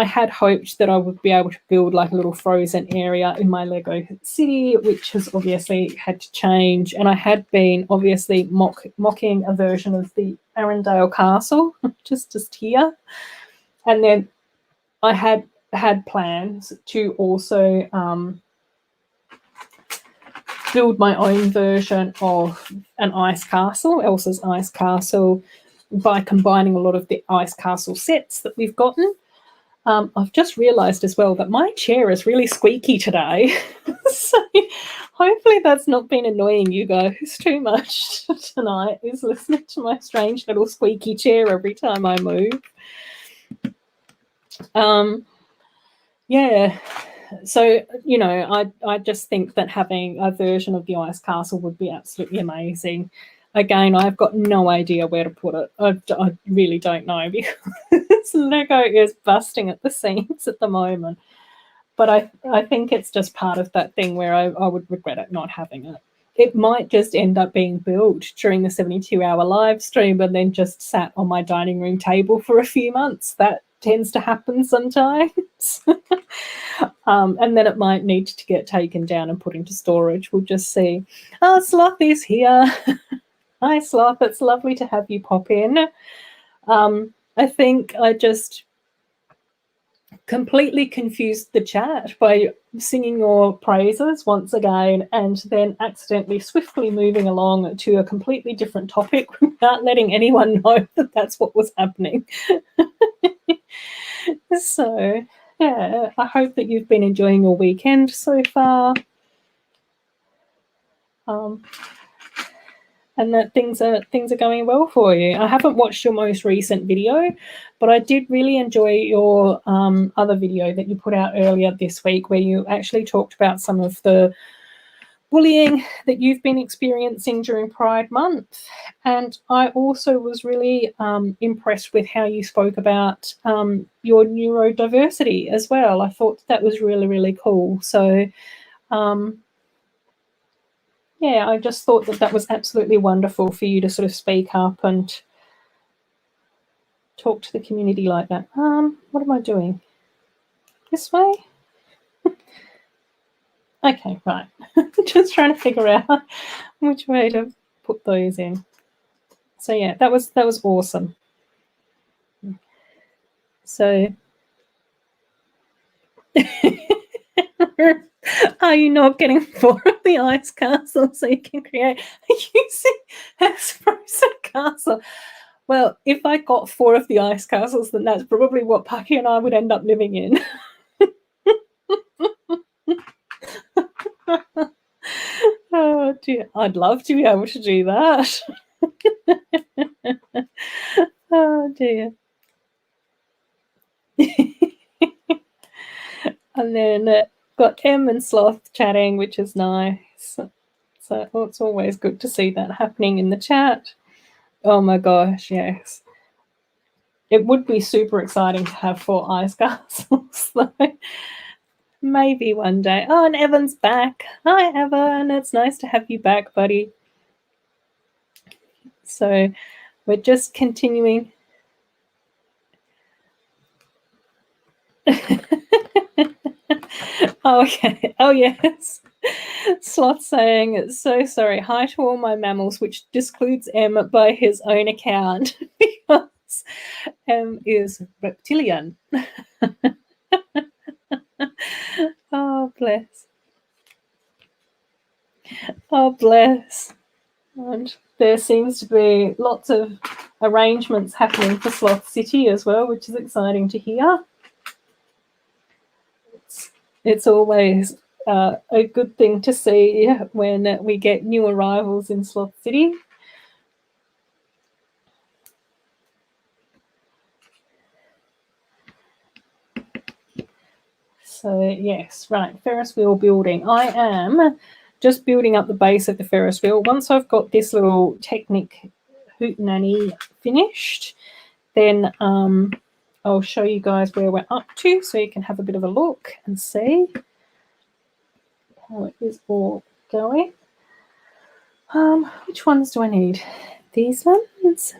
had hoped that I would be able to build like a little frozen area in my Lego city, which has obviously had to change. And I had been obviously mocking a version of the Arendelle Castle, just here. And then I had had plans to also build my own version of an ice castle, Elsa's ice castle, by combining a lot of the ice castle sets that we've gotten. I've just realised as well that my chair is really squeaky today. So hopefully that's not been annoying you guys too much tonight, is listening to my strange little squeaky chair every time I move. Yeah. So, you know, I just think that having a version of the ice castle would be absolutely amazing. Again, I've got no idea where to put it. I really don't know, because Lego is busting at the seams at the moment. But I think it's just part of that thing where I would regret it not having it. It might just end up being built during the 72-hour live stream and then just sat on my dining room table for a few months. That tends to happen sometimes. And then it might need to get taken down and put into storage. We'll just see. Oh, Sloth is here. Hi, Sloth. It's lovely to have you pop in. I think I just completely confused the chat by singing your praises once again and then accidentally swiftly moving along to a completely different topic without letting anyone know that that's what was happening. So, yeah, I hope that you've been enjoying your weekend so far. And that things are going well for you. I haven't watched your most recent video, but I did really enjoy your other video that you put out earlier this week, where you actually talked about some of the bullying that you've been experiencing during Pride Month. And I also was really impressed with how you spoke about your neurodiversity as well. I thought that was really, really cool. So, yeah, I just thought that was absolutely wonderful for you to sort of speak up and talk to the community like that. What am I doing? This way? Okay, right. Just trying to figure out which way to put those in. So yeah, that was awesome. So are you not getting 4 of the ice castle so you can create a using frozen castle? Well, if I got 4 of the ice castles, then that's probably what Pucky and I would end up living in. Oh dear, I'd love to be able to do that. Oh dear. And then got Em and Sloth chatting, which is nice. So it's always good to see that happening in the chat. Oh my gosh, yes. It would be super exciting to have 4 ice castles, though. Maybe one day. Oh, and Evan's back. Hi, Evan. It's nice to have you back, buddy. So we're just continuing. Oh, okay. Oh, yes. Sloth saying, so sorry. Hi to all my mammals, which discludes M by his own account, because M is reptilian. Oh, bless. Oh, bless. And there seems to be lots of arrangements happening for Sloth City as well, which is exciting to hear. It's always a good thing to see when we get new arrivals in Sloth City. So yes, right, Ferris wheel building. I am just building up the base of the Ferris wheel. Once I've got this little Technic hootenanny finished, then I'll show you guys where we're up to so you can have a bit of a look and see how it is all going. Which ones do I need? These ones?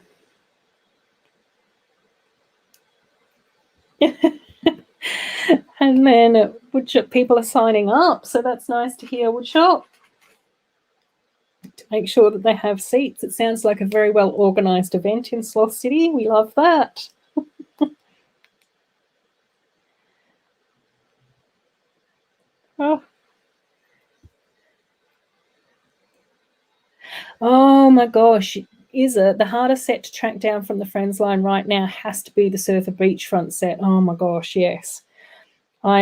And then woodshop people are signing up, so that's nice to hear, woodshop. To make sure that they have seats. It sounds like a very well organised event in Sloth City. We love that. Oh. Oh my gosh. Is it the hardest set to track down from the Friends line right now has to be the Surfer Beachfront set. Oh my gosh, yes. I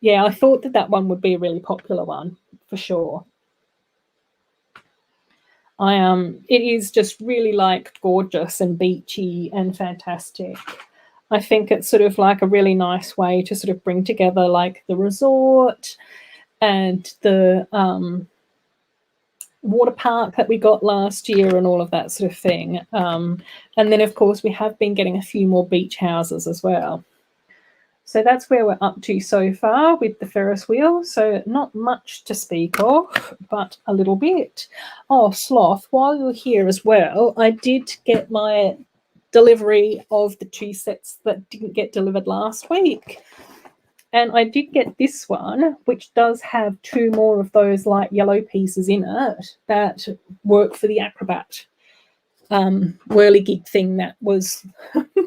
yeah, I thought that one would be a really popular one for sure. It is just really like gorgeous and beachy and fantastic. I think it's sort of like a really nice way to sort of bring together like the resort and the water park that we got last year and all of that sort of thing. And then, of course, we have been getting a few more beach houses as well. So that's where we're up to so far with the Ferris wheel. So not much to speak of, but a little bit. Oh, Sloth, while you're here as well, I did get my delivery of the 2 sets that didn't get delivered last week. And I did get this one, which does have 2 more of those light yellow pieces in it that work for the Acrobat whirligig thing that was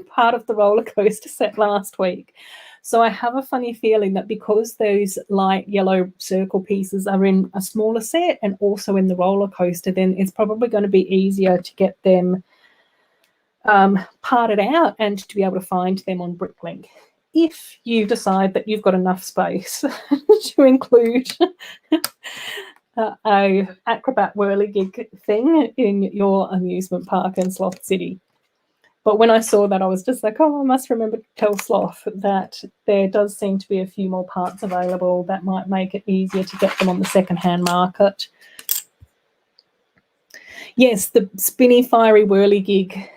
part of the roller coaster set last week. So I have a funny feeling that because those light yellow circle pieces are in a smaller set and also in the roller coaster, then it's probably going to be easier to get them parted out and to be able to find them on Bricklink. If you decide that you've got enough space to include a Acrobat whirligig thing in your amusement park in Sloth City. But when I saw that, I was just like, oh, I must remember to tell Sloth that there does seem to be a few more parts available that might make it easier to get them on the secondhand market. Yes, the spinny, fiery whirligig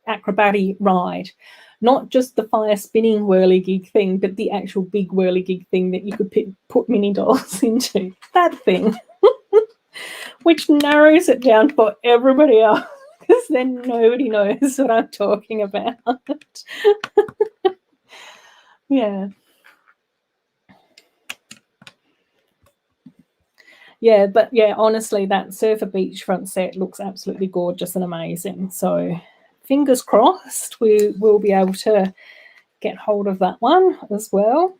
acrobatic ride. Not just the fire spinning whirligig thing, but the actual big whirligig thing that you could put mini dolls into. That thing. Which narrows it down for everybody else, because then nobody knows what I'm talking about. Yeah. Yeah, but yeah, honestly, that Surfer Beachfront set looks absolutely gorgeous and amazing. So fingers crossed we will be able to get hold of that one as well.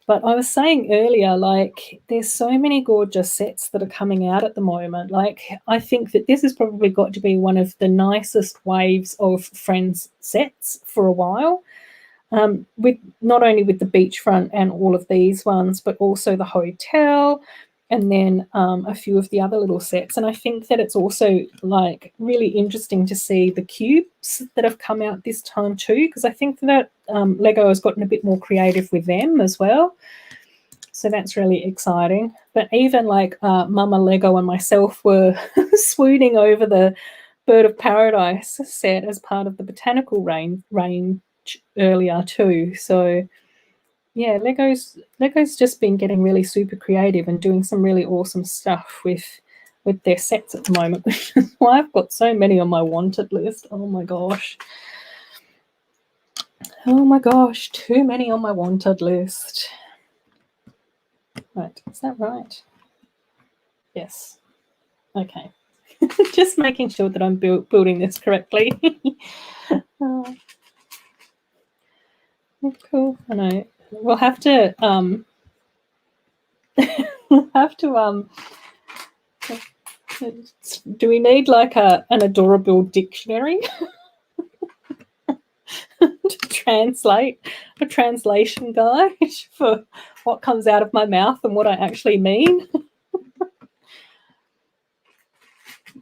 But I was saying earlier, like, there's so many gorgeous sets that are coming out at the moment. Like, I think that this has probably got to be one of the nicest waves of Friends sets for a while. With not only with the beachfront and all of these ones, but also the hotel, and then a few of the other little sets. And I think that it's also like really interesting to see the cubes that have come out this time too, because I think that Lego has gotten a bit more creative with them as well. So that's really exciting. But even like Mama Lego and myself were swooning over the Bird of Paradise set as part of the botanical range earlier too. So yeah, Lego's just been getting really super creative and doing some really awesome stuff with their sets at the moment, which is why I've got so many on my wanted list. Oh my gosh. Oh my gosh, too many on my wanted list. Right, is that right? Yes. Okay. Just making sure that I'm building this correctly. Oh, cool. I know. We'll have to we'll have to do we need like an Adorabuild dictionary to translate a translation guide for what comes out of my mouth and what I actually mean?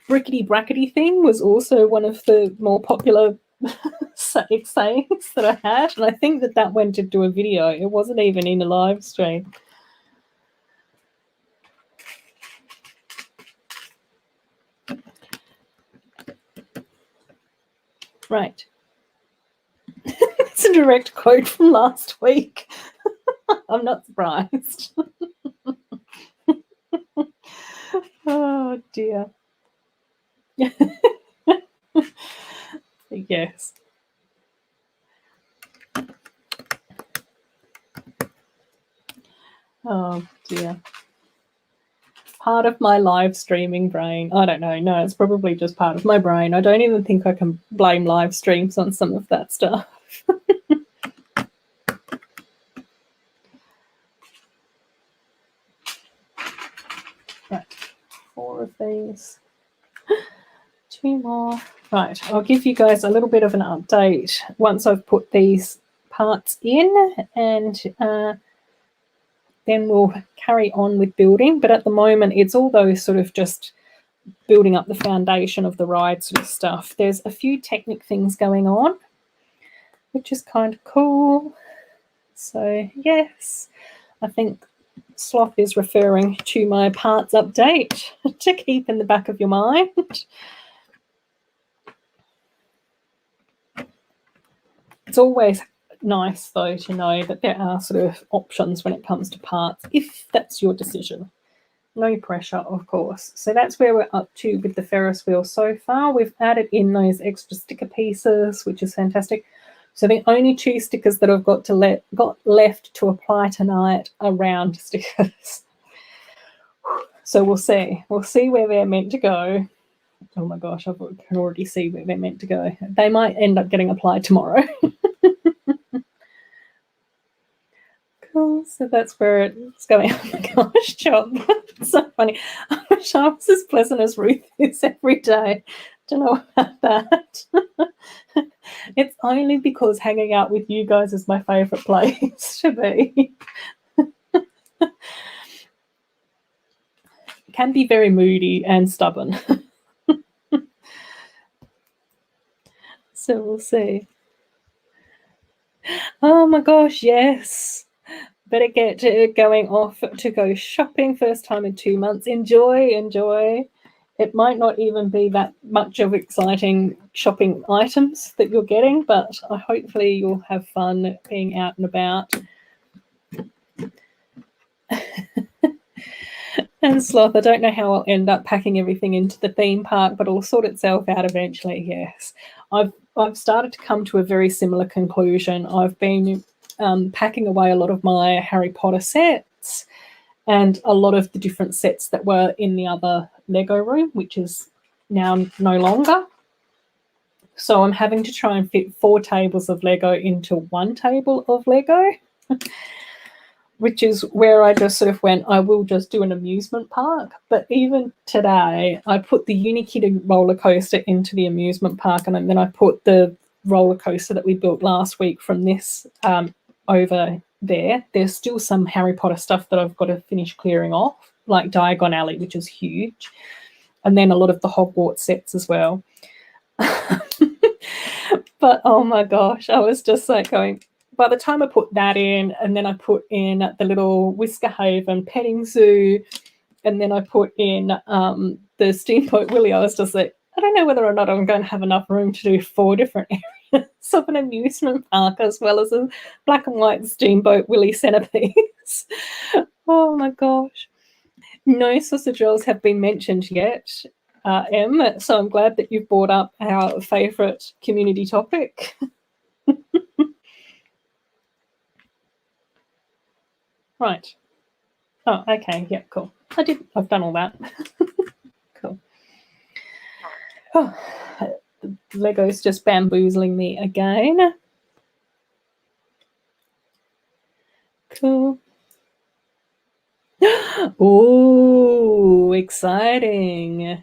Brickety brackety thing was also one of the more popular sayings that I had, and I think that went into a video. It wasn't even in a live stream. Right. It's a direct quote from last week. I'm not surprised. Oh dear. Yes. Oh dear. part of my live streaming brain. I don't know. No, it's probably just part of my brain. I don't even think I can blame live streams on some of that stuff. Right, 4 of these. 2 more. Right, I'll give you guys a little bit of an update once I've put these parts in, and then we'll carry on with building. But at the moment, it's all those sort of just building up the foundation of the ride sort of stuff. There's a few technic things going on, which is kind of cool. So yes, I think Sloth is referring to my parts update to keep in the back of your mind. It's always nice, though, to know that there are sort of options when it comes to parts, if that's your decision. No pressure, of course. So that's where we're up to with the Ferris wheel so far. We've added in those extra sticker pieces, which is fantastic. So the only 2 stickers that I've got left to apply tonight are round stickers. So we'll see. We'll see where they're meant to go. Oh my gosh, I can already see where they're meant to go. They might end up getting applied tomorrow. Cool. So that's where it's going. Oh my gosh, Job. It's so funny. I wish I was as pleasant as Ruth is every day. Don't know about that. It's only because hanging out with you guys is my favourite place to be. It can be very moody and stubborn. So we'll see. Oh my gosh, yes. Better get going off to go shopping. First time in 2 months. Enjoy, enjoy. It might not even be that much of exciting shopping items that you're getting, but hopefully you'll have fun being out and about. And Sloth, I don't know how I'll end up packing everything into the theme park, but it'll sort itself out eventually, yes. I've started to come to a very similar conclusion. I've been packing away a lot of my Harry Potter sets and a lot of the different sets that were in the other Lego room, which is now no longer. So I'm having to try and fit 4 tables of Lego into 1 table of Lego, which is where I just sort of went, I will just do an amusement park. But even today, I put the Unikitty roller coaster into the amusement park, and then I put the roller coaster that we built last week from this over there. There's still some Harry Potter stuff that I've got to finish clearing off, like Diagon Alley, which is huge, and then a lot of the Hogwarts sets as well. But oh my gosh, I was just like going, by the time I put that in, and then I put in the little Whisker Haven petting zoo, and then I put in the Steamboat Willie, I was just like, I don't know whether or not I'm going to have enough room to do 4 different areas of an amusement park, as well as a black and white Steamboat Willie centerpiece. Oh my gosh. No sausage rolls have been mentioned yet, Em, so I'm glad that you've brought up our favourite community topic. Right. Oh, okay. Yeah, cool. I've done all that. Cool. Oh, Lego's just bamboozling me again. Cool. Oh, exciting.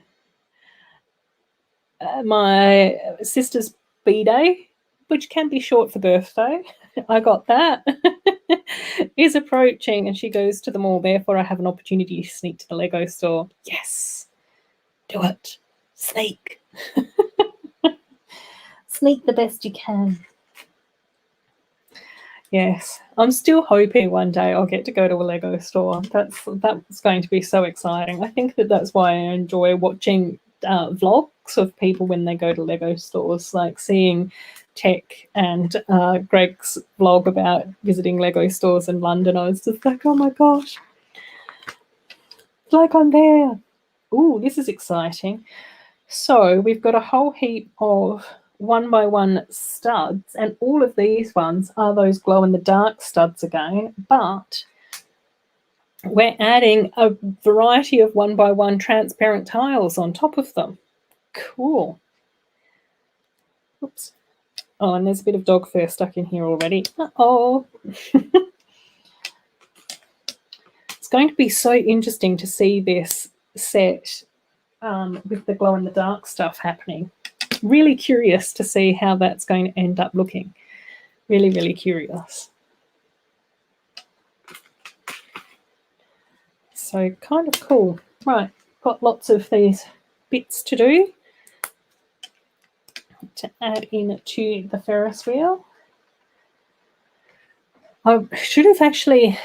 My sister's B-Day, which can be short for birthday, I got that, is approaching, and she goes to the mall. Therefore, I have an opportunity to sneak to the Lego store. Yes. Do it. Sneak. Sneak the best you can. Yes. I'm still hoping one day I'll get to go to a Lego store. That's going to be so exciting. I think that's why I enjoy watching vlogs of people when they go to Lego stores, like seeing Tech and Greg's vlog about visiting Lego stores in London. I was just like, oh my gosh, like I'm there. Ooh, this is exciting. So we've got a whole heap of 1x1 studs, and all of these ones are those glow-in-the-dark studs again, but we're adding a variety of 1x1 transparent tiles on top of them. Cool. Oops. Oh, and there's a bit of dog fur stuck in here already. Uh-oh. It's going to be so interesting to see this set with the glow-in-the-dark stuff happening. Really curious to see how that's going to end up looking. Really, really curious. So kind of cool. Right, got lots of these bits to do to add in to the Ferris wheel. I should have actually...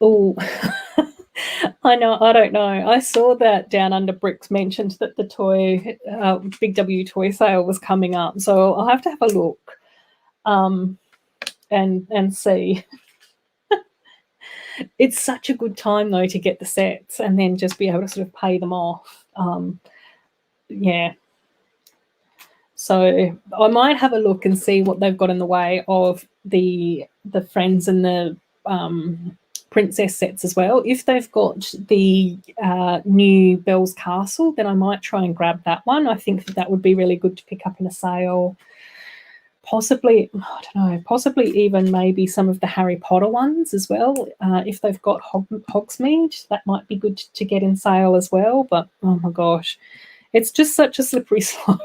Oh, I know, I don't know. I saw that Down Under Bricks mentioned that the toy, Big W toy sale was coming up. So I'll have to have a look and see. It's such a good time, though, to get the sets and then just be able to sort of pay them off. Yeah. So I might have a look and see what they've got in the way of the Friends and the Princess sets as well. If they've got the new Belle's Castle, then I might try and grab that one. I think that would be really good to pick up in a sale. Possibly, I don't know, possibly even maybe some of the Harry Potter ones as well. If they've got Hogsmeade, that might be good to get in sale as well. But, oh my gosh, it's just such a slippery slope.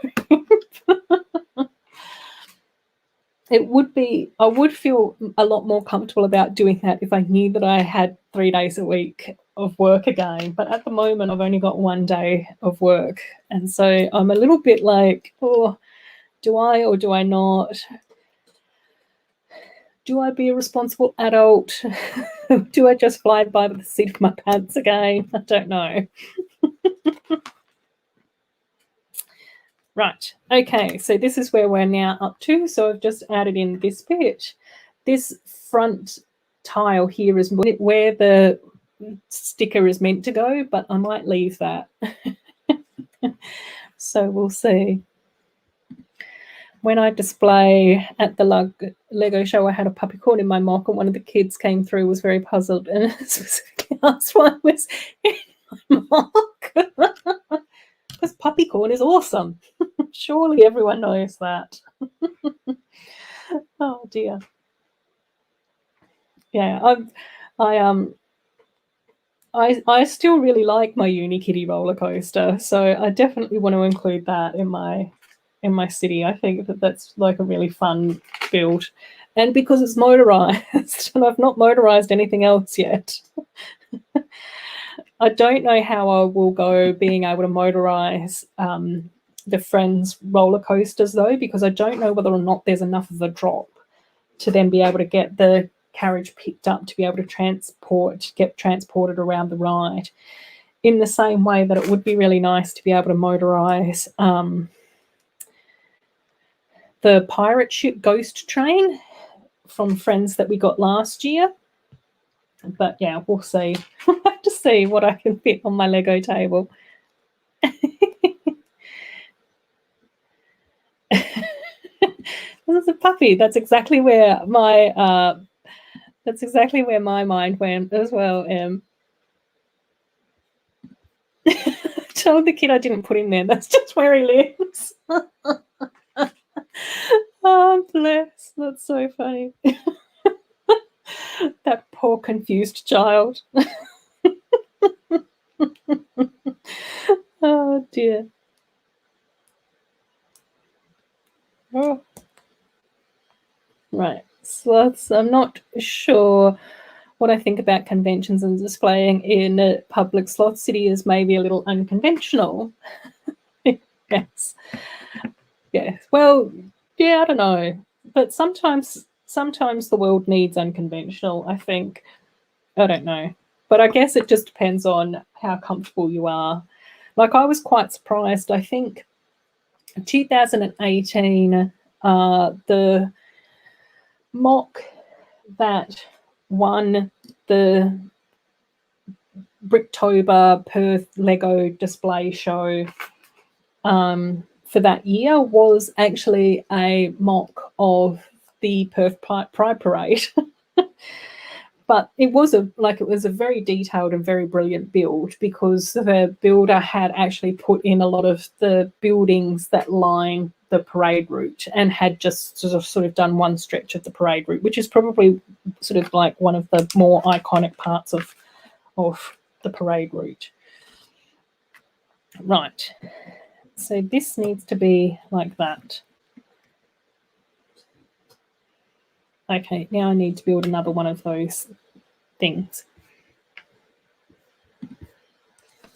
It would be, I would feel a lot more comfortable about doing that if I knew that I had 3 days a week of work again. But at the moment, I've only got 1 day of work. And so I'm a little bit like, oh, do I or do I not? Do I be a responsible adult? Do I just fly by with the seat of my pants again? I don't know. Right, okay, so this is where we're now up to. So I've just added in this bit. This front tile here is where the sticker is meant to go, but I might leave that. So we'll see. When I display at the Lego show, I had a puppy corn in my mock, and one of the kids came through, was very puzzled, and specifically asked why I was in my mock. Because puppy corn is awesome. Surely everyone knows that. Oh dear. Yeah, I still really like my Unikitty roller coaster, so I definitely want to include that in my city. I think that's like a really fun build, and because it's motorized, and I've not motorized anything else yet. I don't know how I will go being able to motorize the Friends roller coasters, though, because I don't know whether or not there's enough of a drop to then be able to get the carriage picked up to be able to get transported around the ride. In the same way that it would be really nice to be able to motorize the pirate ship ghost train from Friends that we got last year. But yeah, we'll see. We'll have to see what I can fit on my Lego table. This is a puppy. That's exactly where my mind went as well. Told the kid I didn't put him there. That's just where he lives. Oh, bless. That's so funny. That poor confused child. Oh dear. Oh. Right. So I'm not sure what I think about conventions and displaying in a public slot city is maybe a little unconventional. Yes. Yeah. Well, yeah, I don't know. But sometimes the world needs unconventional, I think. I don't know. But I guess it just depends on how comfortable you are. Like, I was quite surprised. I think 2018, the mock that won the Bricktober Perth Lego display show for that year was actually a mock of the Perth Pride Parade. but it was a very detailed and very brilliant build, because the builder had actually put in a lot of the buildings that line the parade route, and had just sort of done one stretch of the parade route, which is probably sort of like one of the more iconic parts of the parade route. Right, so this needs to be like that. Okay, now I need to build another one of those things.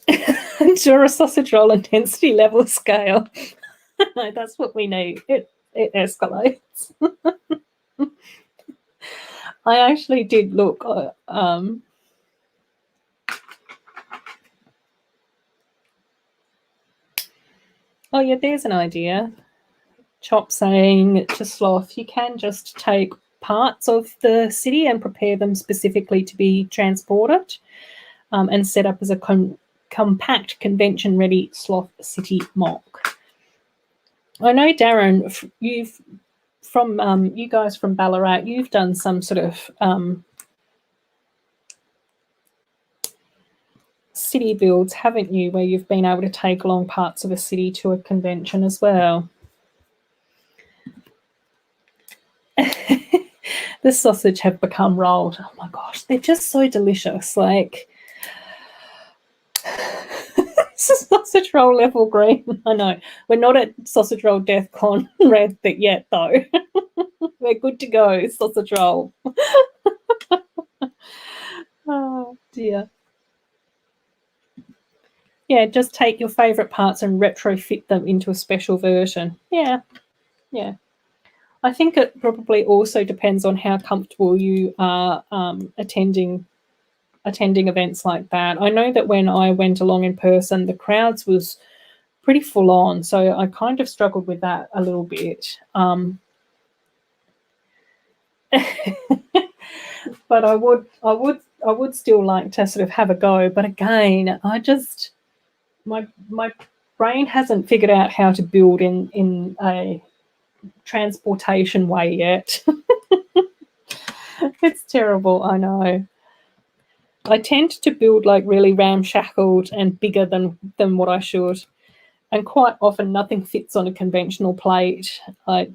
Draw a sausage roll intensity level scale. That's what we need. It escalates. I actually did look. Oh yeah, there's an idea. Chop saying to Sloth, you can just take parts of the city and prepare them specifically to be transported, and set up as a compact convention-ready Sloth City mock. I know, Darren, you guys from Ballarat, you've done some sort of city builds, haven't you, where you've been able to take along parts of a city to a convention as well. The sausage have become rolled. Oh my gosh, they're just so delicious. Like, sausage roll level green. I know. We're not at sausage roll death con red yet, though. We're good to go, sausage roll. Oh dear. Yeah, just take your favourite parts and retrofit them into a special version. Yeah. I think it probably also depends on how comfortable you are attending events like that. I know that when I went along in person, the crowds was pretty full on, so I kind of struggled with that a little bit. But I would still like to sort of have a go. But again, my brain hasn't figured out how to build in a transportation way yet. It's terrible, I know. I tend to build like really ramshackled and bigger than what I should, and quite often nothing fits on a conventional plate. I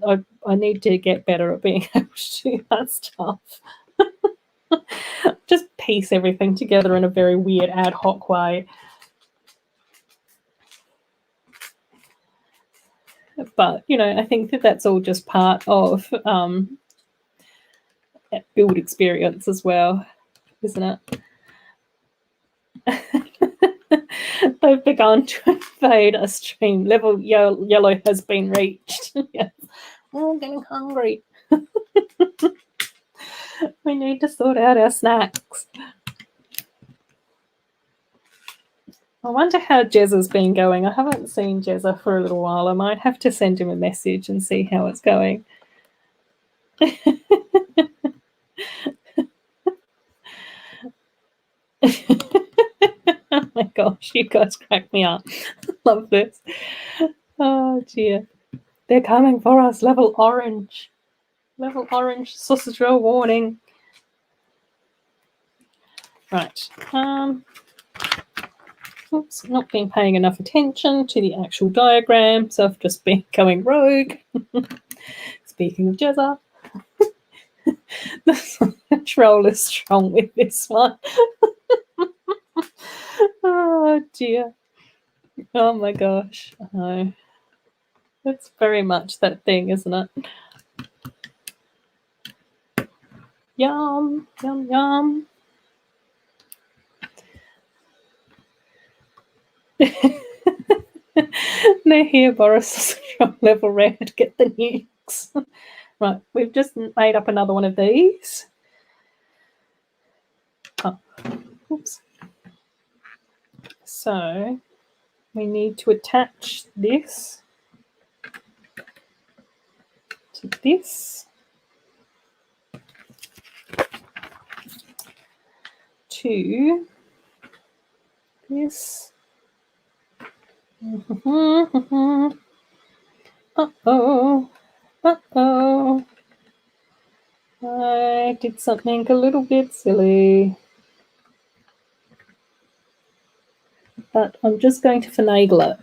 need to get better at being able to do that stuff. Just piece everything together in a very weird ad hoc way. But, you know, I think that that's all just part of that build experience as well, isn't it? They've begun to invade a stream. Level yellow has been reached. Yes. Oh, I'm getting hungry. We need to sort out our snacks. I wonder how Jezza's been going. I haven't seen Jezza for a little while. I might have to send him a message and see how it's going. Oh my gosh, you guys crack me up. Love this. Oh dear. They're coming for us. Level orange. Level orange. Sausage roll warning. Right. Oops, not been paying enough attention to the actual diagram, so I've just been going rogue. Speaking of Jezza. The sausage roll is strong with this one. Oh dear. Oh my gosh. Oh. It's very much that thing, isn't it? Yum, yum, yum. They're here, Boris. Level red. Get the nukes. Right, we've just made up another one of these. Oh, oops. So we need to attach this to this, to this. Uh-oh. Uh-oh. I did something a little bit silly. But I'm just going to finagle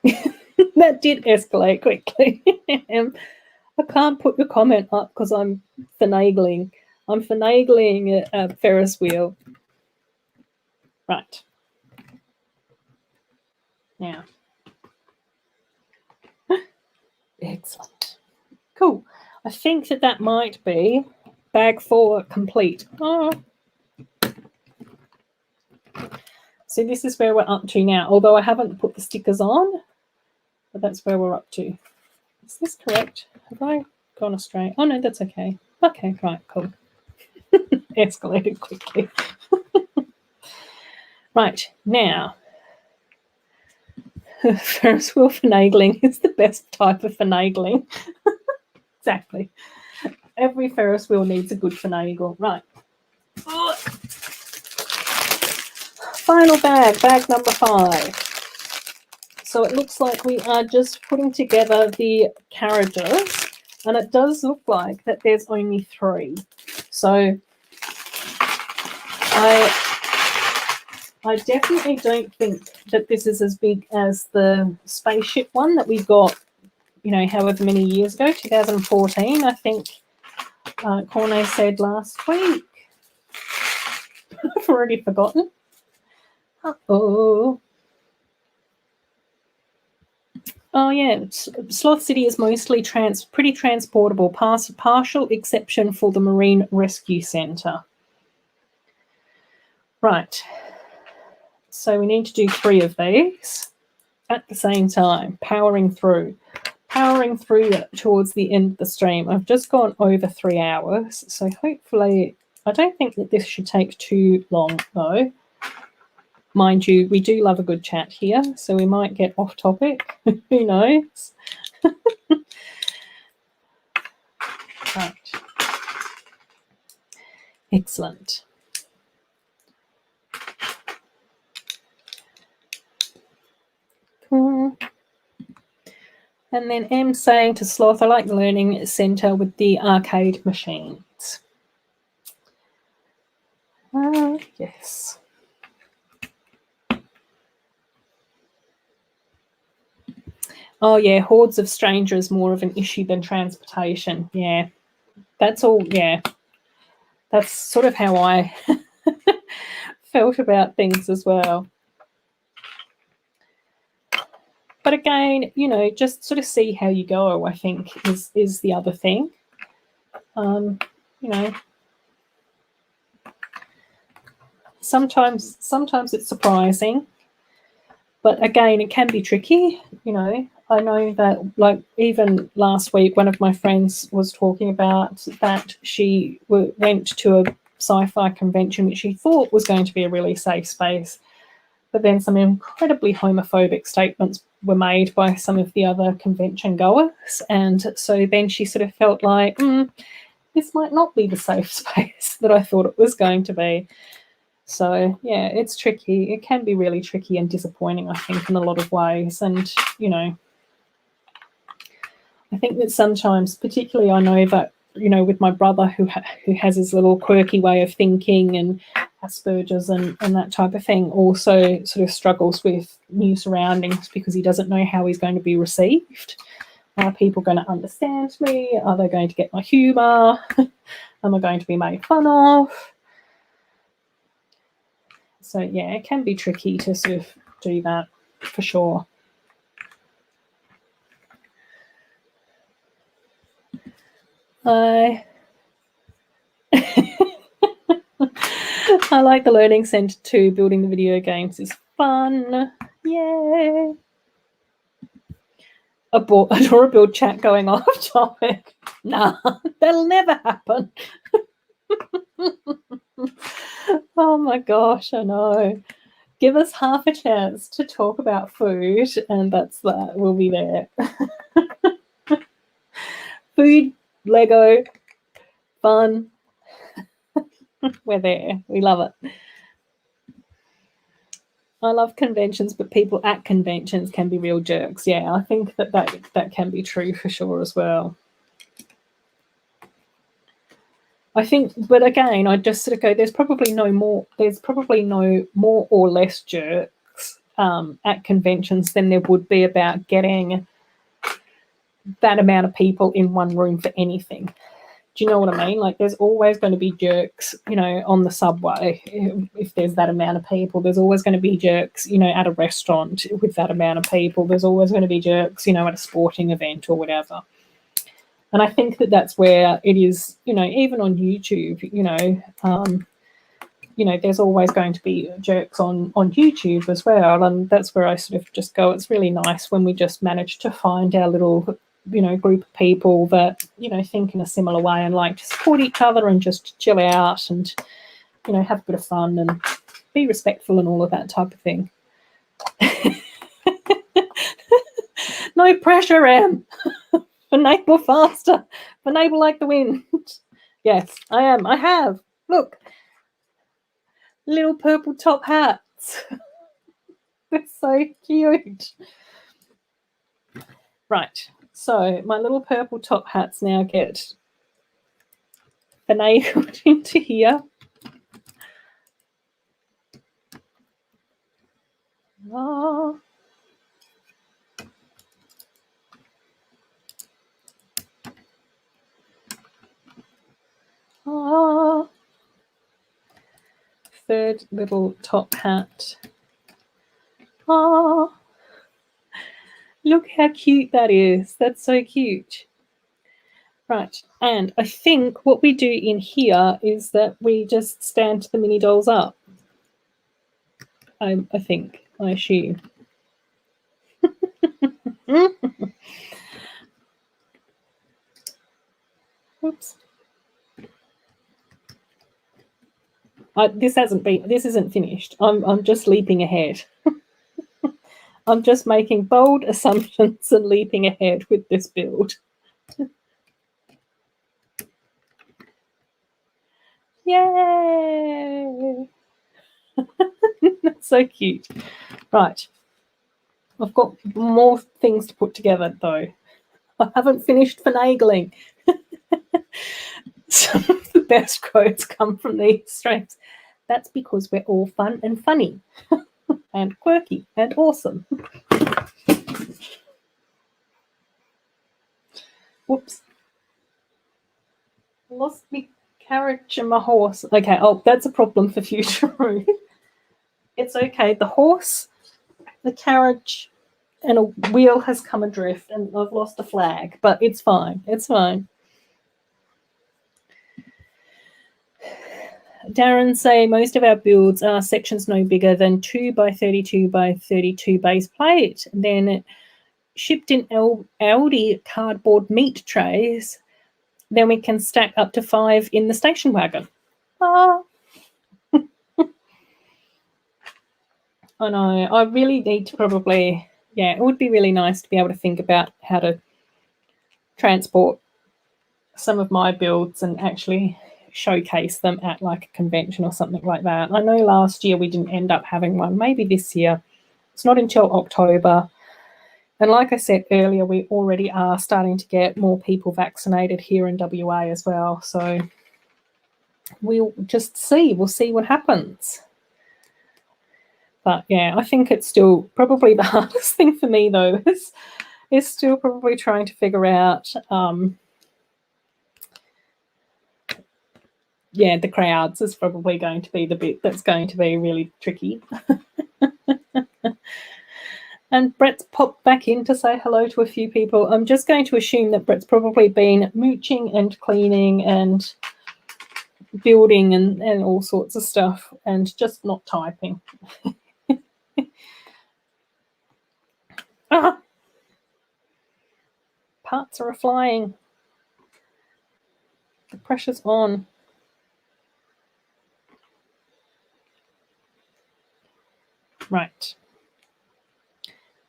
it. That did escalate quickly. I can't put the comment up because I'm finagling. I'm finagling a Ferris wheel. Right. Now. Excellent. Cool. I think that might be bag 4 complete. Oh. So this is where we're up to now, although I haven't put the stickers on, but that's where we're up to. Is this correct? Have I gone astray? Oh, no, that's okay. Okay, right, cool. Escalated quickly. Right, now, Ferris wheel finagling is the best type of finagling. Exactly. Every Ferris wheel needs a good finagle. Right. Final bag, bag number 5. So it looks like we are just putting together the carriages, and it does look like that there's only 3. So I definitely don't think that this is as big as the spaceship one that we got, you know, however many years ago, 2014, I think Corne said last week. I've already forgotten. Uh-oh. Oh, yeah. Sloth City is mostly pretty transportable, partial exception for the Marine Rescue Centre. Right. So we need to do 3 of these at the same time, powering through towards the end of the stream. I've just gone over 3 hours, so hopefully I don't think that this should take too long, though. Mind you, we do love a good chat here, so we might get off topic. Who knows? Right. Excellent. Cool. And then M saying to Sloth, I like the learning centre with the arcade machines. Yes. Oh, yeah, hordes of strangers more of an issue than transportation. Yeah, that's all, yeah. That's sort of how I felt about things as well. But again, you know, just sort of see how you go, I think, is the other thing. You know, sometimes it's surprising, but again, it can be tricky, you know. I know that, like, even last week, one of my friends was talking about that she went to a sci-fi convention which she thought was going to be a really safe space, but then some incredibly homophobic statements were made by some of the other convention goers, and so then she sort of felt like, this might not be the safe space that I thought it was going to be. So, yeah, it's tricky. It can be really tricky and disappointing, I think, in a lot of ways. And, you know, I think that sometimes, particularly I know that, you know, with my brother who has his little quirky way of thinking and Asperger's and that type of thing, also sort of struggles with new surroundings because he doesn't know how he's going to be received. Are people going to understand me? Are they going to get my humour? Am I going to be made fun of? So, yeah, it can be tricky to sort of do that for sure. I like the learning centre too. Building the video games is fun. Yay! Adorabuild chat going off topic. Nah, that'll never happen. Oh my gosh, I know. Give us half a chance to talk about food, and that's that. We'll be there. Food, Lego, fun. We're there. We love it. I love conventions, but people at conventions can be real jerks. Yeah, I think that can be true for sure as well. I think, but again, I just sort of go, there's probably no more or less jerks at conventions than there would be about getting that amount of people in one room for anything. Do you know what I mean? Like, there's always going to be jerks, you know, on the subway. If there's that amount of people, there's always going to be jerks, you know, at a restaurant with that amount of people. There's always going to be jerks, you know, at a sporting event or whatever. And I think that that's where it is, you know, even on YouTube, there's always going to be jerks on YouTube as well. And that's where I sort of just go, it's really nice when we just manage to find our little, you know, group of people that, you know, think in a similar way and like to support each other and just chill out and, you know, have a bit of fun and be respectful and all of that type of thing. No pressure, Em. Enable faster. Enable like the wind. Yes, I am. I have. Look. Little purple top hats. They're so cute. Right. So my little purple top hats now get finagled into here. Oh. Oh. Third little top hat. Oh. Look how cute that is. That's so cute. Right, and I think what we do in here is that we just stand the mini dolls up. I assume. Oops. This isn't finished. I'm just leaping ahead. I'm just making bold assumptions and leaping ahead with this build. Yay! That's so cute. Right. I've got more things to put together, though. I haven't finished finagling. Some of the best quotes come from these streams. That's because we're all fun and funny and quirky and awesome. Whoops. Lost me carriage and my horse. Okay, that's a problem for future Ruth. It's okay. The horse, the carriage, and a wheel has come adrift, and I've lost a flag, but it's fine. It's fine. Darren say most of our builds are sections no bigger than 2 by 32 by 32 base plate, then shipped in Aldi cardboard meat trays. Then we can stack up to 5 in the station wagon. Ah. I know. I really need to probably, it would be really nice to be able to think about how to transport some of my builds and actually showcase them at like a convention or something like that. I know last year we didn't end up having one. Maybe this year. It's not until October. And like I said earlier, we already are starting to get more people vaccinated here in WA as well. So we'll just see. We'll see what happens. But yeah, I think it's still probably the hardest thing for me, though, is still probably trying to figure out, the crowds is probably going to be the bit that's going to be really tricky. And Brett's popped back in to say hello to a few people. I'm just going to assume that Brett's probably been mooching and cleaning and building and all sorts of stuff and just not typing. Ah! Parts are flying. The pressure's on. Right.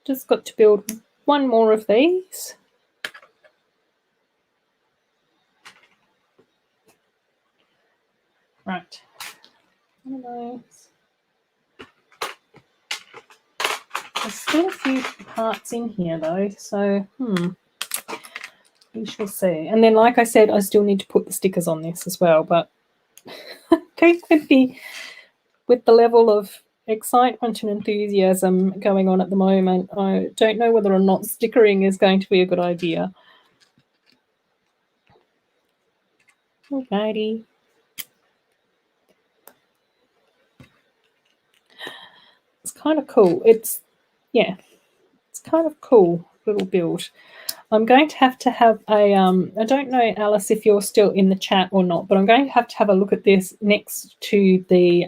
Just got to build one more of these. Right. One of those. There's still a few parts in here though, so we shall see. And then, like I said, I still need to put the stickers on this as well, but with the level of excitement and enthusiasm going on at the moment, I don't know whether or not stickering is going to be a good idea. Alrighty. It's kind of cool. It's kind of cool little build. I'm going to have a I don't know, Alice, if you're still in the chat or not, but I'm going to have a look at this next to the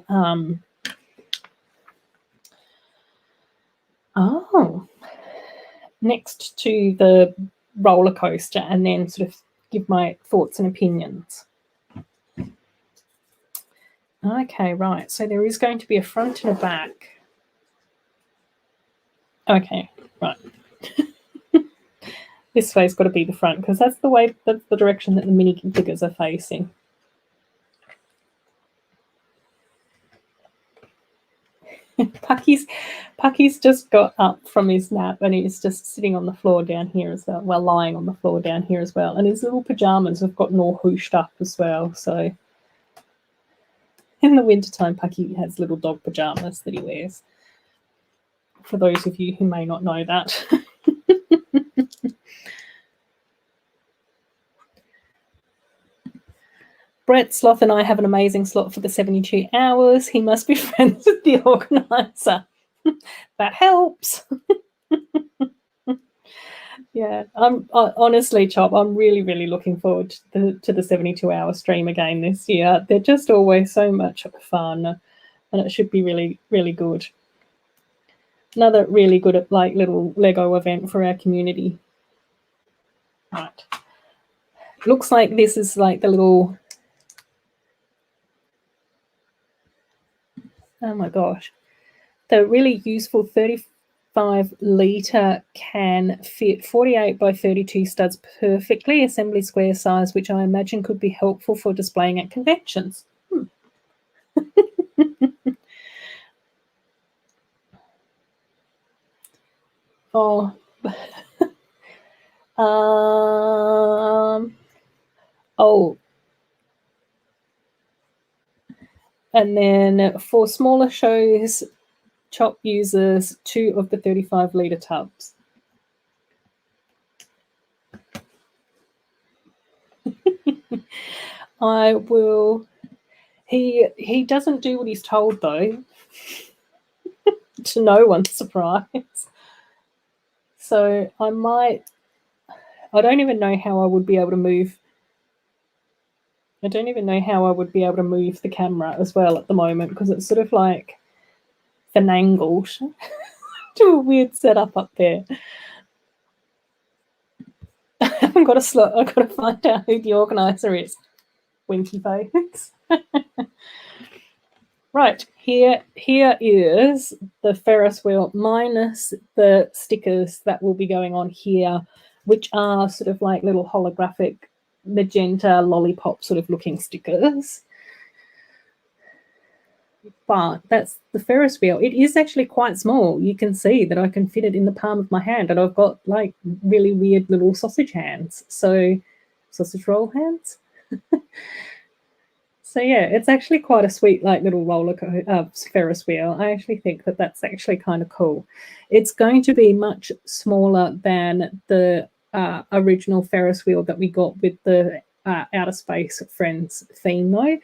next to the roller coaster, and then sort of give my thoughts and opinions. Okay, right. So there is going to be a front and a back. Okay, right. This way's got to be the front because that's the direction that the mini figures are facing. Pucky's just got up from his nap and he's just sitting on the floor down here as well. Well, lying on the floor down here as well. And his little pajamas have gotten all hooshed up as well. So in the wintertime, Pucky has little dog pajamas that he wears. For those of you who may not know that. Brett Sloth and I have an amazing slot for the 72 hours. He must be friends with the organizer. That helps. Yeah, honestly, Chop, I'm really, really looking forward to the 72-hour stream again this year. They're just always so much fun, and it should be really, really good. Another really good little Lego event for our community. Right. Looks like this is like the little... Oh my gosh. The really useful 35-litre can fit 48 by 32 studs perfectly, assembly square size, which I imagine could be helpful for displaying at conventions. Oh. Oh. And then for smaller shows, Chop uses 2 of the 35-litre tubs. I will... He doesn't do what he's told, though, to no one's surprise. So I don't even know how I would be able to move... I don't even know how I would be able to move the camera as well at the moment because it's sort of like finangled to a weird setup up there. I haven't got a slot. I've got to find out who the organizer is. Winky face. Right, here is the Ferris wheel minus the stickers that will be going on here, which are sort of like little holographic magenta lollipop sort of looking stickers. But that's the Ferris wheel. It is actually quite small. You can see that I can fit it in the palm of my hand, and I've got like really weird little sausage hands. So sausage roll hands. So yeah, it's actually quite a sweet like little Ferris wheel. I actually think that that's actually kind of cool. It's going to be much smaller than the original Ferris wheel that we got with the Outer Space Friends theme though.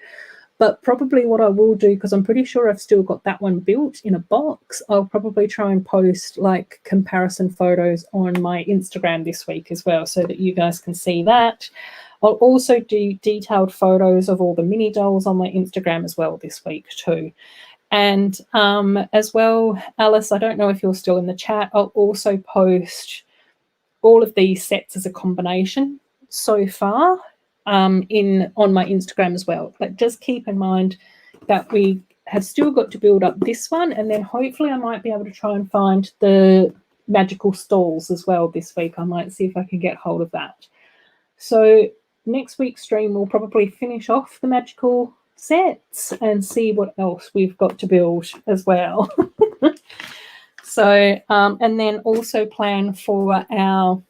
But probably what I will do, because I'm pretty sure I've still got that one built in a box, I'll probably try and post like comparison photos on my Instagram this week as well so that you guys can see that. I'll also do detailed photos of all the mini dolls on my Instagram as well this week too. And as well, Alice, I don't know if you're still in the chat, I'll also post all of these sets as a combination so far on my Instagram as well. But just keep in mind that we have still got to build up this one, and then hopefully I might be able to try and find the magical stalls as well this week. I might see if I can get hold of that. So next week's stream we'll probably finish off the magical sets and see what else we've got to build as well. So and then also plan for our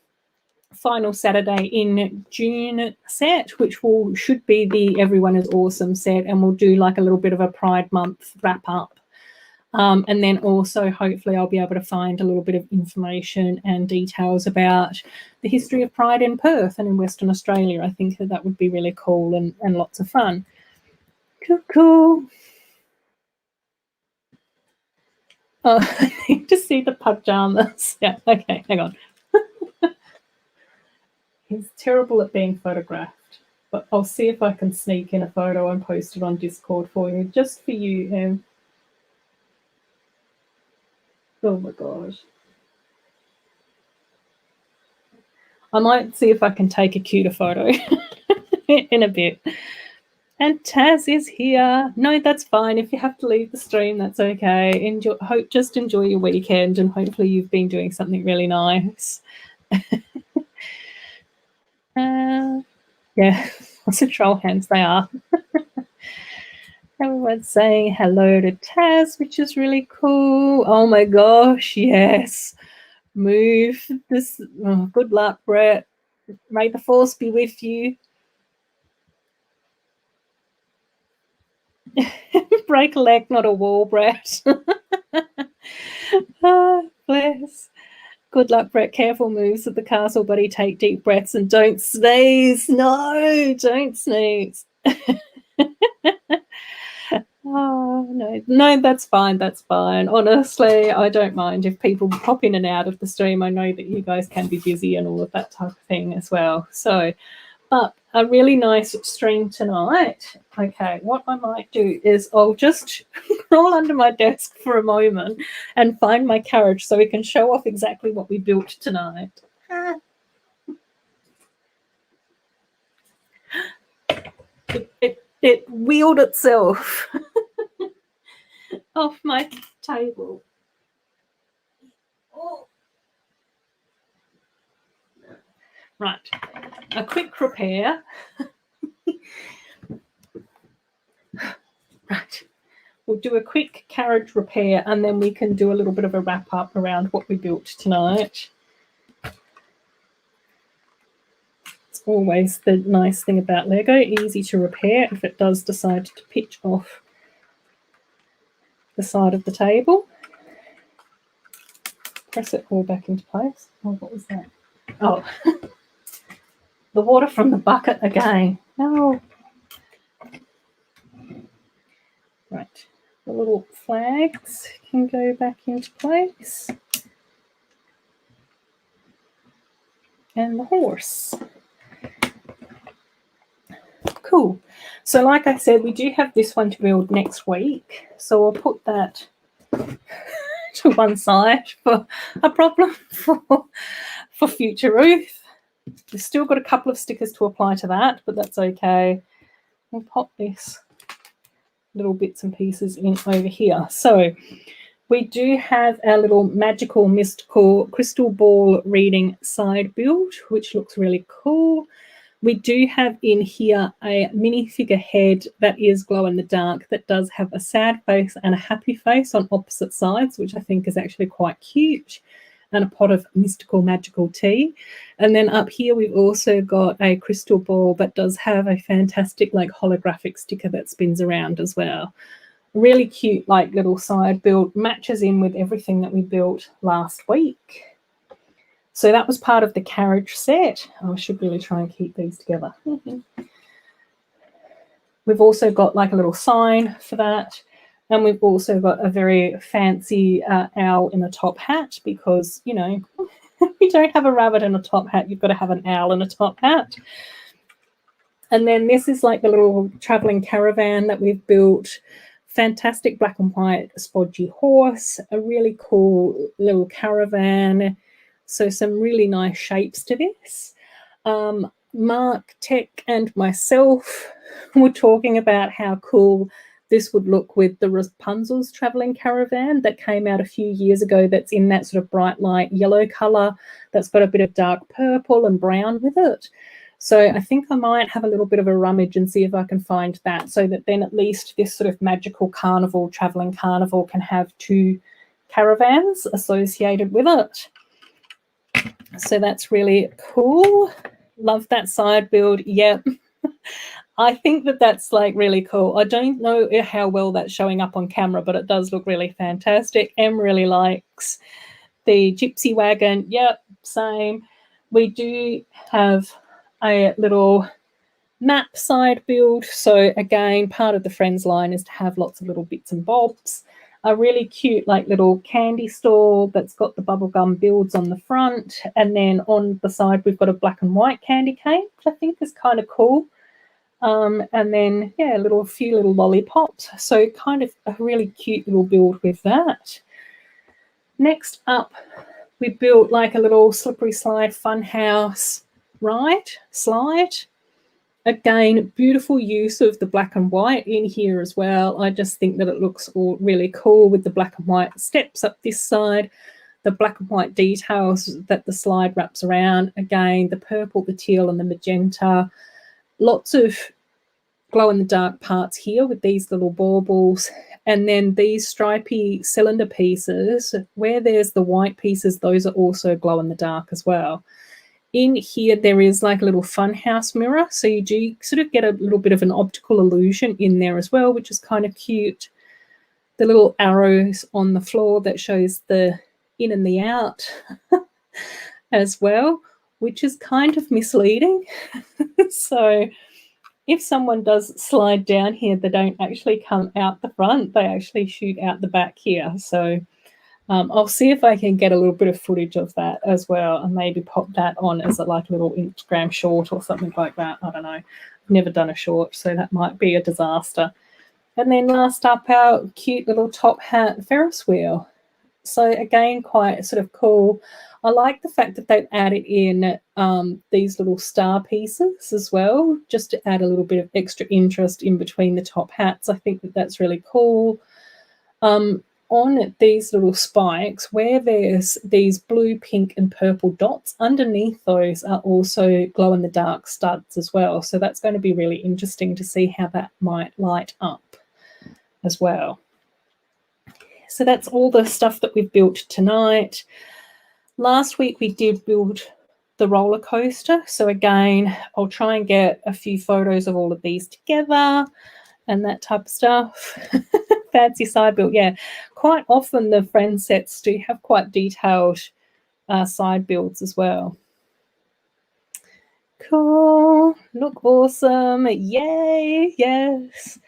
final Saturday in June set, which should be the Everyone is Awesome set, and we'll do like a little bit of a Pride Month wrap up. And then also hopefully I'll be able to find a little bit of information and details about the history of Pride in Perth and in Western Australia. I think that would be really cool and lots of fun. Cool. Oh, I need to see the pajamas. Yeah, okay, hang on. He's terrible at being photographed, but I'll see if I can sneak in a photo and post it on Discord for you, just for you. Oh my gosh. I might see if I can take a cuter photo in a bit. And Taz is here. No, that's fine. If you have to leave the stream, that's okay. Just enjoy your weekend, and hopefully you've been doing something really nice. Yeah, lots of troll hands they are. Everyone's saying hello to Taz, which is really cool. Oh my gosh, yes. Move this. Oh, good luck, Brett. May the force be with you. Break a leg, not a wall, Brett. Oh, bless. Good luck, Brett. Careful moves at the castle, buddy. Take deep breaths and don't sneeze. No, don't sneeze. Oh, no, that's fine. That's fine. Honestly, I don't mind if people pop in and out of the stream. I know that you guys can be busy and all of that type of thing as well. So, but a really nice stream tonight. Okay, what I might do is I'll just crawl under my desk for a moment and find my carriage so we can show off exactly what we built tonight. It wheeled itself off my table. Oh. Right, a quick repair. Right, we'll do a quick carriage repair and then we can do a little bit of a wrap up around what we built tonight. It's always the nice thing about Lego, easy to repair if it does decide to pitch off the side of the table. Press it all back into place. Oh, what was that? Oh, the water from the bucket again. No. Right, the little flags can go back into place. And the horse. Cool. So like I said, we do have this one to build next week. So I'll put that to one side for a problem for future Ruth. We've still got a couple of stickers to apply to that, but that's okay. We'll pop this little bits and pieces in over here. So we do have our little magical mystical crystal ball reading side build, which looks really cool. We do have in here a minifigure head that is glow in the dark that does have a sad face and a happy face on opposite sides, which I think is actually quite cute, and a pot of mystical magical tea. And then up here we've also got a crystal ball that does have a fantastic like holographic sticker that spins around as well. Really cute like little side build, matches in with everything that we built last week. So that was part of the carriage set. I should really try and keep these together. We've also got like a little sign for that. And we've also got a very fancy owl in a top hat because, you know, if you don't have a rabbit in a top hat, you've got to have an owl in a top hat. And then this is like the little traveling caravan that we've built. Fantastic black and white spodgy horse, a really cool little caravan. So some really nice shapes to this. Mark, Tech and myself were talking about how cool this would look with the Rapunzel's traveling caravan that came out a few years ago that's in that sort of bright light yellow colour that's got a bit of dark purple and brown with it. So I think I might have a little bit of a rummage and see if I can find that so that then at least this sort of magical carnival, traveling carnival can have two caravans associated with it. So that's really cool. Love that side build. Yep. I think that that's like really cool. I don't know how well that's showing up on camera, but it does look really fantastic. Em really likes the gypsy wagon. Yep, same. We do have a little map side build. So again, part of the Friends line is to have lots of little bits and bobs. A really cute like little candy store that's got the bubblegum builds on the front. And then on the side, we've got a black and white candy cane, which I think is kind of cool. And then, yeah, a few little lollipops. So kind of a really cute little build with that. Next up, we built like a little slippery slide fun house slide. Again, beautiful use of the black and white in here as well. I just think that it looks all really cool with the black and white steps up this side, the black and white details that the slide wraps around. Again, the purple, the teal, and the magenta. Lots of glow-in-the-dark parts here with these little baubles. And then these stripy cylinder pieces, where there's the white pieces, those are also glow-in-the-dark as well. In here, there is like a little funhouse mirror. So you do sort of get a little bit of an optical illusion in there as well, which is kind of cute. The little arrows on the floor that shows the in and the out as well, which is kind of misleading. So if someone does slide down here, they don't actually come out the front. They actually shoot out the back here. So I'll see if I can get a little bit of footage of that as well and maybe pop that on as a little Instagram short or something like that. I don't know. I've never done a short, so that might be a disaster. And then last up, our cute little top hat Ferris wheel. So again, quite sort of cool. I like the fact that they've added in these little star pieces as well, just to add a little bit of extra interest in between the top hats. I think that that's really cool. On these little spikes, where there's these blue, pink, and purple dots, underneath those are also glow-in-the-dark studs as well. So that's going to be really interesting to see how that might light up as well. So that's all the stuff that we've built tonight. Last week we did build the roller coaster. So again, I'll try and get a few photos of all of these together and that type of stuff. Fancy side build, yeah. Quite often the Friends sets do have quite detailed side builds as well. Cool, look awesome, yay, yes.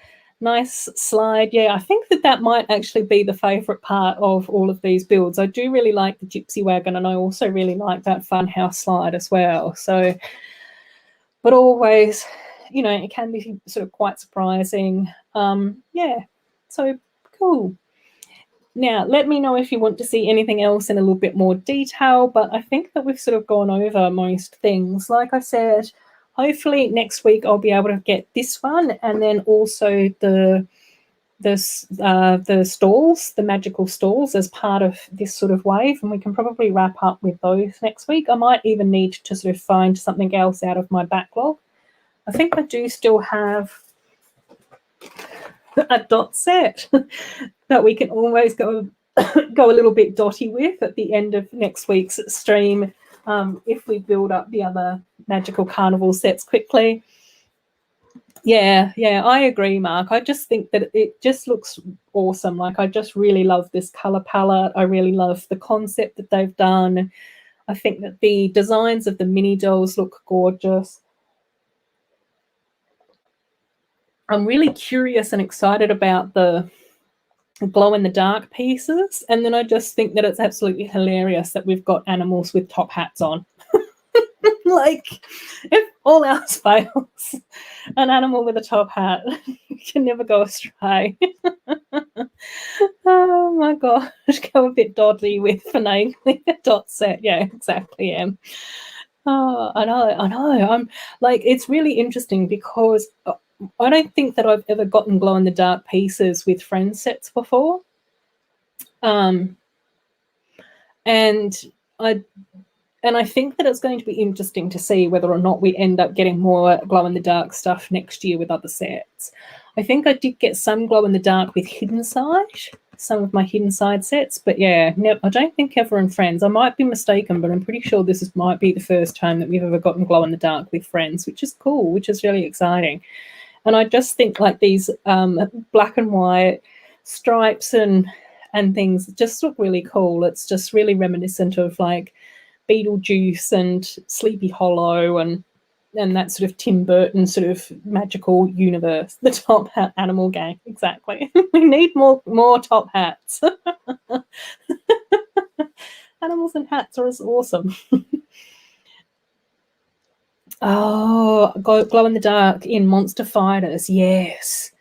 Nice slide. Yeah, I think that that might actually be the favourite part of all of these builds. I do really like the gypsy wagon, and I also really like that funhouse slide as well. So, but always, you know, it can be sort of quite surprising. Yeah, so cool. Now, let me know if you want to see anything else in a little bit more detail, but I think that we've sort of gone over most things. Like I said, hopefully next week I'll be able to get this one and then also the stalls, the magical stalls as part of this sort of wave, and we can probably wrap up with those next week. I might even need to sort of find something else out of my backlog. I think I do still have a dot set that we can always go a little bit dotty with at the end of next week's stream if we build up the other magical carnival sets quickly. Yeah, I agree, Mark. I just think that it just looks awesome. Like, I just really love this color palette. I really love the concept that they've done. I think that the designs of the mini dolls look gorgeous. I'm really curious and excited about the glow-in-the-dark pieces, and then I just think that it's absolutely hilarious that we've got animals with top hats on. Like, if all else fails, an animal with a top hat can never go astray. Oh my gosh, go a bit dodgy with finagling a dot set. Yeah, exactly. Oh, I know. I'm like, it's really interesting because I don't think that I've ever gotten glow-in-the-dark pieces with Friends sets before. And I think that it's going to be interesting to see whether or not we end up getting more glow-in-the-dark stuff next year with other sets. I think I did get some glow-in-the-dark with Hidden Side, some of my hidden side sets. But yeah, no, I don't think ever in Friends. I might be mistaken, but I'm pretty sure this might be the first time that we've ever gotten glow in the dark with Friends, which is cool, which is really exciting. And I just think like these black and white stripes and things just look really cool. It's just really reminiscent of like Beetlejuice and Sleepy Hollow and that sort of Tim Burton sort of magical universe, the Top Hat Animal Gang. Exactly. We need more top hats. Animals and hats are awesome. Oh, glow in the dark in Monster Fighters, yes.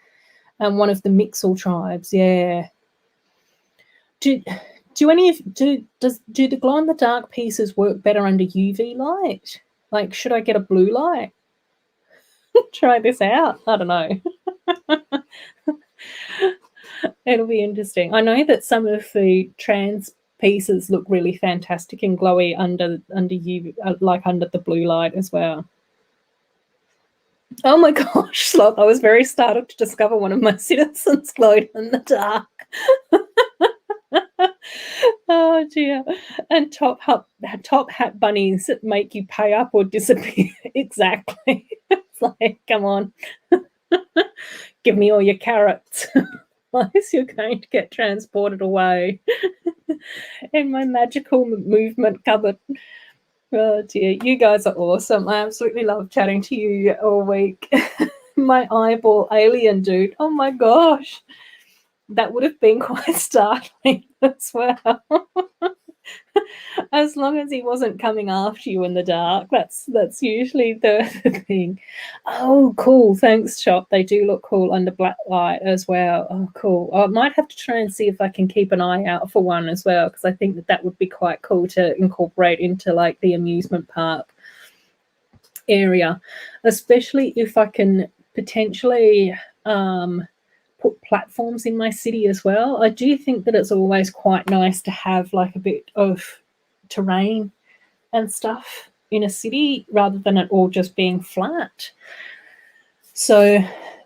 And one of the Mixel tribes, yeah. Do the glow in the dark pieces work better under UV light? Like, should I get a blue light? Try this out. I don't know. It'll be interesting. I know that some of the trans pieces look really fantastic and glowy under UV, like under the blue light as well. Oh my gosh, Sloth, I was very startled to discover one of my citizens glowed in the dark. Oh dear. And top hat bunnies that make you pay up or disappear. Exactly. It's like, come on. Give me all your carrots. Otherwise you're going to get transported away in my magical movement cupboard. Oh dear, you guys are awesome. I absolutely love chatting to you all week. My eyeball alien dude. Oh my gosh. That would have been quite startling as well. As long as he wasn't coming after you in the dark, that's usually the thing. Oh, cool. Thanks, Shop. They do look cool under black light as well. Oh, cool. I might have to try and see if I can keep an eye out for one as well, because I think that would be quite cool to incorporate into like the amusement park area, especially if I can potentially put platforms in my city as well. I do think that it's always quite nice to have like a bit of terrain and stuff in a city rather than it all just being flat. So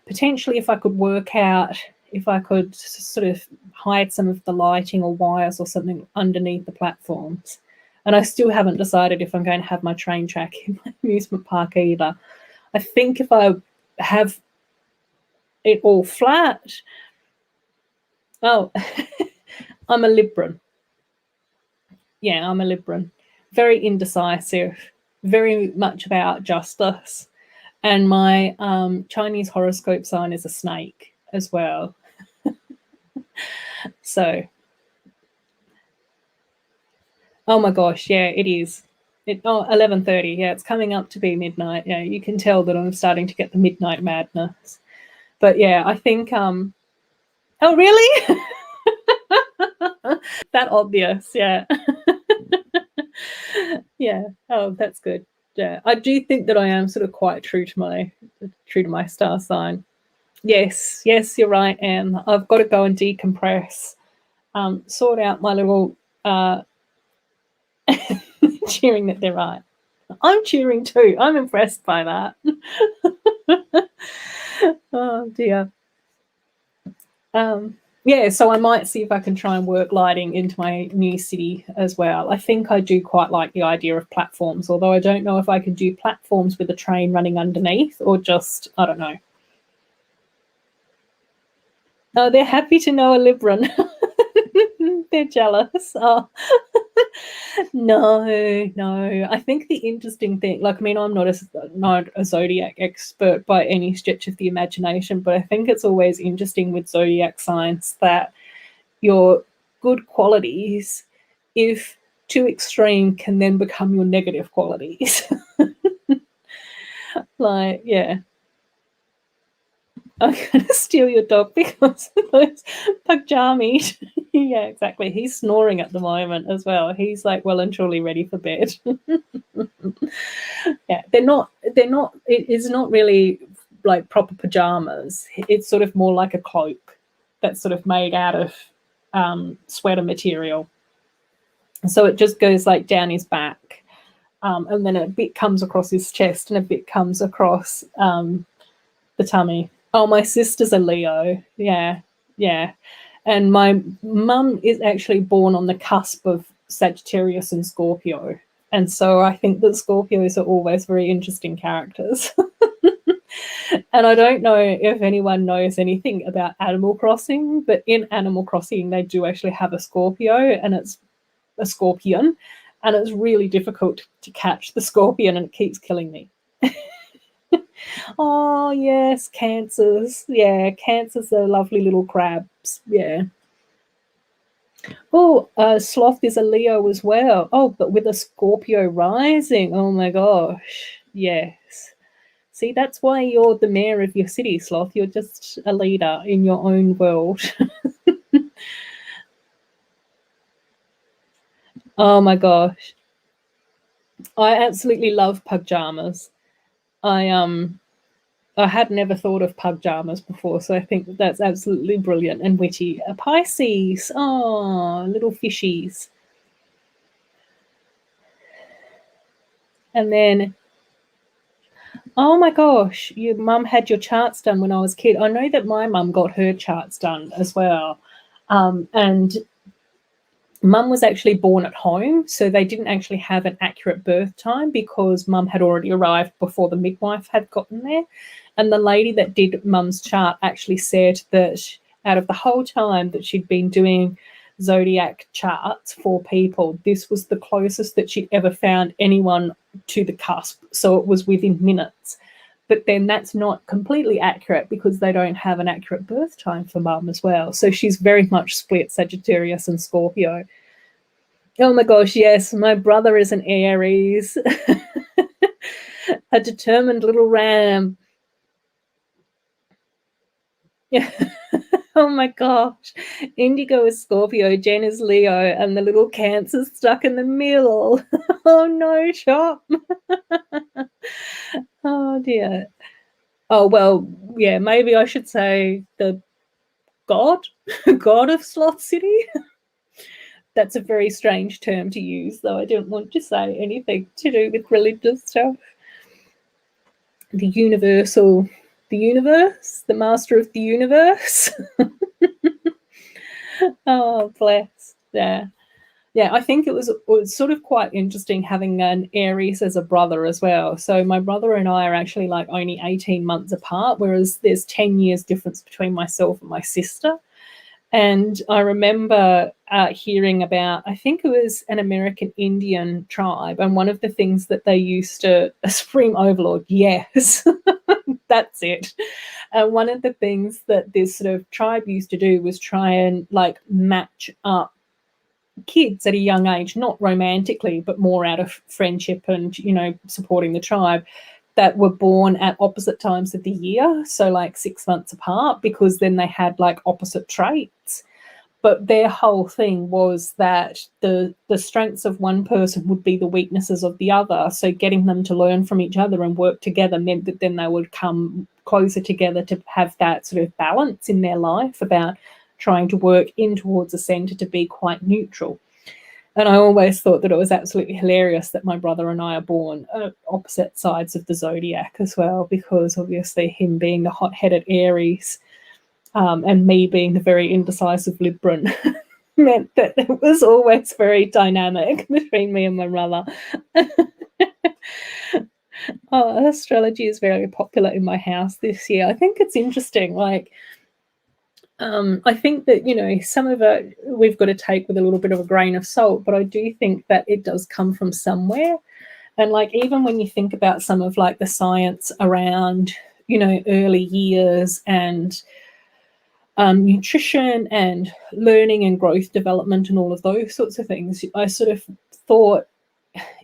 potentially if I could work out, if I could sort of hide some of the lighting or wires or something underneath the platforms. And I still haven't decided if I'm going to have my train track in my amusement park either. I think if I have it all flat. Oh, I'm a Libran. Yeah, I'm a Libran. Very indecisive, very much about justice. And my Chinese horoscope sign is a snake as well. So, oh my gosh, yeah, it is. 11:30, yeah, it's coming up to be midnight. Yeah, you can tell that I'm starting to get the midnight madness. But yeah, I think oh really? That obvious, yeah. Yeah. Oh, that's good. Yeah, I do think that I am sort of quite true to my star sign. Yes, you're right, Em. I've got to go and decompress, sort out my little cheering that they're right. I'm cheering too. I'm impressed by that. Oh dear. Yeah, so I might see if I can try and work lighting into my new city as well. I think I do quite like the idea of platforms, although I don't know if I could do platforms with a train running underneath or just, I don't know. Oh, they're happy to know a Libran. They're jealous. Oh. No. I think the interesting thing, like, I mean, I'm not a zodiac expert by any stretch of the imagination, but I think it's always interesting with zodiac signs that your good qualities, if too extreme, can then become your negative qualities. Like, yeah. I'm going to steal your dog because of those pajamas. Yeah, exactly. He's snoring at the moment as well. He's like well and truly ready for bed. Yeah, they're not, it is not really like proper pajamas. It's sort of more like a cloak that's sort of made out of sweater material. So it just goes like down his back. And then a bit comes across his chest and a bit comes across the tummy. Oh, my sister's a Leo. Yeah. And my mum is actually born on the cusp of Sagittarius and Scorpio. And so I think that Scorpios are always very interesting characters. And I don't know if anyone knows anything about Animal Crossing, but in Animal Crossing, they do actually have a Scorpio, and it's a scorpion, and it's really difficult to catch the scorpion, and it keeps killing me. Oh, yes, cancers. Yeah, cancers are lovely little crabs. Yeah. Oh, sloth is a Leo as well. Oh, but with a Scorpio rising. Oh, my gosh. Yes. See, that's why you're the mayor of your city, Sloth. You're just a leader in your own world. Oh, my gosh. I absolutely love pajamas. I had never thought of pajamas before, so I think that's absolutely brilliant and witty. A Pisces, oh, little fishies. And then, oh my gosh, your mum had your charts done when I was a kid. I know that my mum got her charts done as well. And mum was actually born at home, so they didn't actually have an accurate birth time because mum had already arrived before the midwife had gotten there. And the lady that did mum's chart actually said that out of the whole time that she'd been doing zodiac charts for people, this was the closest that she'd ever found anyone to the cusp. So it was within minutes. But then that's not completely accurate because they don't have an accurate birth time for mum as well. So she's very much split Sagittarius and Scorpio. Oh my gosh, yes, my brother is an Aries. A determined little ram. Yeah. Oh my gosh. Indigo is Scorpio, Jen is Leo, and the little Cancer's stuck in the middle. Oh no, shop. Oh dear. Oh, well, yeah, maybe I should say the god, god of Sloth City. That's a very strange term to use, though I didn't want to say anything to do with religious stuff. The universal, the universe, the master of the universe. Oh, bless. Yeah. Yeah, I think it was sort of quite interesting having an Aries as a brother as well. So my brother and I are actually like only 18 months apart, whereas there's 10 years difference between myself and my sister. And I remember hearing about, I think it was an American Indian tribe, and one of the things that they used to, a Supreme Overlord, yes, that's it. And one of the things that this sort of tribe used to do was try and like match up kids at a young age, not romantically, but more out of friendship and, you know, supporting the tribe, that were born at opposite times of the year, so like 6 months apart, because then they had like opposite traits. But their whole thing was that the strengths of one person would be the weaknesses of the other. So getting them to learn from each other and work together meant that then they would come closer together to have that sort of balance in their life about trying to work in towards a centre to be quite neutral. And I always thought that it was absolutely hilarious that my brother and I are born opposite sides of the zodiac as well, because obviously him being the hot-headed Aries and me being the very indecisive Libran meant that it was always very dynamic between me and my brother. Oh, astrology is very popular in my house this year. I think it's interesting, like, I think that, you know, some of it we've got to take with a little bit of a grain of salt, but I do think that it does come from somewhere. And like, even when you think about some of like the science around, you know, early years and nutrition and learning and growth development and all of those sorts of things, I sort of thought,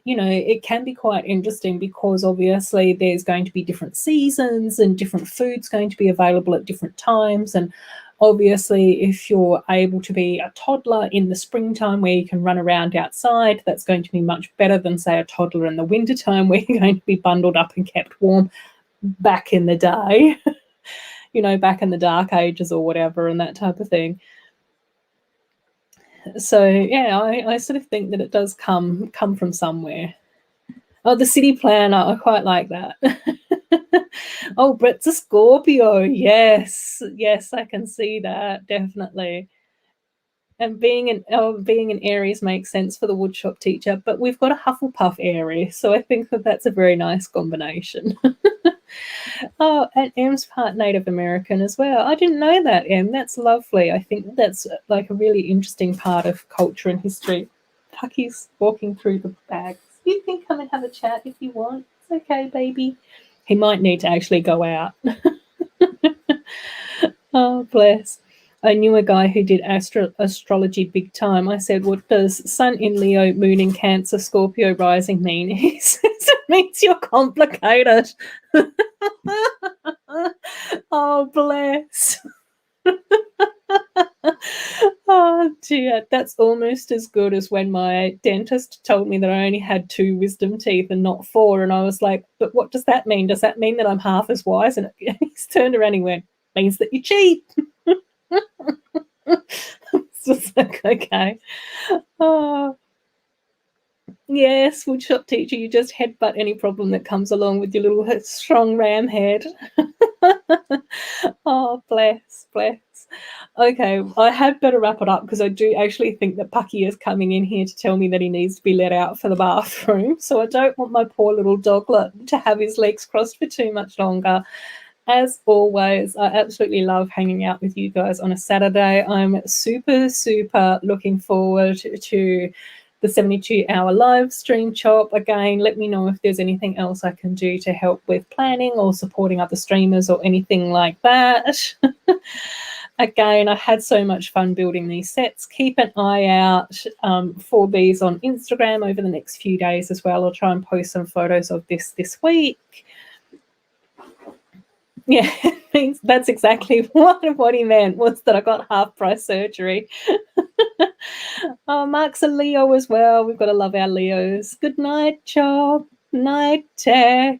you know, it can be quite interesting because obviously there's going to be different seasons and different foods going to be available at different times. And obviously, if you're able to be a toddler in the springtime where you can run around outside, that's going to be much better than, say, a toddler in the wintertime where you're going to be bundled up and kept warm back in the day, you know, back in the dark ages or whatever and that type of thing. So, yeah, I sort of think that it does come from somewhere. Oh, the city planner, I quite like that. Oh, Brett's a Scorpio. Yes, I can see that, definitely. And being an Aries makes sense for the woodshop teacher, but we've got a Hufflepuff Aries, so I think that that's a very nice combination. Oh, and Em's part Native American as well. I didn't know that, Em. That's lovely. I think that's like a really interesting part of culture and history. Pucky's walking through the bags. You can come and have a chat if you want. It's okay, baby. He might need to actually go out. Oh, bless. I knew a guy who did astrology big time. I said, what does Sun in Leo, Moon in Cancer, Scorpio rising mean? He says it means you're complicated. Oh, bless. Oh, dear. That's almost as good as when my dentist told me that I only had 2 wisdom teeth and not 4. And I was like, but what does that mean? Does that mean that I'm half as wise? And he's turned around and he went, means that you cheat. It's just like, okay. Oh, yes, woodshop teacher, you just headbutt any problem that comes along with your little strong ram head. Oh, bless. Okay, I had better wrap it up because I do actually think that Pucky is coming in here to tell me that he needs to be let out for the bathroom. So I don't want my poor little doglet to have his legs crossed for too much longer. As always, I absolutely love hanging out with you guys on a Saturday. I'm super looking forward to the 72-hour live stream, Chop. Again, let me know if there's anything else I can do to help with planning or supporting other streamers or anything like that. Again, I had so much fun building these sets. Keep an eye out for these on Instagram over the next few days as well. I'll try and post some photos of this week. Yeah, that's exactly what he meant, was that I got half-price surgery. Oh, Mark's a Leo as well. We've got to love our Leos. Good night, Chop. Night, Tech.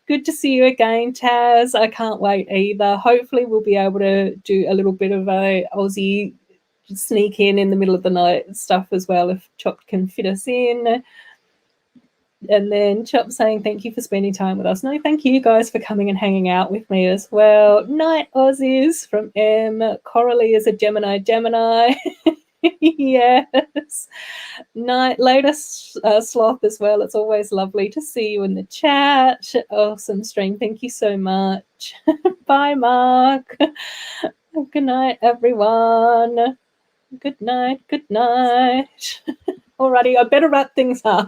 Good to see you again, Taz. I can't wait either. Hopefully we'll be able to do a little bit of a Aussie sneak in the middle of the night stuff as well, if Chop can fit us in. And then Chop saying, thank you for spending time with us. No, thank you guys for coming and hanging out with me as well. Night, Aussies, from M. Coralie is a Gemini. Yes. Night, later, Sloth as well. It's always lovely to see you in the chat. Awesome stream. Thank you so much. Bye, Mark. Good night, everyone. Good night. Alrighty, I better wrap things up.